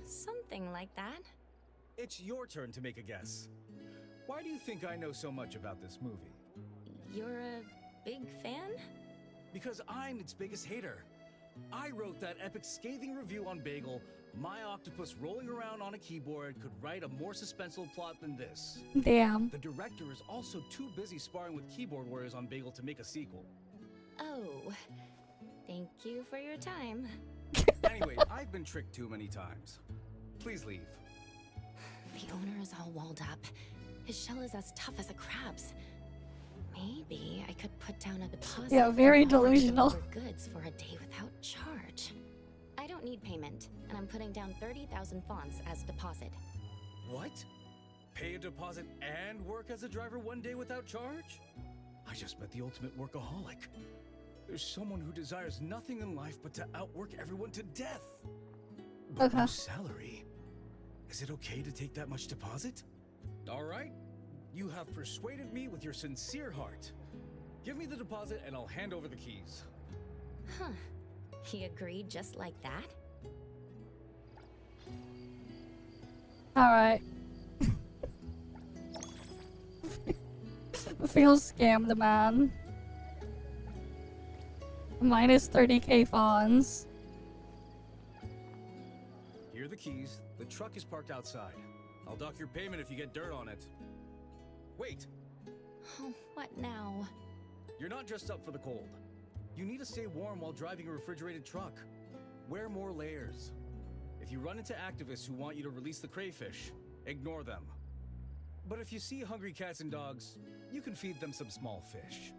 Something like that. It's your turn to make a guess. Why do you think I know so much about this movie? You're a big fan? Because I'm its biggest hater. I wrote that epic scathing review on Bagel. My octopus rolling around on a keyboard could write a more suspenseful plot than this. Damn. The director is also too busy sparring with keyboard warriors on Bagel to make a sequel. Oh, thank you for your time. Anyway, I've been tricked too many times. Please leave. The owner is all walled up. His shell is as tough as a crab's. Maybe I could put down a deposit. Yeah, very and offer to delusional. deliver goods for a day without charge. I don't need payment, and I'm putting down 30,000 fonts as deposit. What? Pay a deposit and work as a driver one day without charge? I just met the ultimate workaholic. There's someone who desires nothing in life but to outwork everyone to death. But no salary. Is it okay to take that much deposit? All right. You have persuaded me with your sincere heart. Give me the deposit and I'll hand over the keys. Huh. He agreed just like that? Alright. Feel scammed, man. Minus 30k funds. Here are the keys. The truck is parked outside. I'll dock your payment if you get dirt on it. Wait! Oh, what now? You're not dressed up for the cold. You need to stay warm while driving a refrigerated truck. Wear more layers. If you run into activists who want you to release the crayfish, ignore them. But if you see hungry cats and dogs, you can feed them some small fish.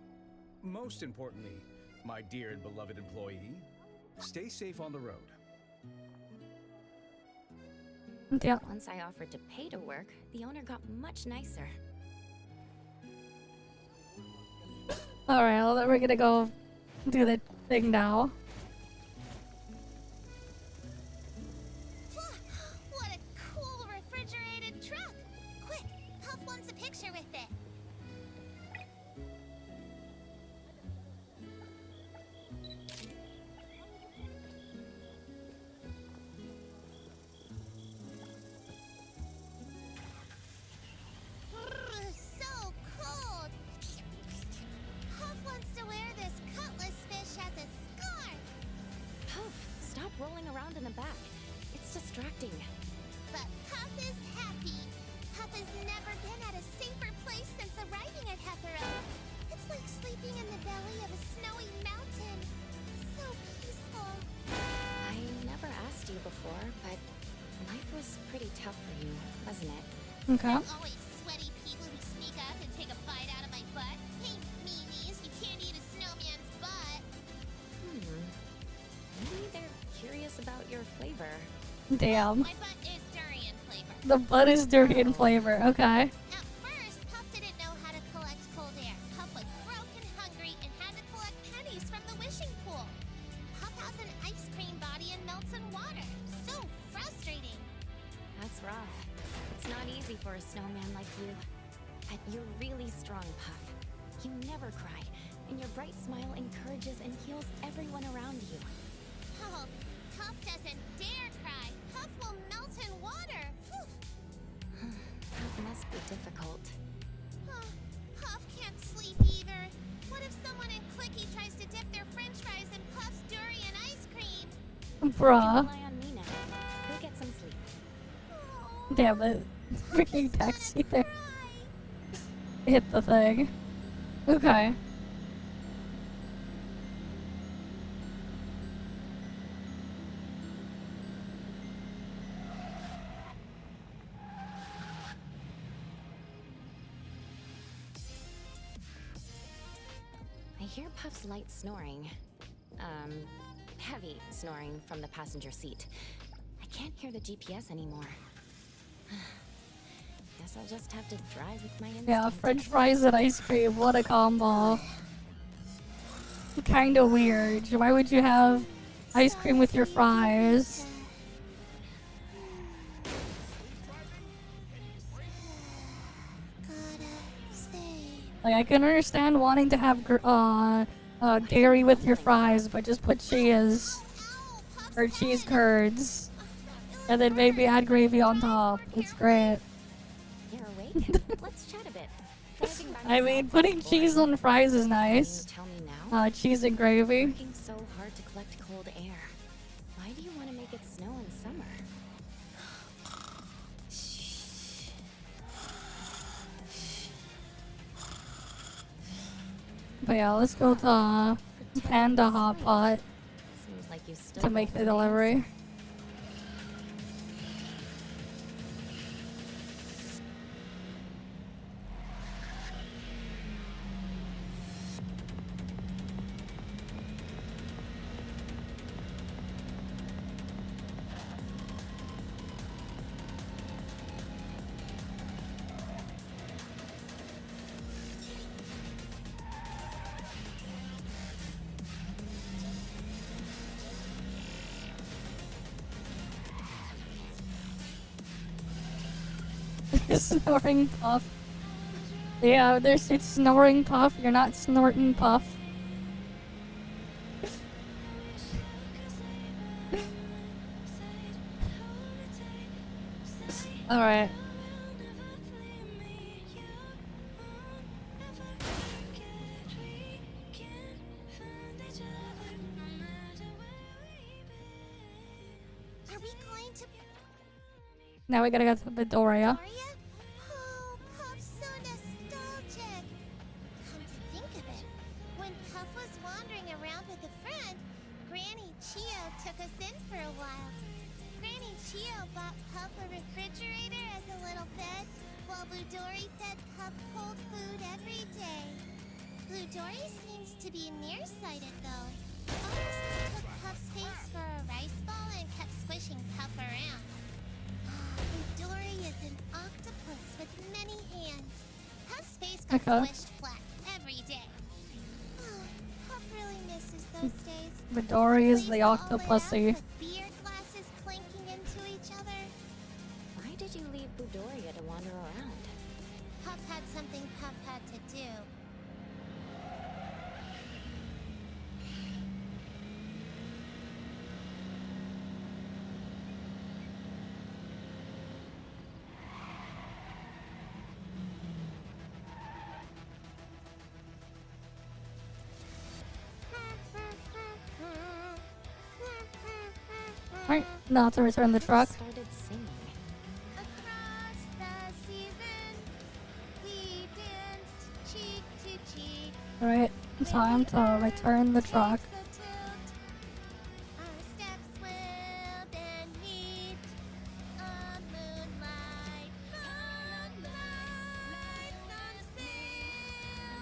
Most importantly, my dear and beloved employee, stay safe on the road. Yeah. Once I offered to pay to work, the owner got much nicer. Alright, well, then we're gonna go do the thing now. What a cool refrigerated truck! Quick, Puff wants a picture with it. So cold! Puff wants to wear this cutlass fish as a scarf! Puff, stop rolling around in the back. It's distracting. But Puff is happy. Puff has never been at a safer place since arriving at Hetero. It's like sleeping in the belly of a snowy mountain. So peaceful. I never asked you before, but life was pretty tough for you, wasn't it? Okay. Always sweaty people who sneak up and take a bite out of my butt. Hey, meanies, you can't eat a snowman's butt. Maybe they're curious about your flavor. Damn. My butt is durian flavor. The butt is durian flavor. Okay. At first, Puff didn't know how to collect cold air. Puff was broke and hungry and had to collect pennies from the wishing pool. Puff has an ice cream body and melts in water. So frustrating. That's rough. It's not easy for a snowman like you. But you're really strong, Puff. You never cry, and your bright smile encourages and heals everyone around you. Oh, Puff doesn't dare cry. Puff will melt in water. Phew. That must be difficult. Puff can't sleep either. What if someone in Clicky tries to dip their french fries in Puff's durian ice cream? Bruh. Rely on me now. Go get some sleep. Damn it. Freaking taxi there. Hit the thing. Okay. I hear Puff's light snoring. Heavy snoring from the passenger seat. I can't hear the GPS anymore. Guess Guess I'll just have to drive with my instinct. Yeah, French fries and ice cream. What a combo. Kinda weird. Why would you have ice cream with your fries? Like, I can understand wanting to have dairy with your fries, but just put cheese or cheese curds, and then maybe add gravy on top. It's great. You're awake? Let's chat a bit. Driving by I mean, myself putting is cheese boring. on fries is Can nice. you tell me now? Cheese and gravy. Working so hard to collect cold air. Why do you want to make it snow in summer? But yeah, let's go to Panda Hot Pot Seems like you still to make don't the know delivery. answer. Snoring Puff. Yeah, it's Snoring Puff. You're not Snorting Puff. Alright. Are we going to Now we gotta go to Midoriya. Victoria? Oh, Puff's so nostalgic. Come to think of it, when Puff was wandering around with a friend, Granny Chio took us in for a while. Granny Chio bought Puff a refrigerator as a little pet, while Budori fed Puff cold food every day. Budori seems to be nearsighted, though. Always took Puff's face for a rice ball and kept squishing Puff around. Dory is an octopus with many hands. Puff's face got Okay. squished flat every day. Puff really misses those days. Midori is the Plays all lit up Octopussy. with beer glasses clinking into each other. Why did you leave Budoria to wander around? Puff had something Puff had to do. Alright, now to return the truck. Started singing. Across the seasons, we danced cheek to cheek. Alright, time to return the truck. So tilt, our steps will then meet on moonlight, on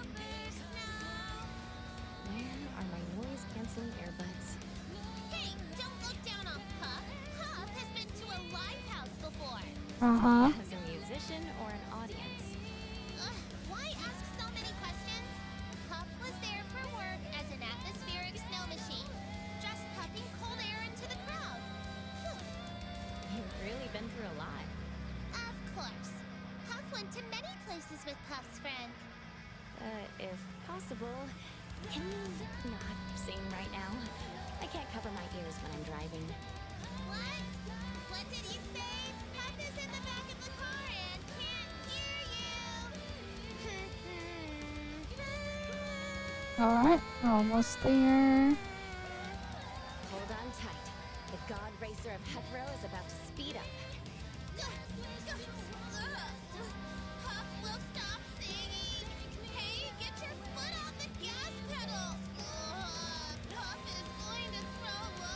silver snow. Where are my noise-canceling earbuds? Hey, don't look down on Puff. Puff has been to a live house before. Uh-huh. As a musician or an audience? Ugh, why ask so many questions? Puff was there for work as an atmospheric snow machine, just puffing cold air into the crowd. Phew. You've really been through a lot. Of course. Puff went to many places with Puff's friend. If possible, can you not sing right now? I can't cover my ears when I'm driving. What? What did he say? Puff is in the back of the car and can't hear you. Alright, almost there. Hold on tight. The god racer of Hetero is about to speed up. Puff will stop singing. Hey, get your foot on the gas pedal. Puff is going to throw up.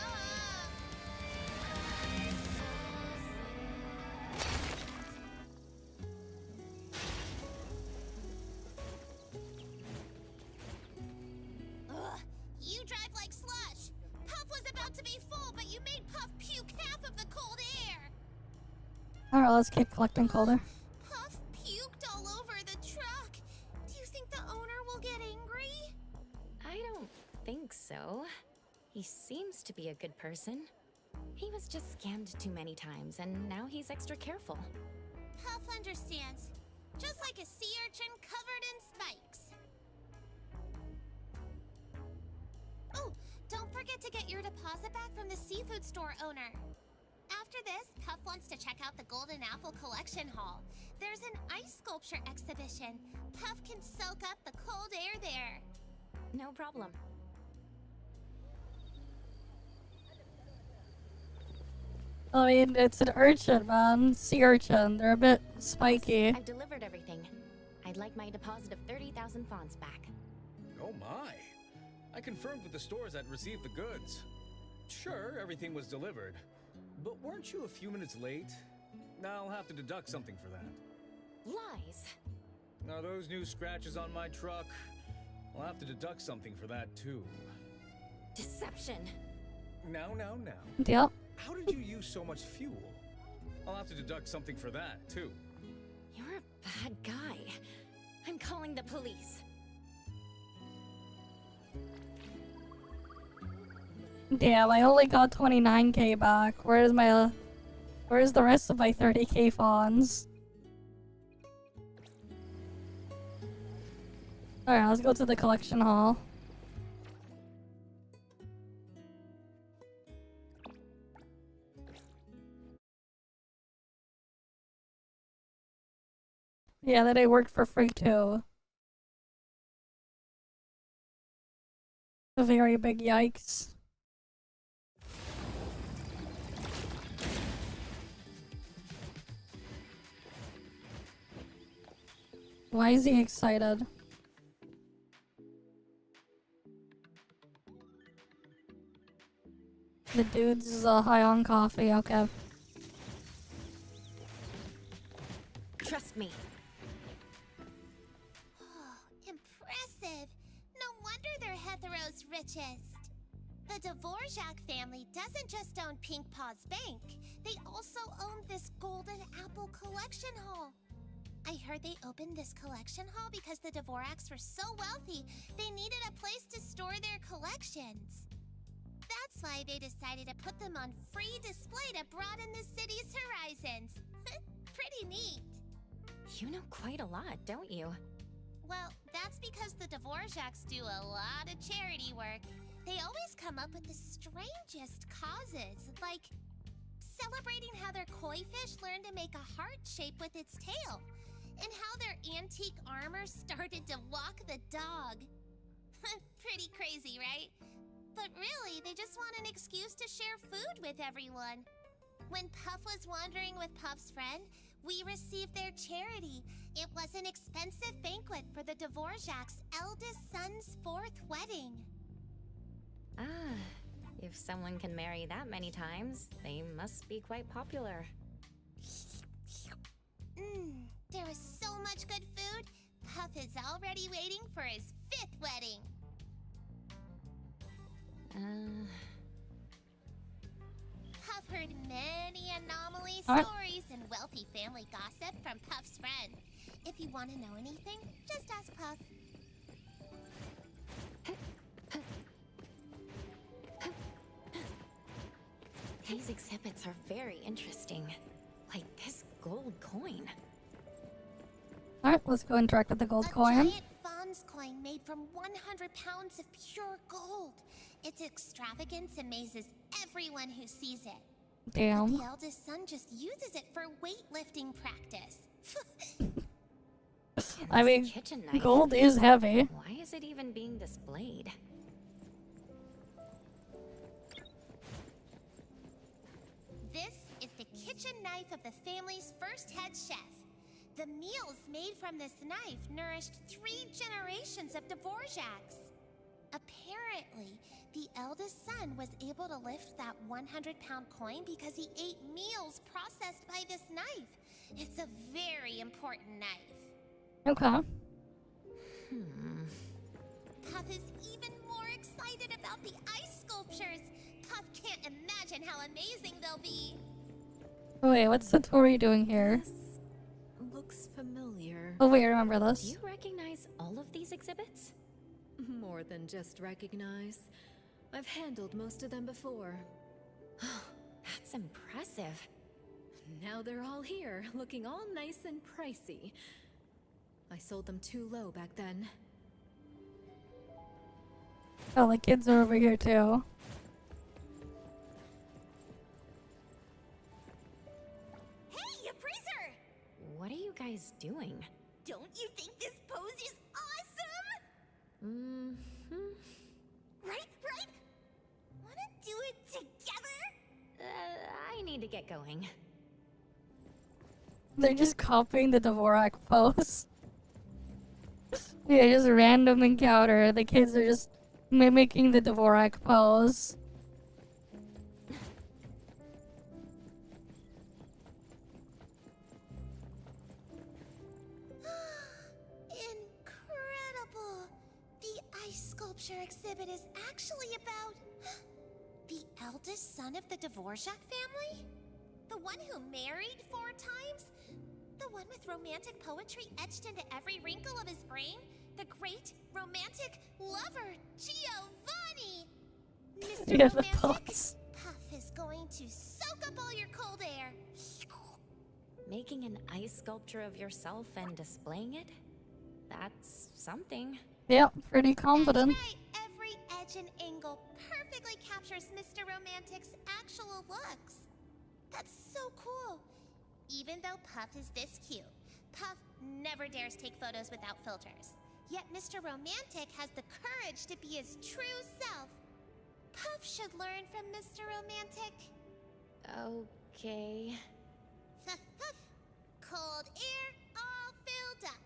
You drive like slush. Puff was about to be full, but you made Puff puke half of the cold air. Alright, let's keep collecting cold air. Puff So, he seems to be a good person. He was just scammed too many times, and now he's extra careful. Puff understands. Just like a sea urchin covered in spikes. Oh, don't forget to get your deposit back from the seafood store owner. After this, Puff wants to check out the Golden Apple Collection Hall. There's an ice sculpture exhibition. Puff can soak up the cold air there. No problem. I mean, it's an urchin, man. Sea urchin. They're a bit spiky. I've delivered everything. I'd like my deposit of 30,000 fawns back. Oh my! I confirmed with the stores that received the goods. Sure, everything was delivered. But weren't you a few minutes late? Now I'll have to deduct something for that. Lies! Now those new scratches on my truck, I'll have to deduct something for that too. Deception! Now. Yep. How did you use so much fuel? I'll have to deduct something for that too. You're a bad guy. I'm calling the police. Damn, I only got 29k back. Where's the rest of my 30k fawns? Alright, let's go to the collection hall. Yeah, that I worked for free too. A very big yikes. Why is he excited? The dude's high on coffee, okay. Trust me. Oh, impressive. No wonder they're Hethero's richest. The Dvorak family doesn't just own Pink Paw's Bank. They also own this Golden Apple Collection Hall. I heard they opened this collection hall because the Dvoraks were so wealthy, they needed a place to store their collections. That's why they decided to put them on free display to broaden the city's horizons. Pretty neat. You know quite a lot, don't you? Well, that's because the Dvoraks do a lot of charity work. They always come up with the strangest causes, like celebrating how their koi fish learned to make a heart shape with its tail, and how their antique armor started to walk the dog. Pretty crazy, right? But really, they just want an excuse to share food with everyone. When Puff was wandering with Puff's friend, we received their charity. It was an expensive banquet for the Dvorak's eldest son's 4th wedding. Ah, if someone can marry that many times, they must be quite popular. There was so much good food. Puff is already waiting for his 5th wedding. Puff heard many anomaly stories and wealthy family gossip from Puff's friend. If you want to know anything, just ask Puff. These exhibits are very interesting. Like this gold coin. Alright, let's go interact with the gold A coin. giant Fawn's coin made from 100 pounds of pure gold. Its extravagance amazes everyone who sees it. Damn. But the eldest son just uses it for weightlifting practice. I mean, kitchen knife. gold is heavy. Why is it even being displayed? This is the kitchen knife of the family's first head chef. The meals made from this knife nourished 3 generations of Dvoraks. Apparently, the eldest son was able to lift that 100-pound coin because he ate meals processed by this knife. It's a very important knife. Okay. Puff is even more excited about the ice sculptures. Puff can't imagine how amazing they'll be. Wait, what's Satori doing here? Looks familiar. Oh wait, I remember Do this. you recognize all of these exhibits? More than just recognize. I've handled most of them before. That's impressive. Now they're all here, looking all nice and pricey. I sold them too low back then. Oh, the kids are over here too. Hey, Appraiser! What are you guys doing? Don't you think this pose is awesome? Mm-hmm. Right? Wanna do it together? I need to get going. They're just copying the Dvorak pose. Yeah, just a random encounter. The kids are just mimicking the Dvorak pose. Incredible! The ice sculpture exhibit is actually about the eldest son of the Dvorak family? The one who married 4 times? The one with romantic poetry etched into every wrinkle of his brain? The great romantic lover, Giovanni! Mr. Yeah, the Romantic, pose. Puff is going to soak up all your cold air. Making an ice sculpture of yourself and displaying it? That's something. Yep, pretty confident. That's right. Every edge and angle perfectly captures Mr. Romantic's actual looks. That's so cool. Even though Puff is this cute, Puff never dares take photos without filters. Yet Mr. Romantic has the courage to be his true self. Puff should learn from Mr. Romantic. Okay. Cold air all filled up.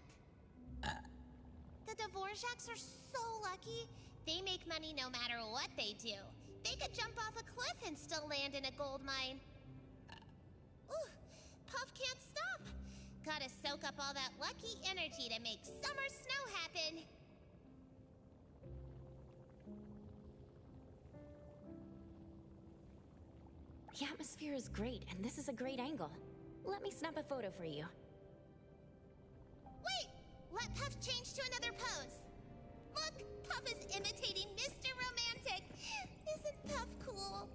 The Dvoraks are so lucky. They make money no matter what they do. They could jump off a cliff and still land in a gold mine. Ooh, Puff can't stop. Gotta soak up all that lucky energy to make summer snow happen. The atmosphere is great, and this is a great angle. Let me snap a photo for you. Wait! Let Puff change to another pose. Look, Puff is imitating Mr. Romantic. Isn't Puff cool?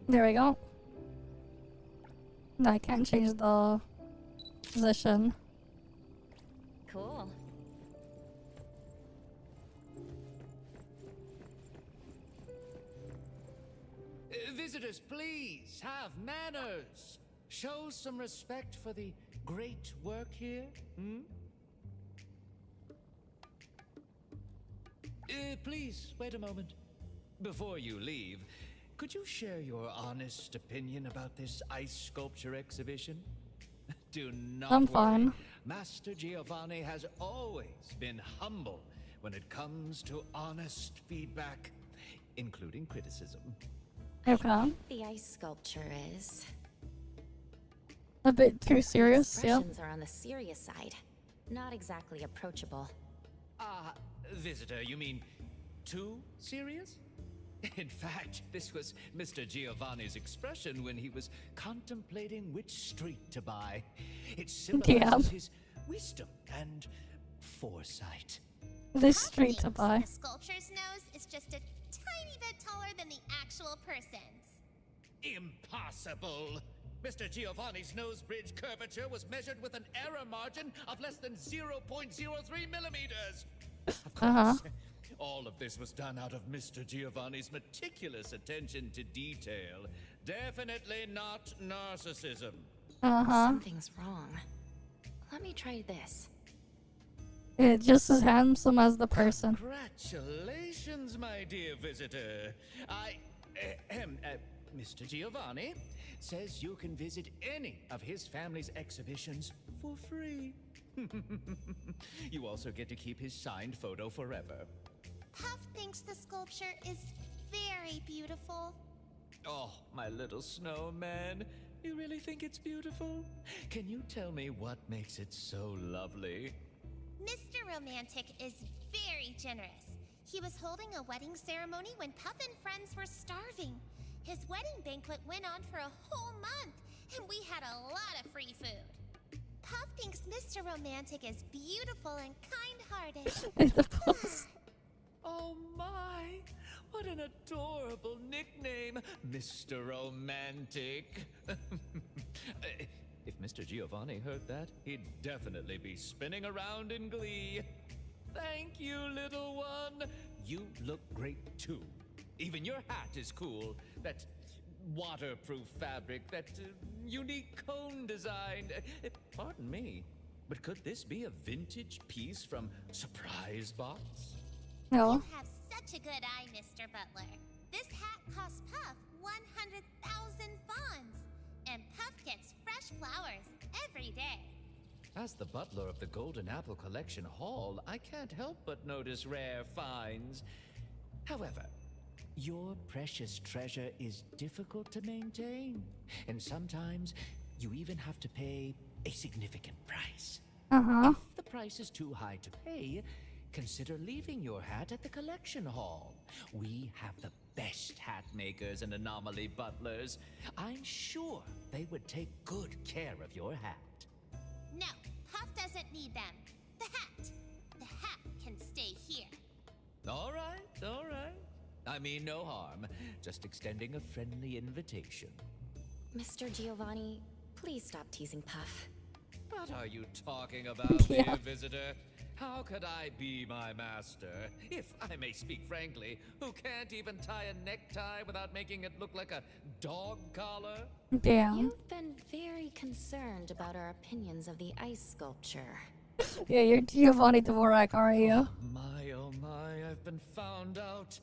There we go. No, I can't change the position. Cool. Visitors, please have manners. Show some respect for the great work here. Please, wait a moment. Before you leave, could you share your honest opinion about this ice sculpture exhibition? Do not I'm worry. fine. Master Giovanni has always been humble when it comes to honest feedback, including criticism. Okay. The ice sculpture is... A bit too serious, yeah. Expressions are on the serious side. Not exactly approachable. Visitor, you mean too serious? In fact, this was Mr. Giovanni's expression when he was contemplating which street to buy. It symbolizes his wisdom and foresight. This street to buy. The sculpture's nose is just a tiny bit taller than the actual person's. Impossible! Mr. Giovanni's nose bridge curvature was measured with an error margin of less than 0.03 millimeters. Of course, all of this was done out of Mr. Giovanni's meticulous attention to detail. Definitely not narcissism. Something's wrong. Let me try this. It's just as handsome as the person. Congratulations, my dear visitor. Mr. Giovanni says you can visit any of his family's exhibitions for free. You also get to keep his signed photo forever. Puff thinks the sculpture is very beautiful. Oh, my little snowman. You really think it's beautiful? Can you tell me what makes it so lovely? Mr. Romantic is very generous. He was holding a wedding ceremony when Puff and friends were starving. His wedding banquet went on for a whole month, and we had a lot of free food. Puff thinks Mr. Romantic is beautiful and kind-hearted. The pose. Oh my! What an adorable nickname, Mr. Romantic. If Mr. Giovanni heard that, he'd definitely be spinning around in glee. Thank you, little one. You look great too. Even your hat is cool. That waterproof fabric, that unique cone design. Pardon me, but could this be a vintage piece from Surprise Box? No. You have such a good eye, Mr. Butler. This hat costs Puff 100,000 fawns. And Puff gets fresh flowers every day. As the butler of the Golden Apple Collection Hall, I can't help but notice rare finds. However, your precious treasure is difficult to maintain, and sometimes you even have to pay a significant price. Uh-huh. If the price is too high to pay, consider leaving your hat at the collection hall. We have the best hat makers and anomaly butlers. I'm sure they would take good care of your hat. No, Puff doesn't need them. The hat can stay here. All right, all right. I mean no harm, just extending a friendly invitation. Mr. Giovanni, please stop teasing Puff. What are you talking about, Yeah. dear visitor? How could I be my master, if I may speak frankly, who can't even tie a necktie without making it look like a dog collar? Damn. You've been very concerned about our opinions of the ice sculpture. Yeah, you're Giovanni Dvorak, are you? Oh my, I've been found out.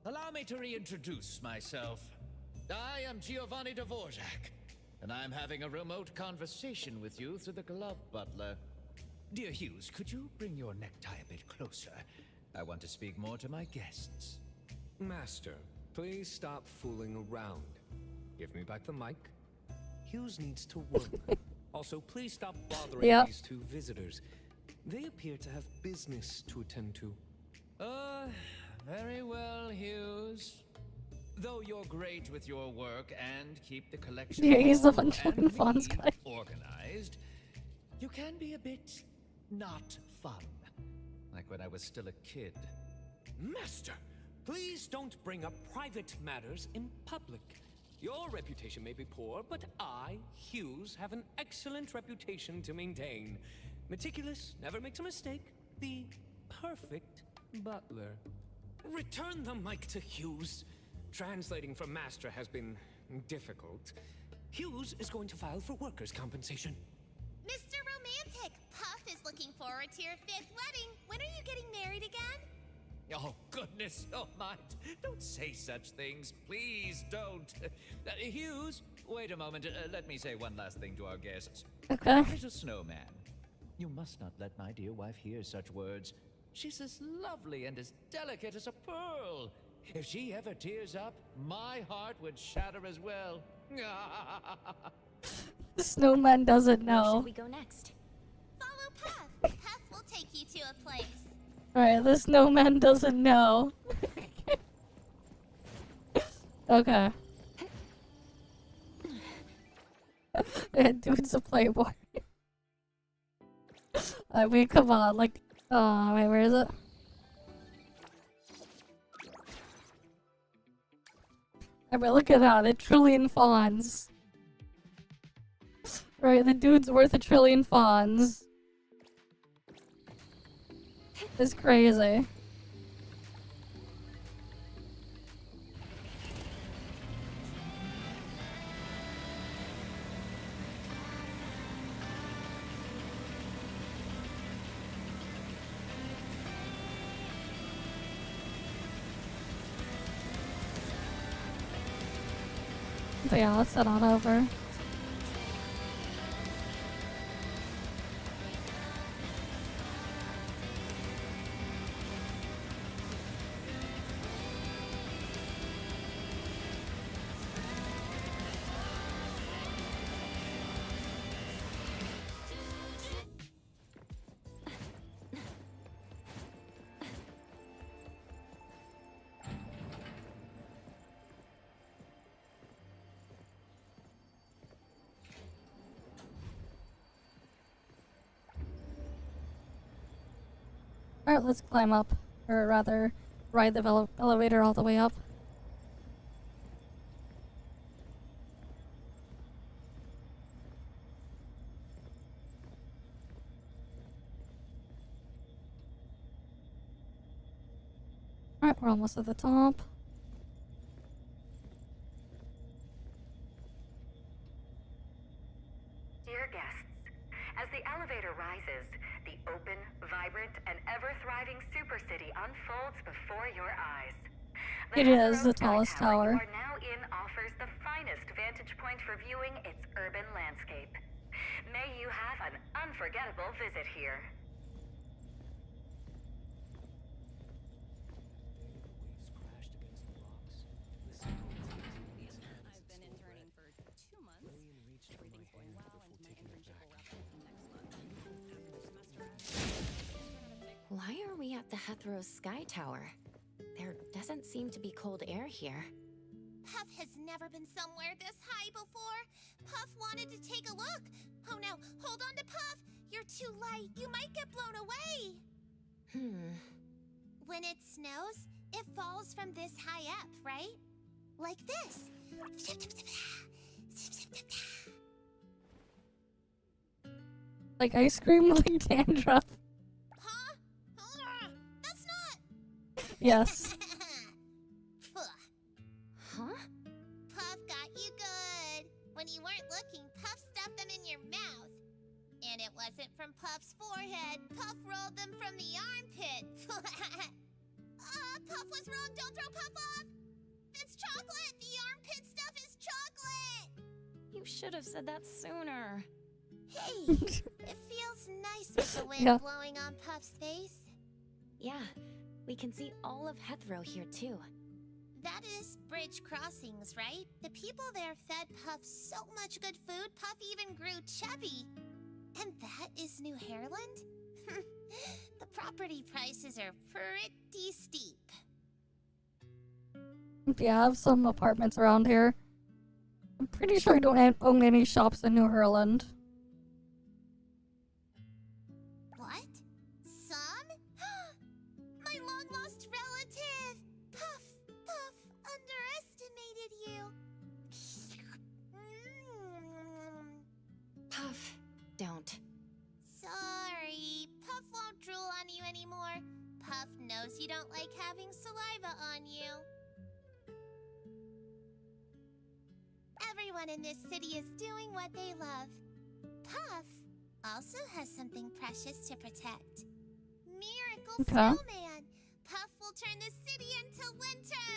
Allow me to reintroduce myself. I am Giovanni Dvorak, and I'm having a remote conversation with you through the glove butler. Dear Hughes, could you bring your necktie a bit closer? I want to speak more to my guests. Master, please stop fooling around. Give me back the mic. Hughes needs to work. Also, please stop bothering Yep. these two visitors. They appear to have business to attend to. Very well, Hughes. Though you're great with your work and keep the collection Yeah, he's the hall fun and showing fonts me guy. organized, you can be a bit not fun. Like when I was still a kid. Master, please don't bring up private matters in public. Your reputation may be poor, but I, Hughes, have an excellent reputation to maintain. Meticulous, never makes a mistake, the perfect butler. Return the mic to Hughes. Translating from Master has been difficult. Hughes is going to file for workers' compensation. Mr. Romantic, Puff is looking forward to your 5th wedding. When are you getting married again? Oh, goodness, oh my. Don't say such things. Please don't. Hughes, wait a moment. Let me say one last thing to our guests. Okay. Little snowman, you must not let my dear wife hear such words. She's as lovely and as delicate as a pearl. If she ever tears up, my heart would shatter as well. The snowman doesn't Where should know. we go next? Follow Puff. Puff will take you to a place. Alright, the snowman doesn't know. Okay. That dude's a playboy. I mean, come on, like, oh, wait, where is it? I mean, look at that, a trillion fawns. Right, the dude's worth a trillion fawns. It's crazy. But yeah, let's head on over. Alright, let's climb up. Or rather, ride the elevator all the way up. Alright, we're almost at the top. Dear guests, as the elevator rises, the open, vibrant, and ever-thriving Super City unfolds before your eyes. It is the tallest tower. You are now in offers the finest vantage point for viewing its urban landscape. May you have an unforgettable visit here. I've been interning for 2 months. Everything's going well, and my internship will wrap up next month. Why are we at the Hethro Sky Tower? There doesn't seem to be cold air here. Puff has never been somewhere this high before. Puff wanted to take a look. Oh no, hold on to Puff. You're too light. You might get blown away. When it snows, it falls from this high up, right? Like this. Like ice cream, like dandruff. Huh? That's not. Yes. Huh? Puff got you good. When you weren't looking, Puff stuffed them in your mouth. And it wasn't from Puff's forehead. Puff rolled them from the armpit. Puff was wrong. Don't throw Puff off. It's chocolate. The armpit stuff is chocolate. You should have said that sooner. Hey, it feels nice with the wind blowing on Puff's face. Yeah, we can see all of Hethro here too. That is Bridge Crossings, right? The people there fed Puff so much good food, Puff even grew chubby. And that is New Hairland? The property prices are pretty steep. Yeah, I have some apartments around here. I'm pretty sure I don't own any shops in New Hairland. What? Some? My long-lost relative! Puff underestimated you. Puff, don't. Sorry, Puff won't drool on you anymore. Puff knows you don't like having saliva on you. Everyone in this city is doing what they love. Puff also has something precious to protect. Miracle Snowman! Puff will turn the city into winter!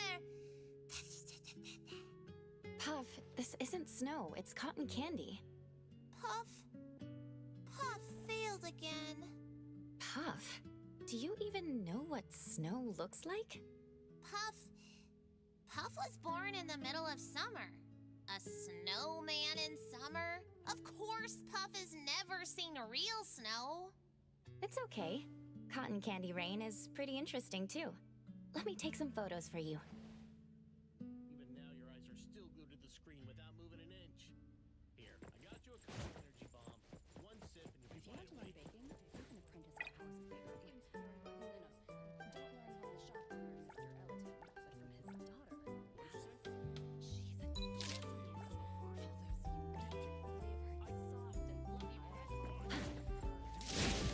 Puff, this isn't snow, it's cotton candy. Puff failed again. Puff, do you even know what snow looks like? Puff was born in the middle of summer. A snowman in summer? Of course Puff has never seen real snow. It's okay. Cotton candy rain is pretty interesting too. Let me take some photos for you. Even now your eyes are still glued to the screen without moving an inch. Here, I got you a cold energy bomb. One sip and you'll be fine. If you want to learn baking, you can apprentice at House of Bakery. No. Don't learn how the shop owner, Mr. Elton, but from his daughter. She's a genius. All those unique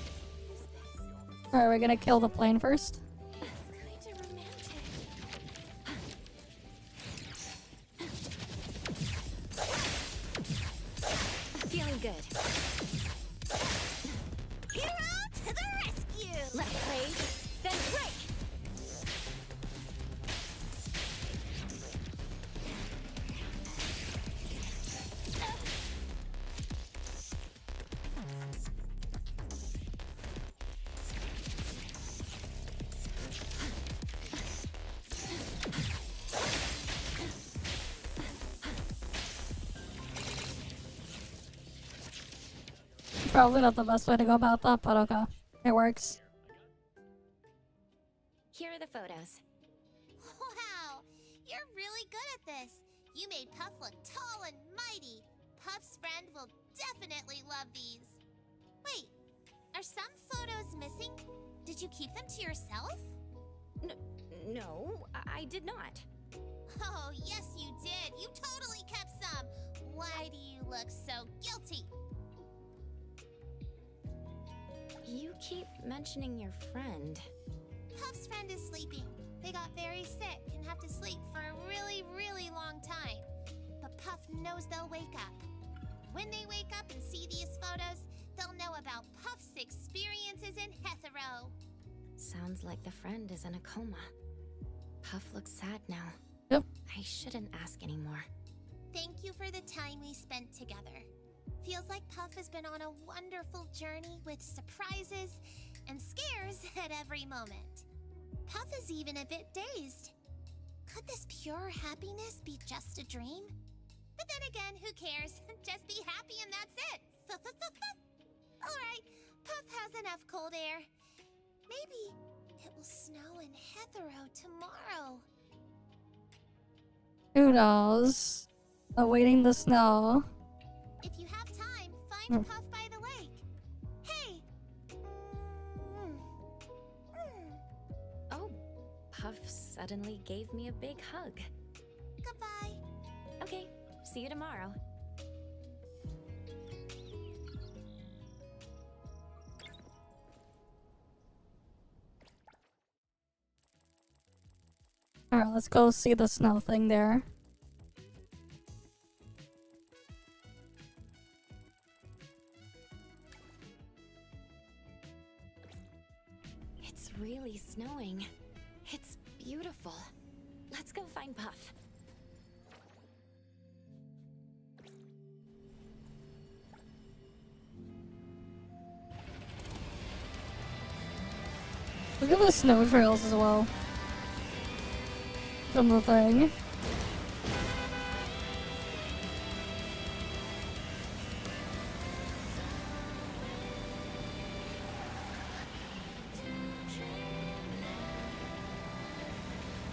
flavors, soft and fluffy. Alright, we're gonna kill the plane first. Feeling good. Hero to the rescue! Let's raise, then break! Probably not the best way to go about that, but okay. It works. Here are the photos. Wow, you're really good at this. You made Puff look tall and mighty. Puff's friend will definitely love these. Wait, Are some photos missing? Did you keep them to yourself? No, I did not. Oh, yes you did. You totally kept some. Why do you look so guilty? You keep mentioning your friend. Puff's friend is sleeping. They got very sick and have to sleep for a really, really long time. But Puff knows they'll wake up. When they wake up and see these photos, they'll know about Puff's experiences in Hetero. Sounds like the friend is in a coma. Puff looks sad now. Yep. I shouldn't ask anymore. Thank you for the time we spent together. Feels like Puff has been on a wonderful journey with surprises and scares at every moment. Puff is even a bit dazed. Could this pure happiness be just a dream? But then again, who cares? Just be happy and that's it. Alright, Puff has enough cold air. Maybe it will snow in Hetero tomorrow. Who knows? Awaiting the snow. If you have time, find Puff by the lake. Hey! Oh, Puff suddenly gave me a big hug. Goodbye. Okay, see you tomorrow. Alright, let's go see the snow thing there. It's really snowing. It's beautiful. Let's go find Puff. Look at the snow trails as well. From the thing.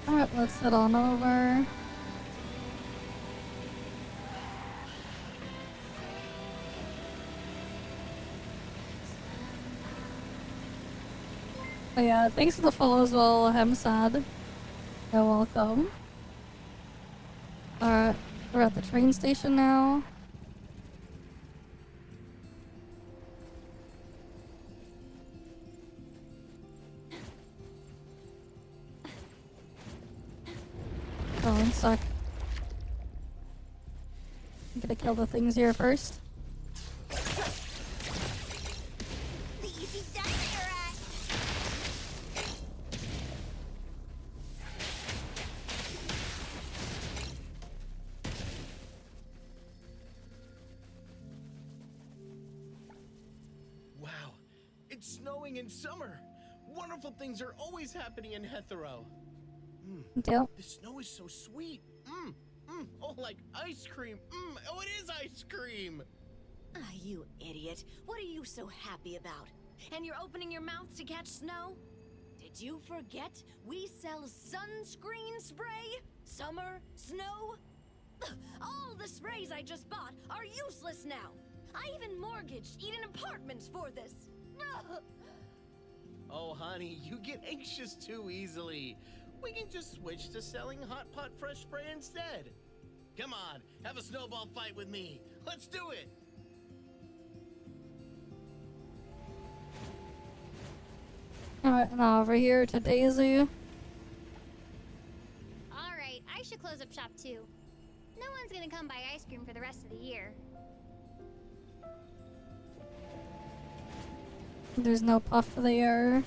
Alright, let's head on over. Oh yeah, thanks for the follow as well, Hemsad. You're welcome. Alright, we're at the train station now. Oh, one sec. I'm gonna kill the things here first. Wow, it's snowing in summer. Wonderful things are always happening in Hetero. Yep. The snow is so sweet. Oh, like ice cream. Oh, it is ice cream. Ah, you idiot. What are you so happy about? And you're opening your mouth to catch snow? Did you forget we sell sunscreen spray? Summer? Snow? Ugh, all the sprays I just bought are useless now. I even mortgaged Eden Apartments for this. Ugh. Oh, honey, you get anxious too easily. We can just switch to selling Hot Pot Fresh Spray instead. Come on, have a snowball fight with me. Let's do it. Alright, now over here to Daisy. Alright, I should close up shop too. No one's gonna come buy ice cream for the rest of the year. There's no Puff there.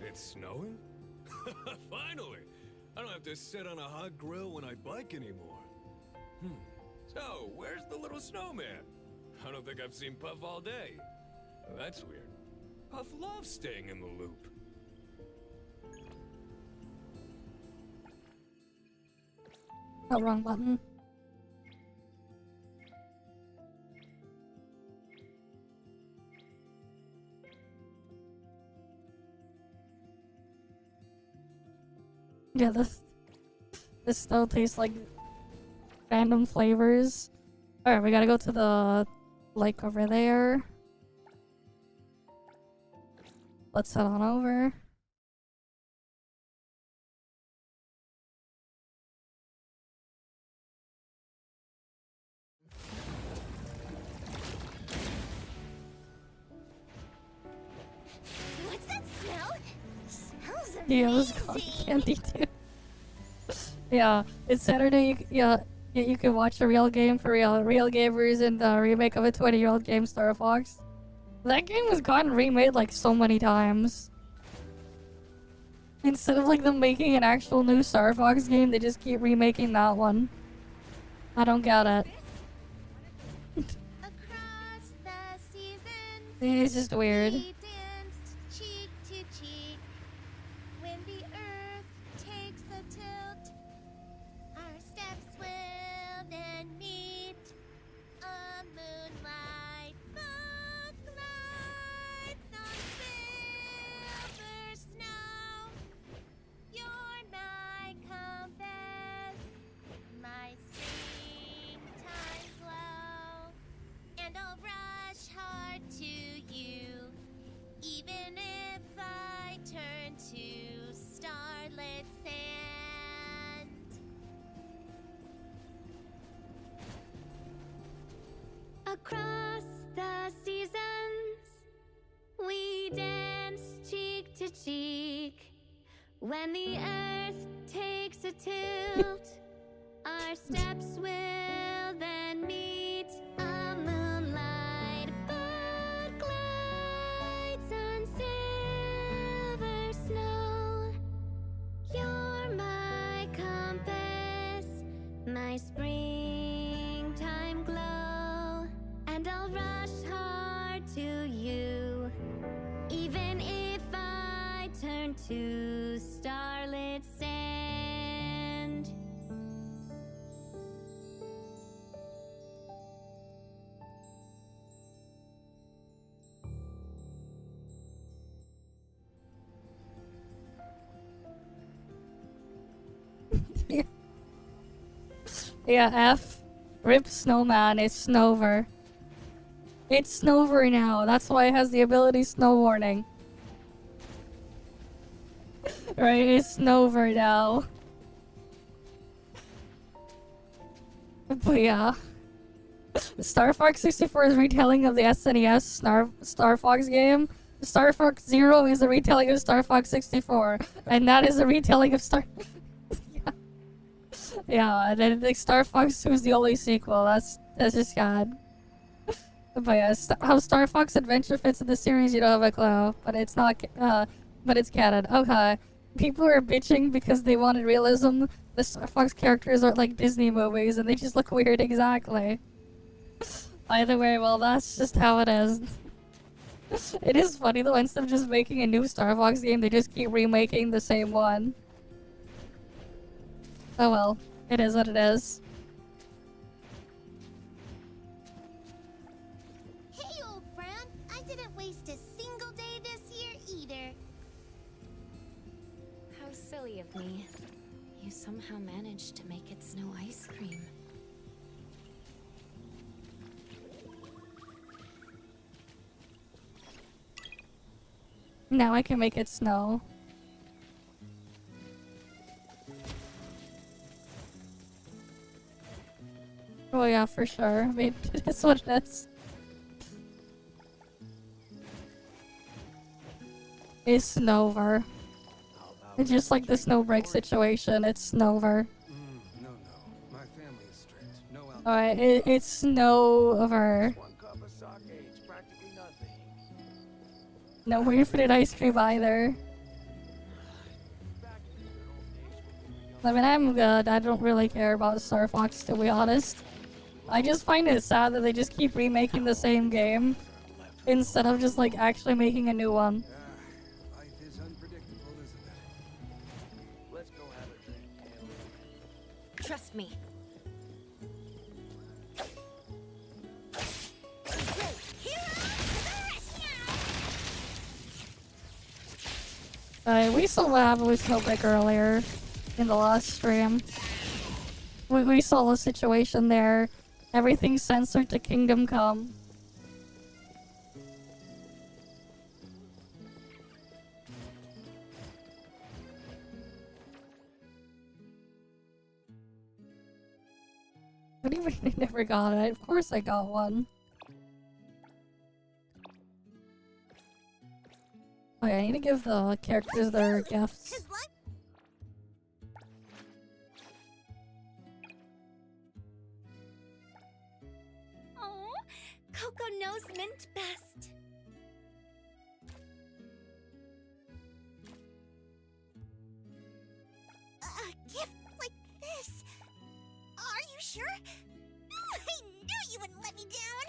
It's snowing? Finally! I don't have to sit on a hot grill when I bike anymore. So, where's the little snowman? I don't think I've seen Puff all day. That's weird. Puff loves staying in the loop. Oh, wrong button. Yeah, this still tastes like random flavors. Alright, we gotta go to the Like over there. Let's head on over. What's that smell? Smells Yeah, it was cotton candy too. Yeah, it's Saturday. You can watch a real game for real gamers and the remake of a 20-year-old game, Star Fox. That game has gotten remade like so many times. Instead of like them making an actual new Star Fox game, they just keep remaking that one. I don't get it. Across the seasons, It's just weird. we danced cheek to cheek. When the earth takes a tilt, our steps will then meet. A moonlight book glides on silver snow. You're my compass, my springtime glow. And I'll rush hard to you, even if I turn to starlit sand. Across the seasons, we dance cheek to cheek. When the earth takes a tilt, our steps will then meet. A moonlight boat glides on silver snow. You're my compass, my springtime glow. And I'll rush hard to you, even if I turn to starlit sand. Yeah, F. Rip Snowman, it's Snover. It's Snover now, that's why it has the ability Snow Warning. Right, it's Snover now. But yeah. Star Fox 64 is a retelling of the SNES Star Fox game. Star Fox Zero is a retelling of Star Fox 64. And that is a retelling of Star... Yeah, and then like Star Fox 2 is the only sequel. That's just sad. But yeah, how Star Fox Adventure fits in the series, you don't have a clue. But it's not, but it's canon. Okay. People are bitching because they wanted realism. The Star Fox characters aren't like Disney movies, and they just look weird exactly. Either way, well, that's just how it is. It is funny though, instead of just making a new Star Fox game, they just keep remaking the same one. Oh well, it is what it is. Hey, old friend, I didn't waste a single day this year either. How silly of me. You somehow managed to make it snow ice cream. Now I can make it snow. Oh yeah, for sure. I mean, it is what it is. It's Snover. It's just like the snowbreak situation, it's Snover. No, my family is strict. No alcohol. Alright, it's Snover. One cup of sake, practically nothing. No infinite ice cream either. I mean, I'm good. I don't really care about Star Fox, to be honest. I just find it sad that they just keep remaking the same game instead of just like actually making a new one. Life is unpredictable, isn't it? Let's go have a drink, Kale. Trust me. We saw what happened with Snowbreak earlier in the last stream. We saw the situation there. Everything's censored to Kingdom Come. What do you mean I never got it? Of course I got one. Oh yeah, I need to give the characters their gifts. Oh, Coco knows mint best. A gift like this? Are you sure? I knew you wouldn't let me down!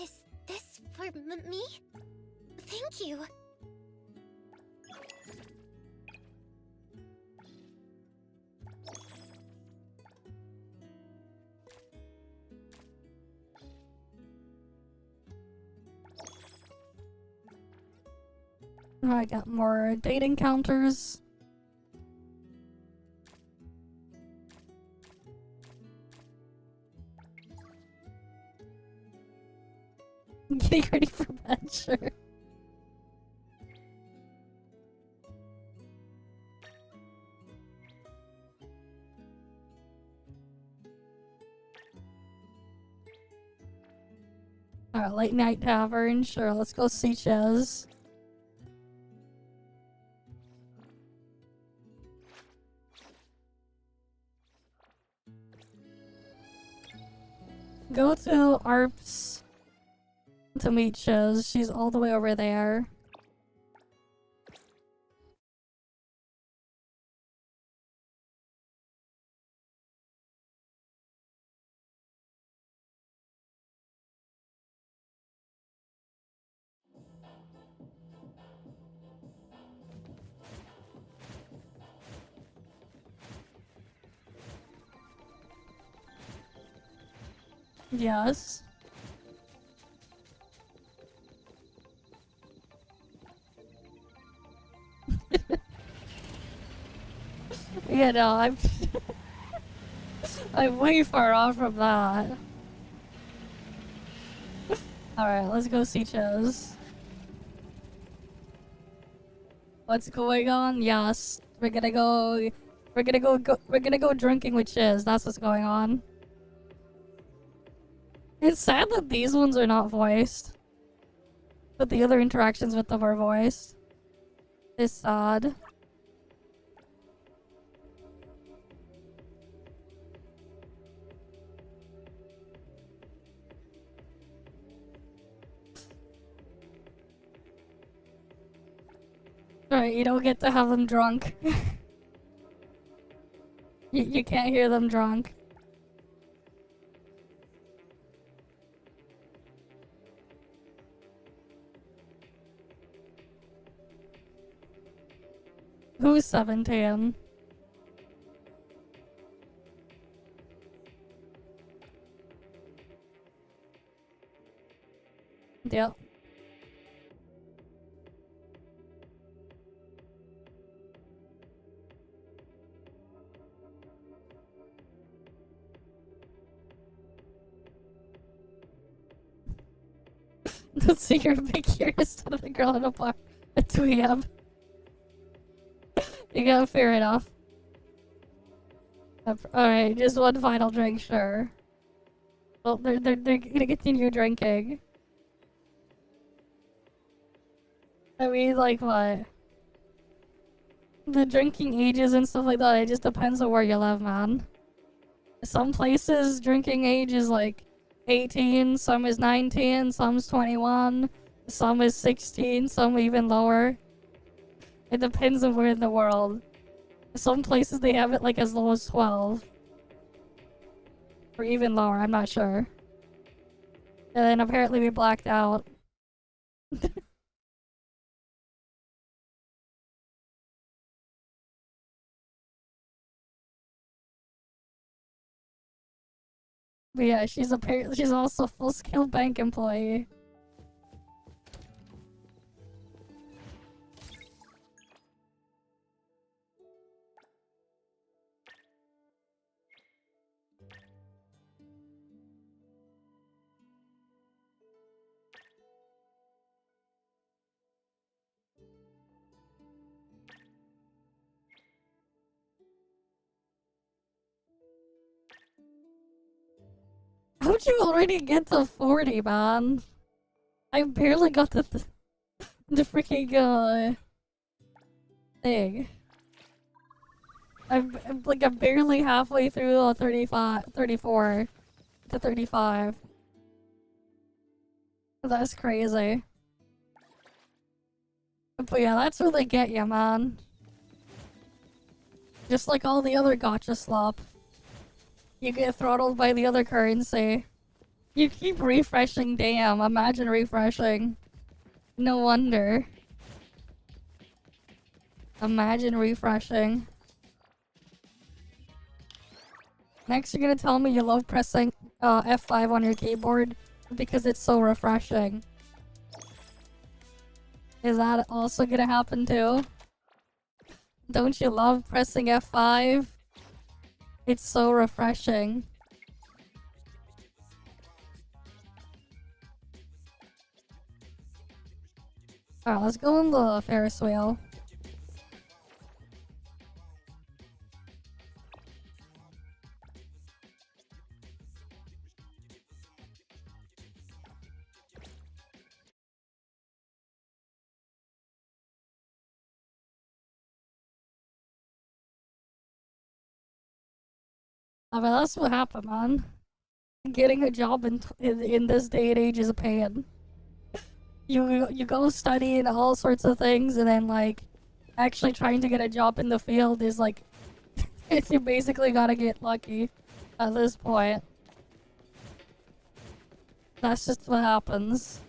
Is this for me? Thank you. Oh, I got more date encounters. Getting ready for bed, sure. Alright, late night tavern, sure, let's go see Chaz. Go to ARPS to meet Chiz. She's all the way over there. Yes. Yeah, no, I'm way far off from that. Alright, let's go see Chiz. What's going on? Yes. We're gonna go drinking with Chiz. That's what's going on. It's sad that these ones are not voiced. But the other interactions with them are voiced. It's sad. Right, you don't get to have them drunk. You can't hear them drunk. Who's 17? Yep. So you're a bit curious out of a girl in a bar at 2 a.m. You gotta fair enough. Alright, just one final drink, sure. Well, they're gonna continue drinking. I mean, like, what? The drinking ages and stuff like that, it just depends on where you live, man. Some places, drinking age is like 18, some is 19, some's 21, some is 16, some even lower. It depends on where in the world. Some places they have it like as low as 12. Or even lower, I'm not sure. And then apparently we blacked out. But yeah, she's also a full-scale bank employee. How'd you already get to 40, man? I barely got the freaking thing. I'm barely halfway through 34 to 35. That's crazy. But yeah, that's where they get you, man. Just like all the other gacha slop. You get throttled by the other currency. You keep refreshing, damn. Imagine refreshing. No wonder. Imagine refreshing. Next, you're gonna tell me you love pressing F5 on your keyboard because it's so refreshing. Is that also gonna happen too? Don't you love pressing F5? It's so refreshing. Alright, let's go on the Ferris wheel. I mean, that's what happened, man. Getting a job in this day and age is a pain. You go studying all sorts of things, and then like actually trying to get a job in the field is like you basically gotta get lucky at this point. That's just what happens.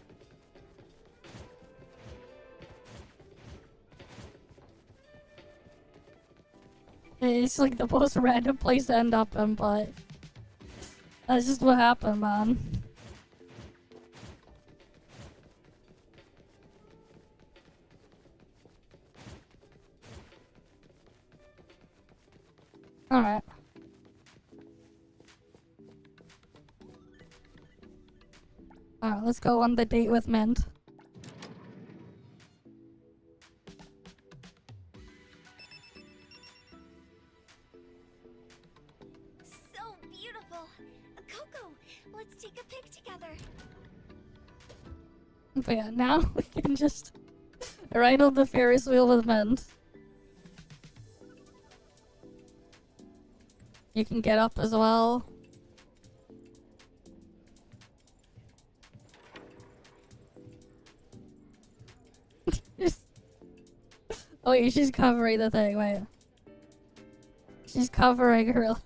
It's like the most random place to end up in, but that's just what happened, man. Alright. Alright, let's go on the date with Mint. So beautiful. Coco, let's take a pic together. But yeah, now we can just ride on the Ferris wheel with Mint. You can get up as well. Oh wait, she's covering the thing, wait. She's covering her... Look,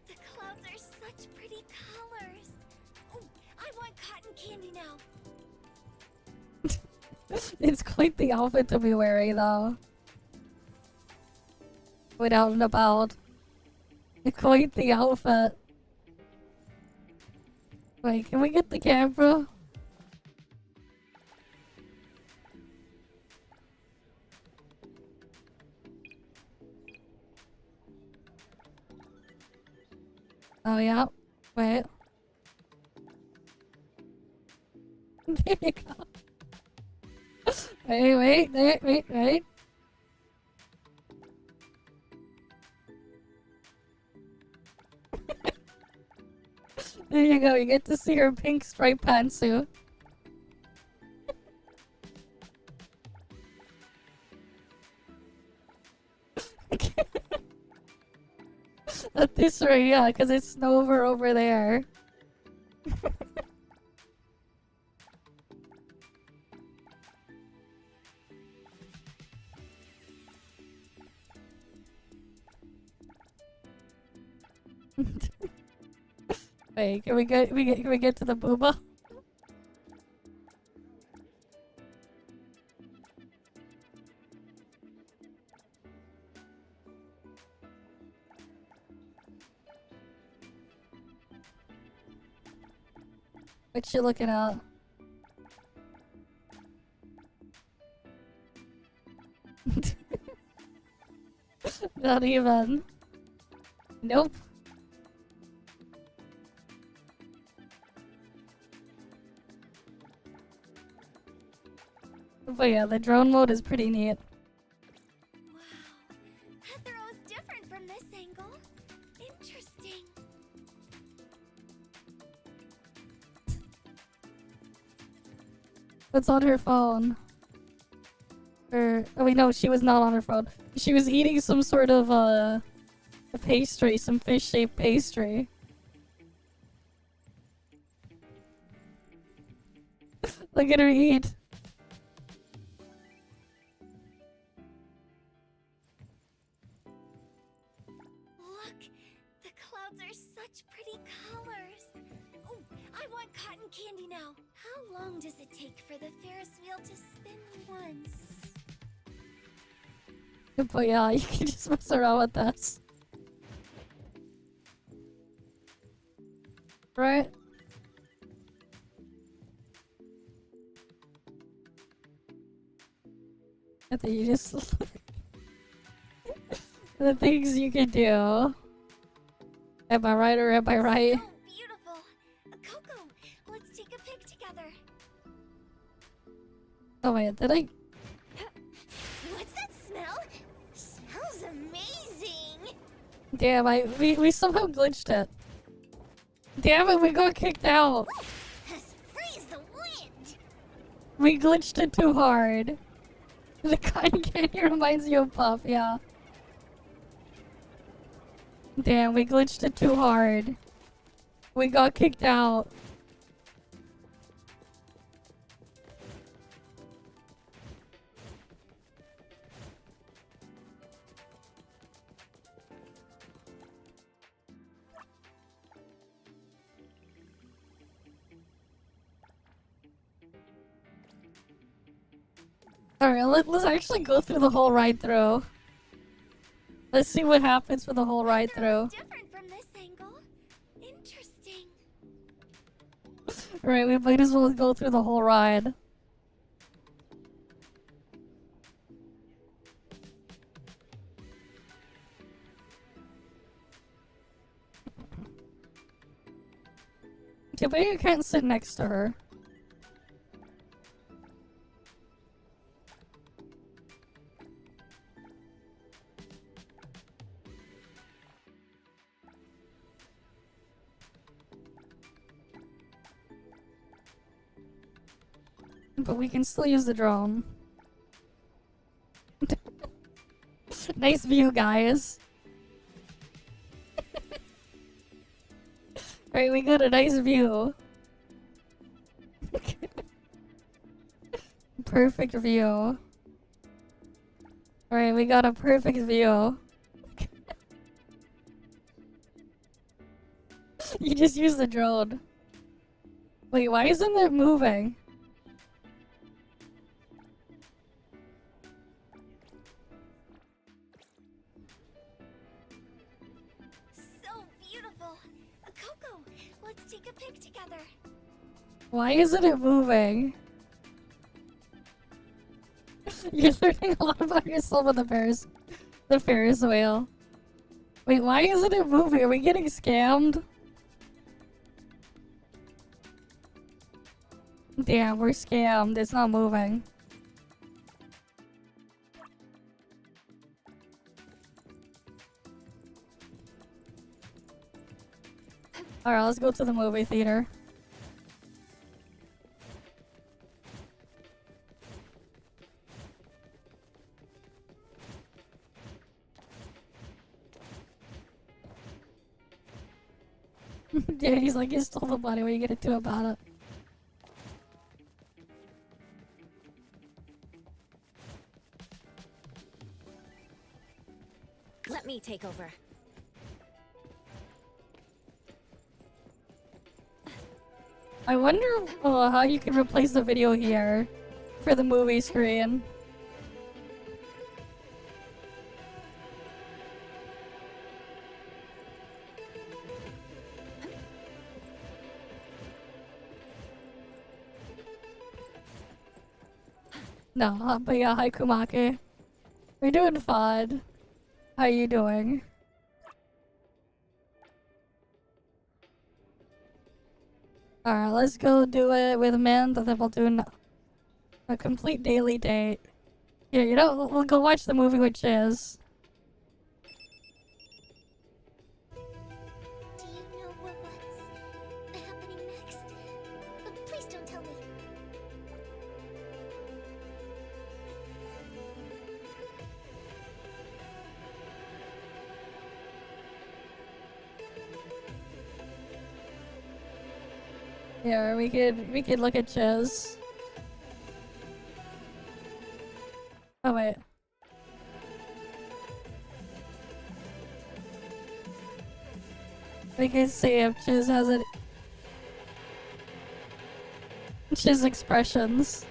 the clouds are such pretty colors. Oh, I want cotton candy now. It's quite the outfit to be wearing, though. Went out and about. Quite the outfit. Wait, can we get the camera? Oh yeah. Wait. There you go. Wait. There you go, you get to see her pink striped pantsuit. At this rate, yeah, because it's snowver over there. Wait, can we get to the booba? What you looking at? Not even. Nope. But yeah, the drone mode is pretty neat. That throw is different from this angle. Interesting. It's on her phone. Or, oh wait, no, she was not on her phone. She was eating some sort of, a pastry, some fish-shaped pastry. Look at her eat. Look, the clouds are such pretty colors. Oh, I want cotton candy now. How long does it take for the Ferris wheel to spin once? But yeah, you can just mess around with this. Right? I think you just... the things you can do. Am I right or am I right? So beautiful. Coco, let's take a pic together. Oh wait, did I... What's that smell? Smells amazing. Damn, we somehow glitched it. Damn it, we got kicked out. Freeze the wind. We glitched it too hard. The cotton candy reminds you of Puff, yeah. Damn, we glitched it too hard. We got kicked out. Alright, let's actually go through the whole ride through. Let's see what happens for the whole ride through. Different from this angle. Interesting. Right, we might as well go through the whole ride. Okay, but you can't sit next to her. But we can still use the drone. Nice view, guys. Right, we got a nice view. Perfect view. Alright, we got a perfect view. You just use the drone. Wait, why isn't it moving? So beautiful. Coco, let's take a pic together. Why isn't it moving? You're learning a lot about yourself with the Ferris wheel. Wait, why isn't it moving? Are we getting scammed? Damn, we're scammed. It's not moving. Alright, let's go to the movie theater. Yeah, he's like, you stole the money. What are you gonna do about it? Let me take over. I wonder how you can replace the video here for the movie screen. No, but yeah, hi Kumake. We're doing fine. How you doing? Alright, let's go do it with Mint, and then we'll do a complete daily date. Yeah, you know, we'll go watch the movie with Chiz. Do you know what's happening next? Please don't tell me. Here, we could look at Chiz. Oh wait. We can see if Chiz has it. Chiz expressions.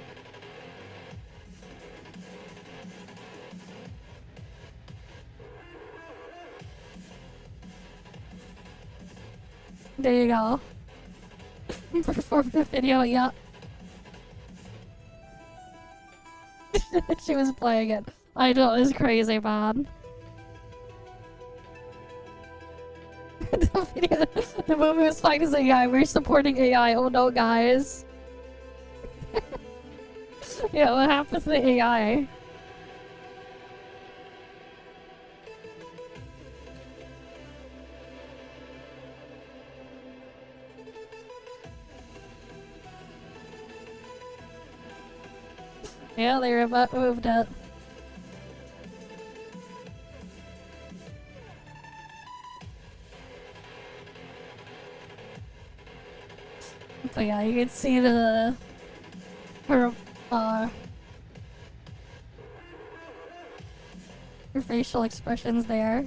There you go. Performed the video, yeah. She was playing it. I know, it's crazy, man. The movie was fine as AI. We're supporting AI. Oh no, guys. Yeah, what happened to the AI? Yeah, they removed it. But yeah, you can see her facial expressions there.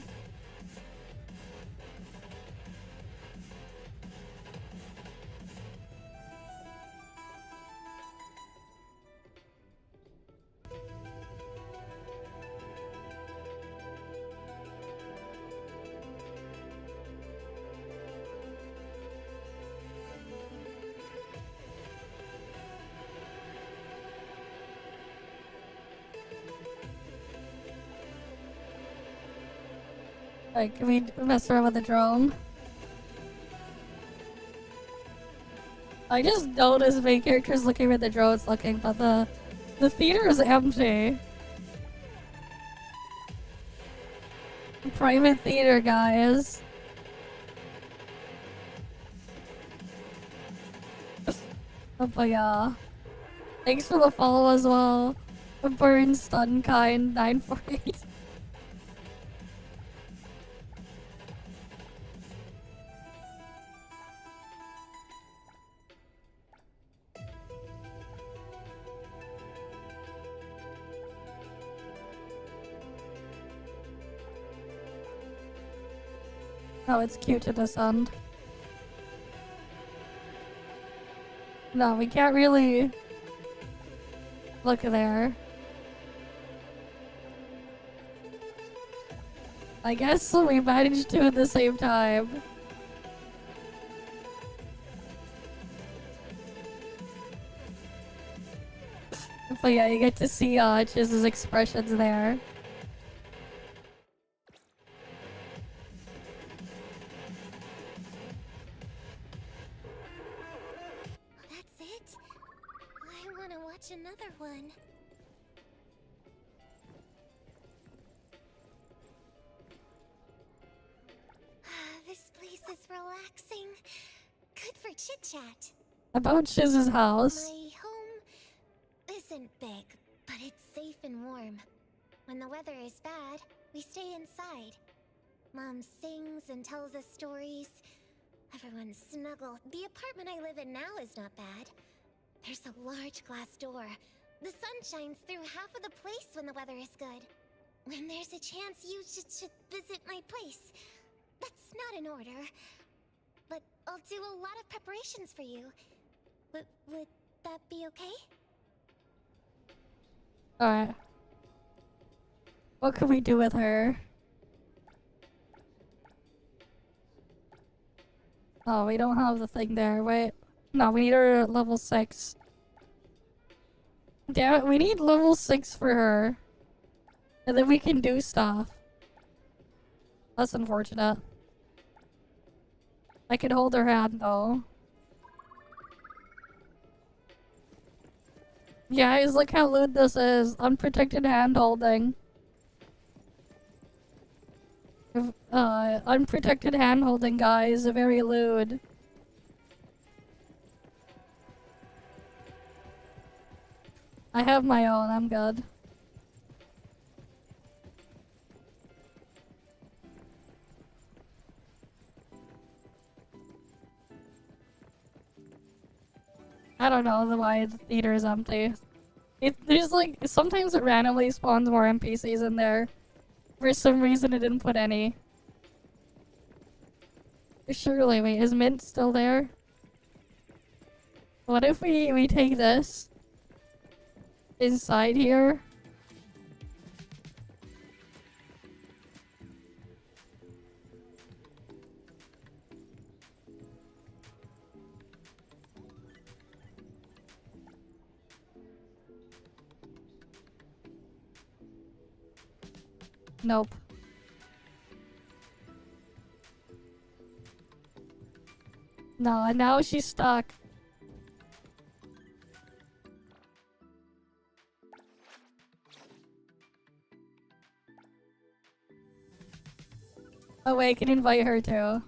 Like, can we mess around with the drone? I just noticed main characters looking where the drone's looking, but the theater is empty. Private theater, guys. Oh, but yeah. Thanks for the follow as well. Burn Stunkind 948. Oh, it's cute to descend. No, we can't really look there. I guess we managed to at the same time. But yeah, you get to see Chiz's expressions there. That's it? I want to watch another one. This place is relaxing. Good for chit-chat. About Chiz's house. My home isn't big, but it's safe and warm. When the weather is bad, we stay inside. Mom sings and tells us stories. Everyone's snuggle. The apartment I live in now is not bad. There's a large glass door. The sun shines through half of the place when the weather is good. When there's a chance, you should visit my place. That's not in order, but I'll do a lot of preparations for you. Would that be okay? Alright. What can we do with her? Oh, we don't have the thing there. Wait. No, we need her at level 6. Damn it, we need level 6 for her. And then we can do stuff. That's unfortunate. I can hold her hand though. Guys, look how lewd this is. Unprotected hand holding. Unprotected hand holding, guys. Very lewd. I have my own, I'm good. I don't know why the theater is empty. There's like, sometimes it randomly spawns more NPCs in there. For some reason it didn't put any. Surely, wait, is Mint still there? What if we take this inside here? Nope. No, and now she's stuck. Oh wait, I can invite her too.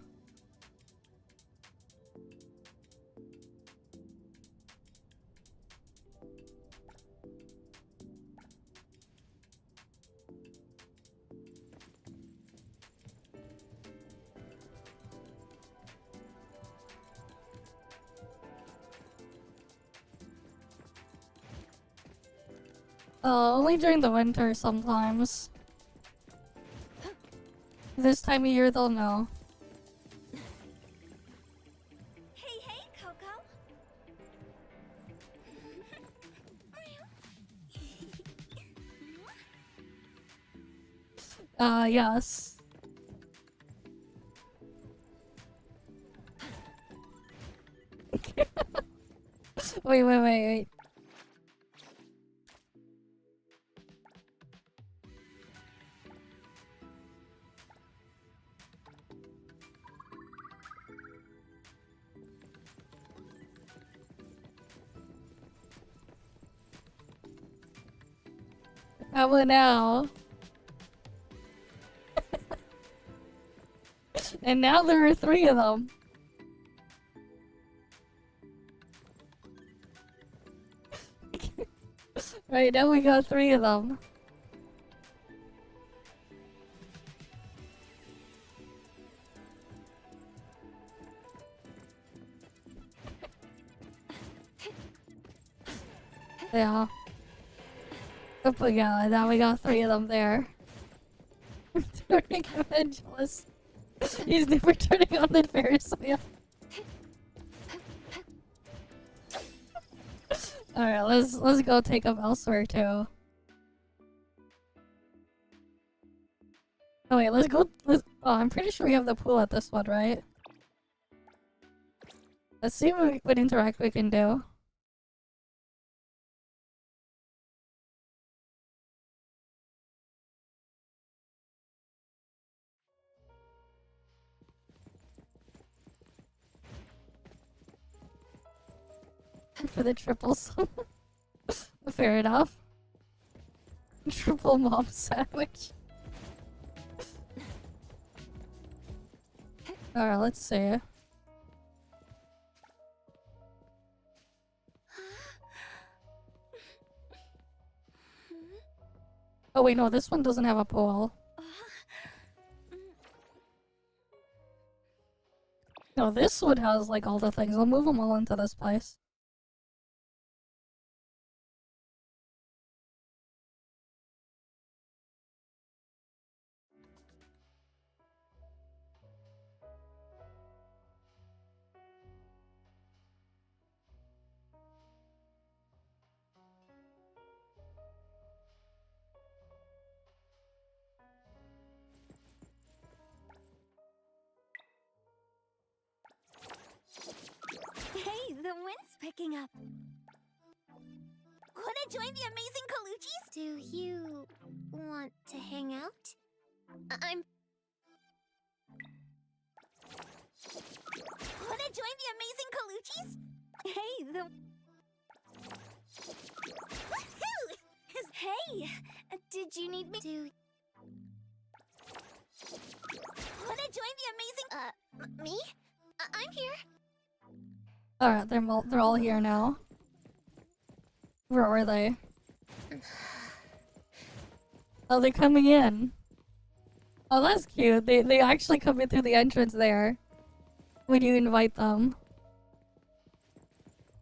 Only during the winter sometimes. This time of year they'll know. Hey, Coco. Yes. Wait. How about now? And now there are 3 of them. Right, now we got 3 of them. Yeah. But yeah, now we got 3 of them there. Turning evangelist. He's never turning on the Ferris wheel. Alright, let's go take them elsewhere too. Oh wait, oh, I'm pretty sure we have the pool at this one, right? Let's see what interact we can do. For the triples. Fair enough. Triple mom sandwich. Alright, let's see. Oh wait, no, this one doesn't have a pool. No, this one has like all the things. I'll move them all into this place. Hey, the wind's picking up. Wanna join the amazing Colucci's? Do you want to hang out? I'm... Wanna join the amazing Colucci's? Hey, the... Woohoo! Hey, did you need me to... Wanna join the amazing... me? I'm here. Alright, they're all here now. Where are they? Oh, they're coming in. Oh, that's cute. They actually come in through the entrance there. When you invite them.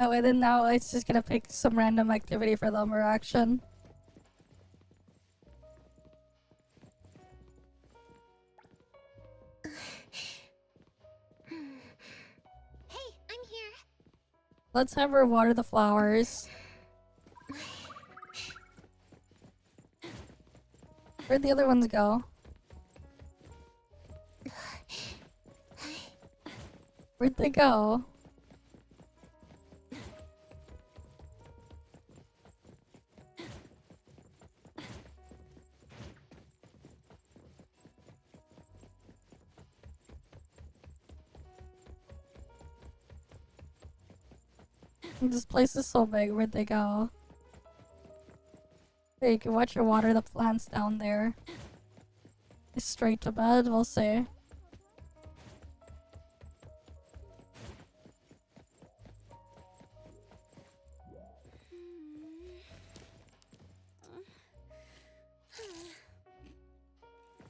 Oh, and then now it's just gonna pick some random activity for them or action. Hey, I'm here. Let's have her water the flowers. Where'd the other ones go? Where'd they go? This place is so big, where'd they go? Hey, you can watch her water the plants down there. Straight to bed, we'll see.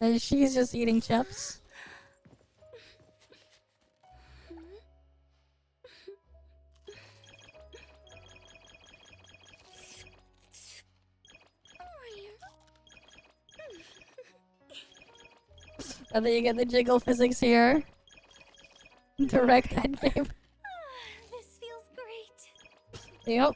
And she's just eating chips. And then you get the jiggle physics here. Direct end game. This feels great. Yep.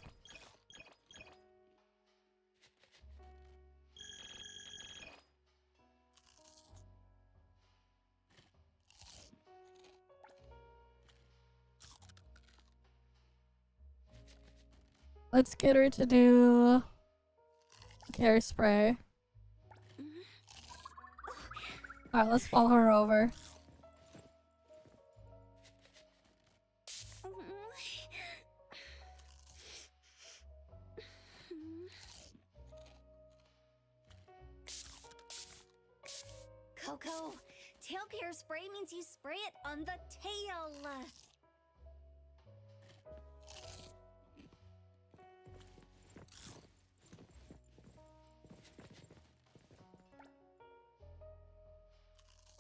Let's get her to do hairspray. Alright, let's follow her over. Coco, tail care spray means you spray it on the tail.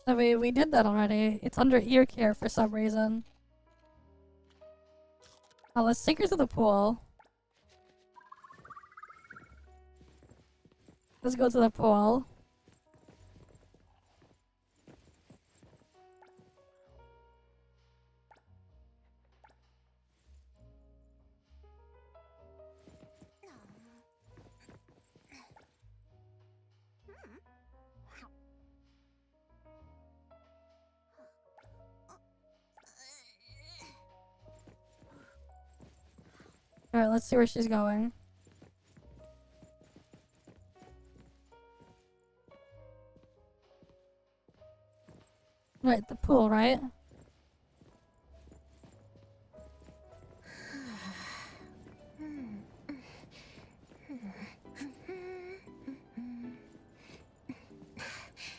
I mean, we did that already. It's under ear care for some reason. Oh, let's take her to the pool. Let's go to the pool. Alright, let's see where she's going. Right, the pool, right?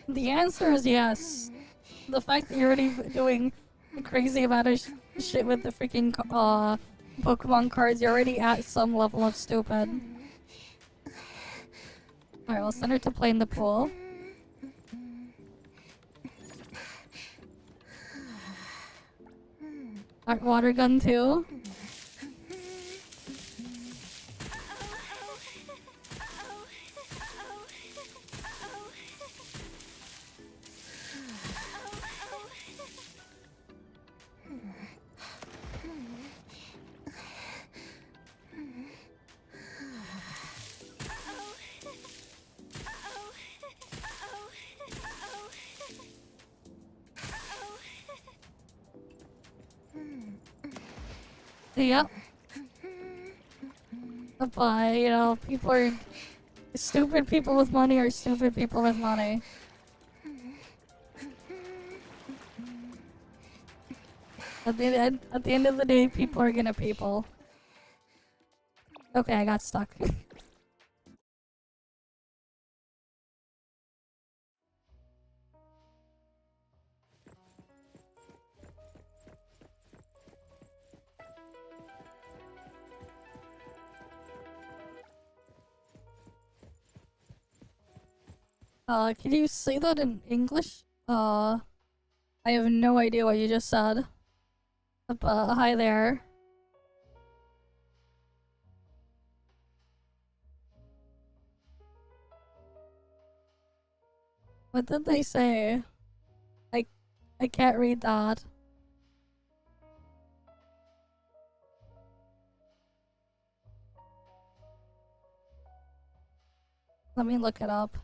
The answer is yes. The fact that you're already doing a crazy amount of shit with the freaking Pokemon cards, you're already at some level of stupid. Alright, we'll send her to play in the pool. Alright, water gun too. Yep. But, you know, people are... Stupid people with money are stupid people with money. At the end of the day, people are gonna people. Okay, I got stuck. Can you say that in English? I have no idea what you just said. Hi there. What did they say? I can't read that. Let me look it up.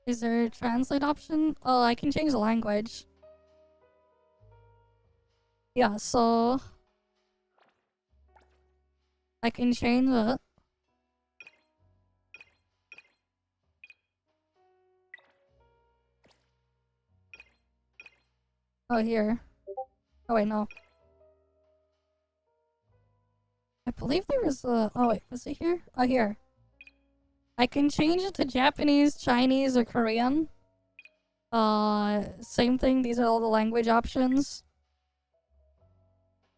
Is there a translate option? Oh, I can change the language. Yeah, so I can change it. Oh, here. Oh, wait, no. I believe there was a... Oh, wait, was it here? Oh, here. I can change it to Japanese, Chinese, or Korean. Same thing. These are all the language options.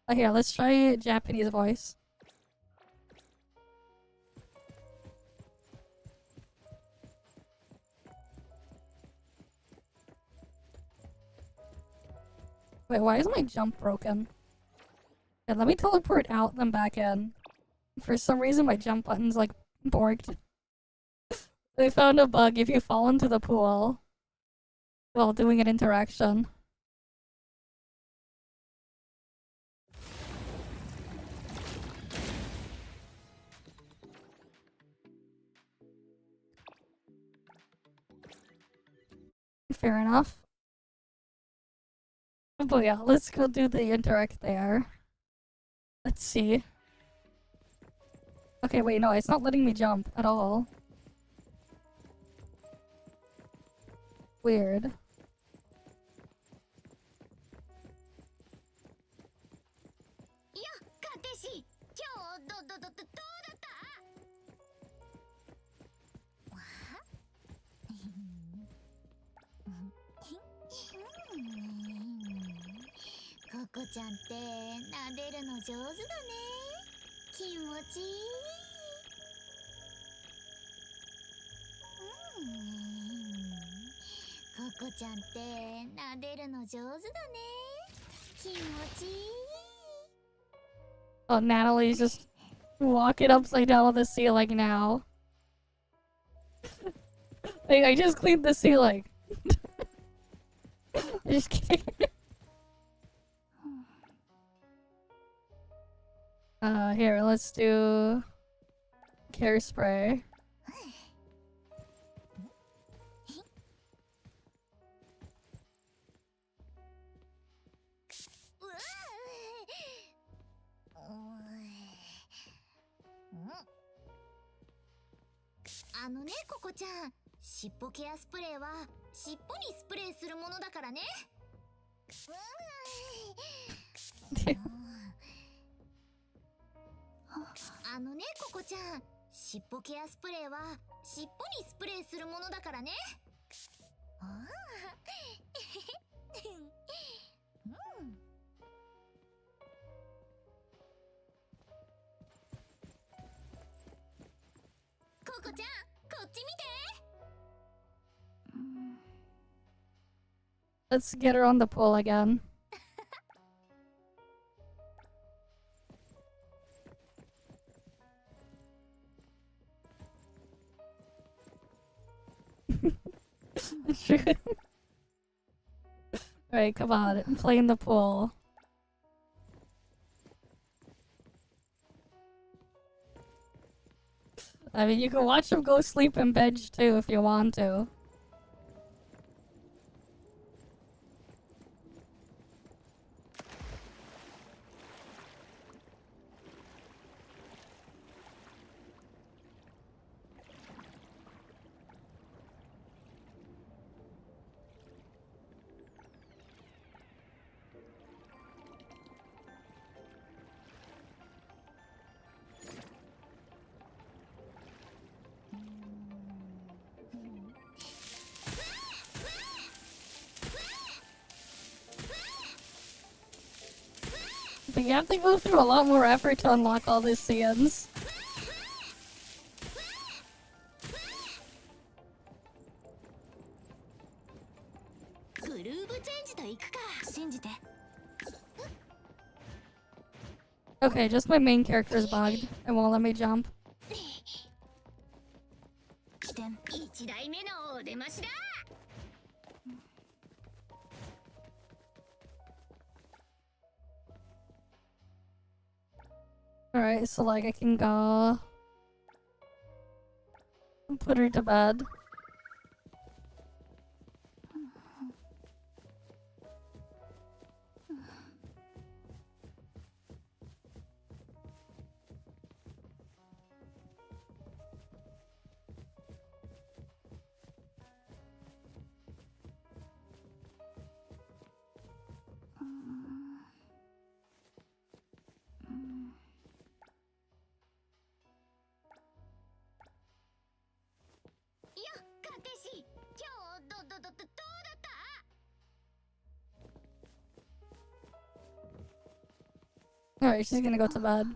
Oh, here, let's try Japanese voice. Wait, why is my jump broken? Yeah, let me teleport out then back in. For some reason, my jump button's like borked. I found a bug if you fall into the pool while doing an interaction. Fair enough. But yeah, let's go do the interact there. Let's see. Okay, wait, no, it's not letting me jump at all. Weird. Coco ちゃんって撫でるの上手だね。気持ちいい。ココちゃんって撫でるの上手だね。気持ちいい。Oh, Natalie's just walking upside down on the ceiling now. Hey, I just cleaned the ceiling. Just kidding. Here, let's do care spray. Coco ちゃん、尻尾ケアスプレーは尻尾にスプレーするものだからね。ココちゃん、尻尾ケアスプレーは尻尾にスプレーするものだからね。ココちゃん、こっち見て。Let's get her on the pole again. Alright, come on, play in the pool. I mean, you can watch him go sleep in bed too if you want to. You have to go through a lot more effort to unlock all these scenes. Okay, just my main character is bugged. It won't let me jump. Alright, so like I can go and put her to bed. Alright, she's gonna go to bed.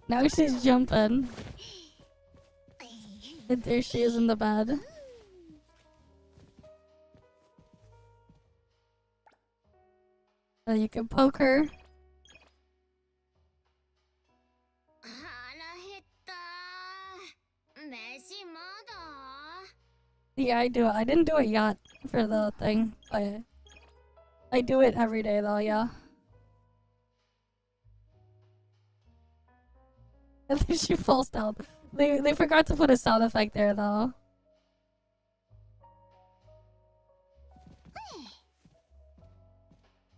Now she's jumping. And there she is in the bed. And you can poke her. Yeah, I do it. I didn't do it yet for the thing, but I do it every day though, yeah. And then she falls down. They forgot to put a sound effect there though.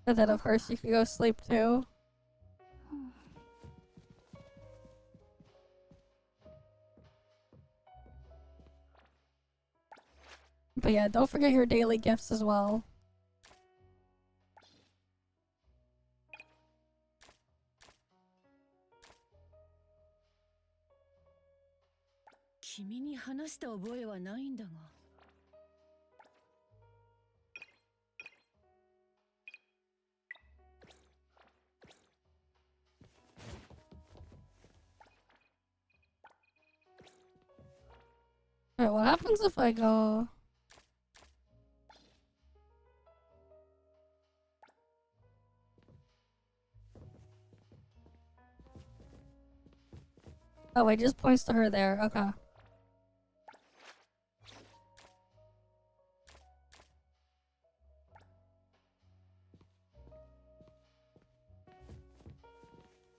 And then of course you can go sleep too. But yeah, don't forget your daily gifts as well. Alright, what happens if I go... Oh, it just points to her there. Okay.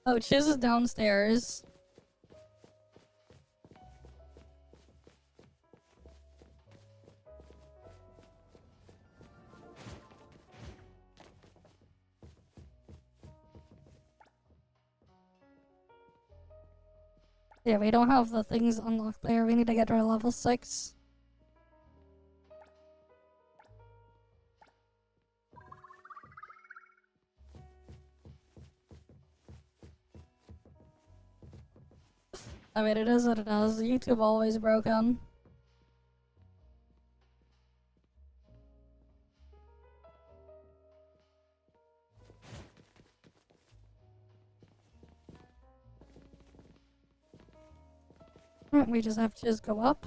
Oh, Chiz is downstairs. Yeah, we don't have the things unlocked there. We need to get to our level 6. I mean, it is what it is. YouTube always broken. We just have to just go up.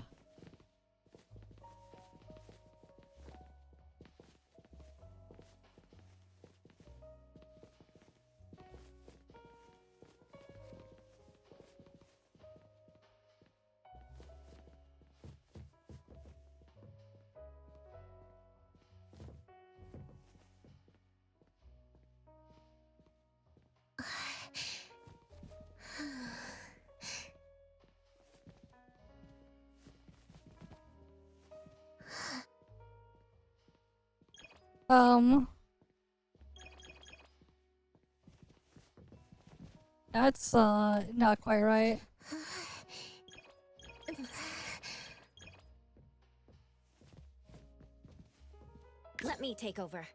That's not quite right. Let me take over.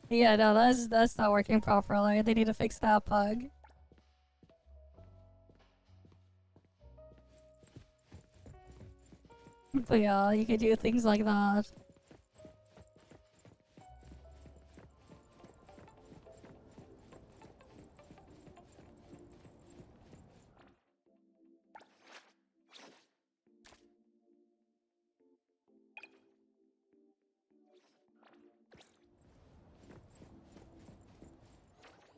Yeah, no, that's not working properly. They need to fix that bug. But yeah, you can do things like that.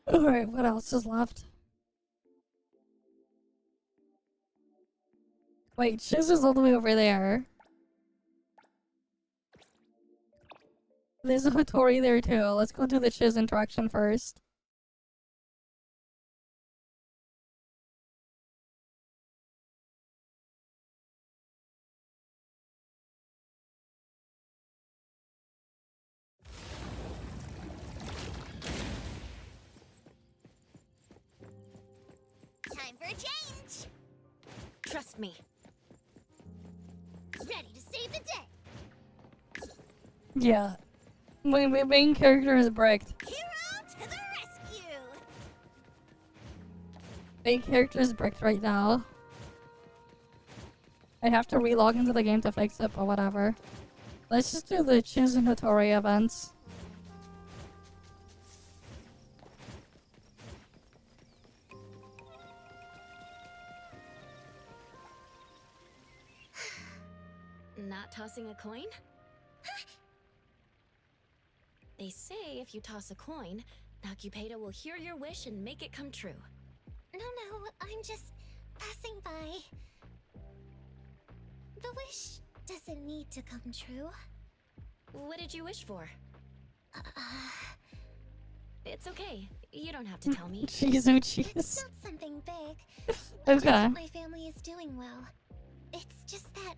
Alright, what else is left? Wait, Chiz is all the way over there. There's a Hattori there too. Let's go do the Chiz interaction first. Time for a change. Trust me. Ready to save the day. Yeah. My main character is bricked. Hero to the rescue. Main character is bricked right now. I have to re-log into the game to fix it, but whatever. Let's just do the Chiz and Hattori events. Not tossing a coin? They say if you toss a coin, Nakupeda will hear your wish and make it come true. No, I'm just passing by. The wish doesn't need to come true. What did you wish for? It's okay. You don't have to tell me. Jeez, oh jeez. It's not something big. Okay. Just that my family is doing well. It's just that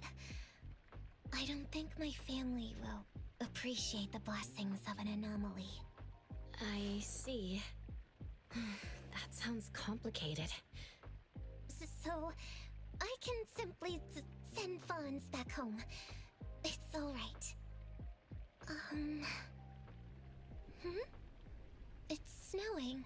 I don't think my family will appreciate the blessings of an anomaly. I see. That sounds complicated. So I can simply send funds back home. It's all right. It's snowing.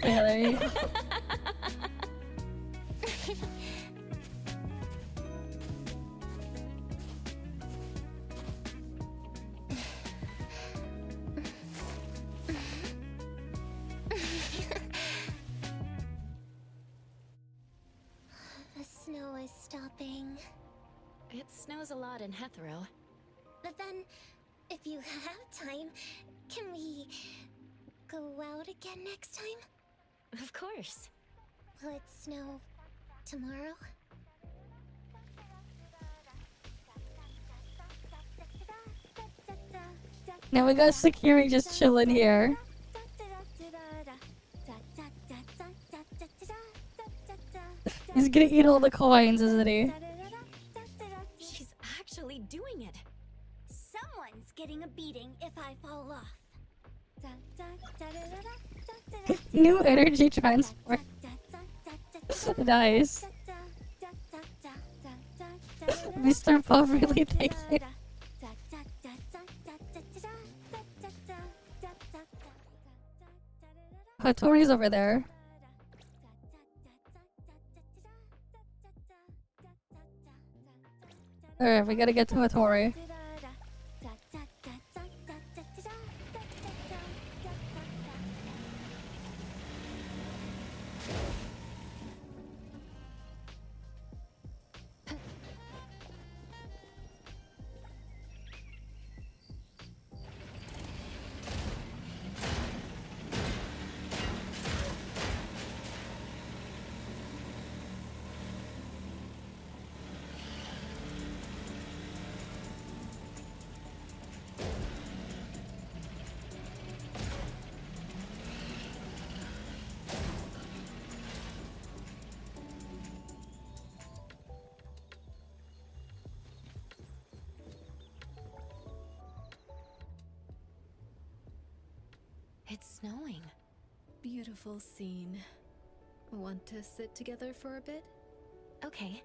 Yeah, there you go. The snow is stopping. It snows a lot in Hethro. But then, if you have time, can we go out again next time? Of course. Will it snow tomorrow? Now we got Sakiri just chilling here. He's gonna eat all the coins, isn't he? She's actually doing it. Someone's getting a beating if I fall off. New energy transport. Nice. Mr. Puff really thank you. Hattori's over there. Alright, we gotta get to Hattori. snowing. Beautiful scene. Want to sit together for a bit? Okay.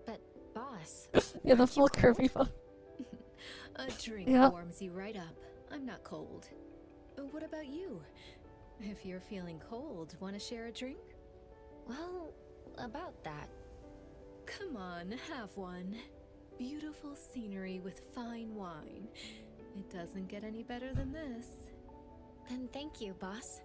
But, boss. Yeah, the full curvy phone. A drink Yeah. warms you right up. I'm not cold. What about you? If you're feeling cold, want to share a drink? Well, about that. Come on, have one. Beautiful scenery with fine wine. It doesn't get any better than this. Then thank you, boss.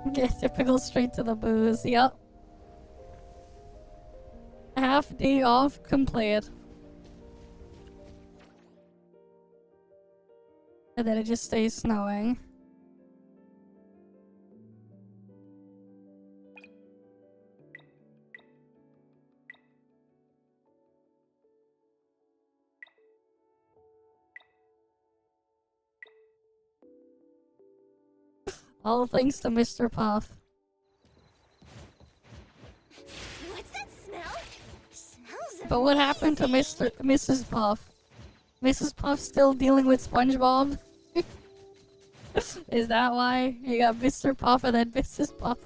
Okay, typical straight to the booze, yep. Half day off complete. And then it just stays snowing. All thanks to Mr. Puff. What's that smell? Smells But what happened to Mrs. Puff? Mrs. Puff still dealing with SpongeBob? Is that why? You got Mr. Puff and then Mrs. Puff.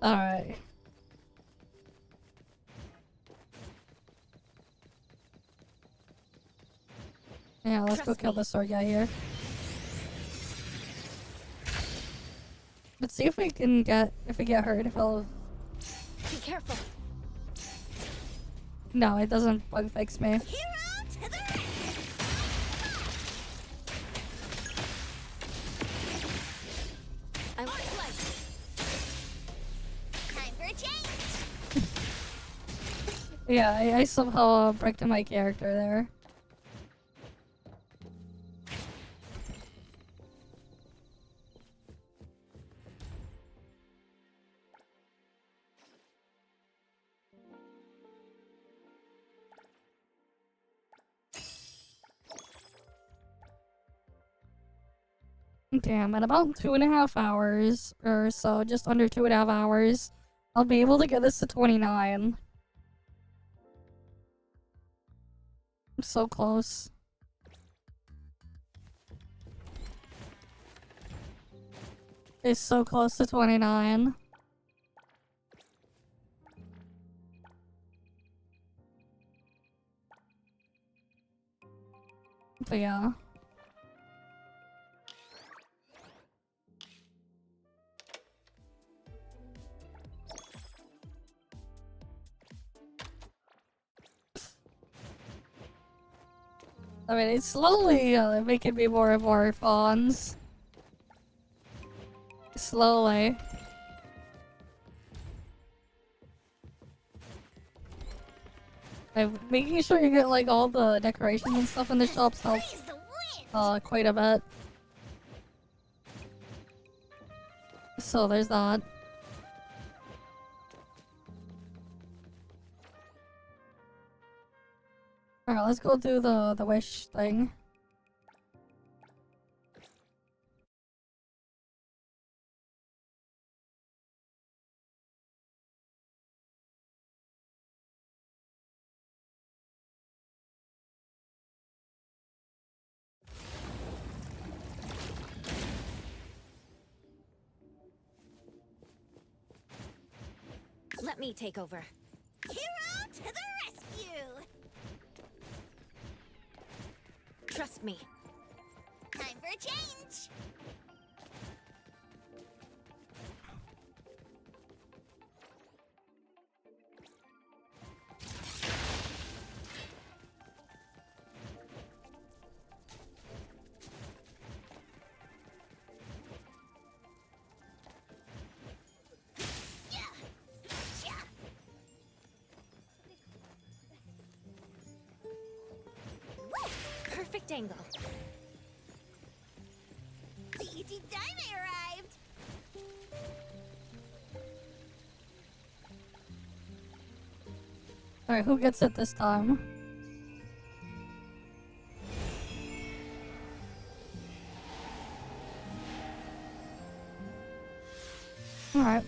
Alright. Yeah, let's go kill the sword guy here. Let's see if we can get, if we get hurt, if he'll... Be careful. No, it doesn't bug fix me. I want light. Time for a change. Yeah, I somehow bricked my character there. Damn, in about 2.5 hours or so, just under 2.5 hours, I'll be able to get this to 29. I'm so close. It's so close to 29. But yeah. I mean, it's slowly making me more and more fawns. Slowly. Like, making sure you get like all the decorations and stuff in the shops helps quite a bit. So there's that. Alright, let's go do the wish thing. Let me take over. Hero to the rescue! Trust me. Time for a change! Perfect angle. lucky time I arrived! Alright, who gets it this time? Alright.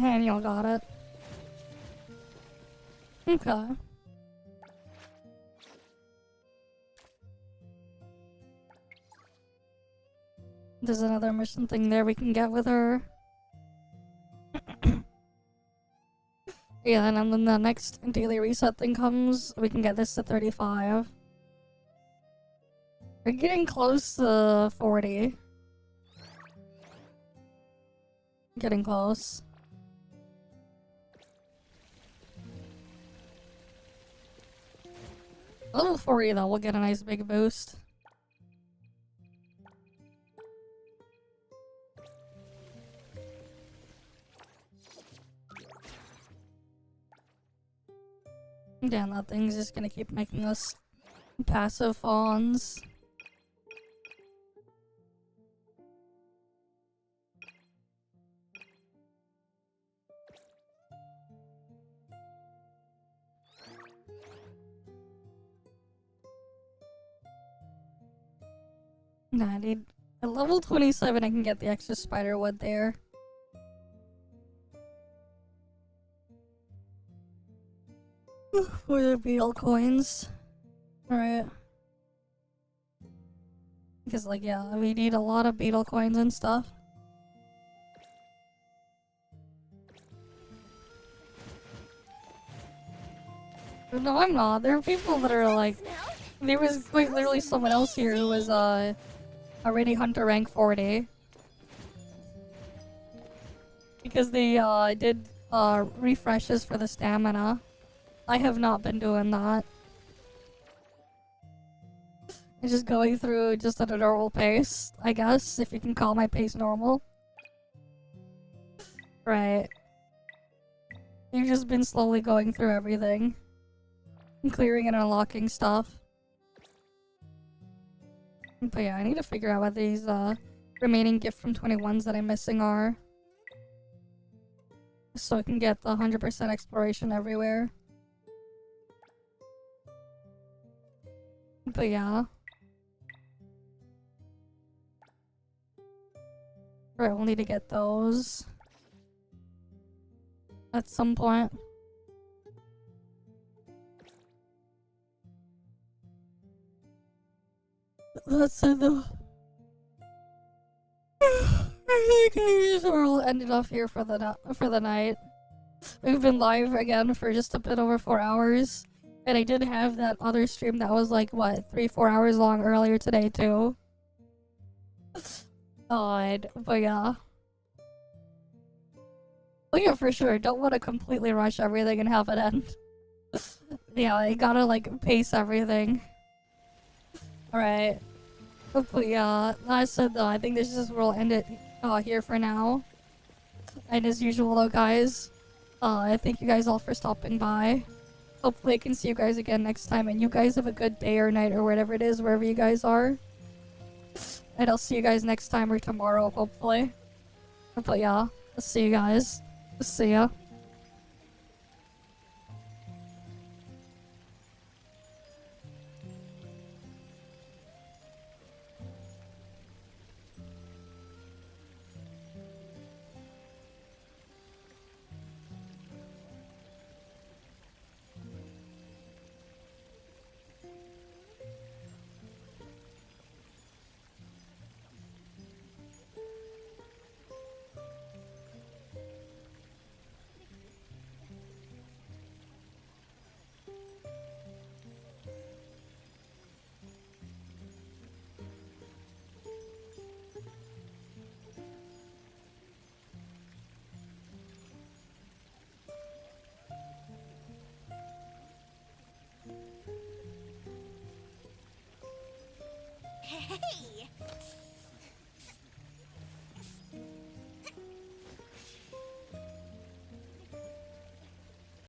Daniel got it. Okay. There's another mission thing there we can get with her. Yeah, and then the next daily reset thing comes, we can get this to 35. We're getting close to 40. Getting close. Level 40 though, we'll get a nice big boost. Damn, that thing's just gonna keep making us passive fawns. Nah, I need at level 27 I can get the extra spider wood there. For the beetle coins. Alright. Because like yeah, we need a lot of beetle coins and stuff. No, I'm not. There are people that are like... There was quite literally someone else here who was already Hunter rank 40. Because they did refreshes for the stamina. I have not been doing that. I'm just going through just at a normal pace, I guess, if you can call my pace normal. Right. You've just been slowly going through everything. And clearing and unlocking stuff. But yeah, I need to figure out what these remaining gift from 21s that I'm missing are. So I can get the 100% exploration everywhere. But yeah. Right, we'll need to get those. At some point. That's it though. I think we'll end it off here for the night. We've been live again for just a bit over 4 hours. And I did have that other stream that was like, what, 3-4 hours long earlier today, too. God, but yeah. But yeah, for sure, don't want to completely rush everything and have it end. Yeah, I gotta, like, pace everything. Alright. But yeah, like I said though, I think this is where we'll end it here for now. And as usual though, guys, I thank you guys all for stopping by. Hopefully I can see you guys again next time, and you guys have a good day or night or whatever it is, wherever you guys are. And I'll see you guys next time or tomorrow, hopefully. But yeah, I'll see you guys. See ya. Hey!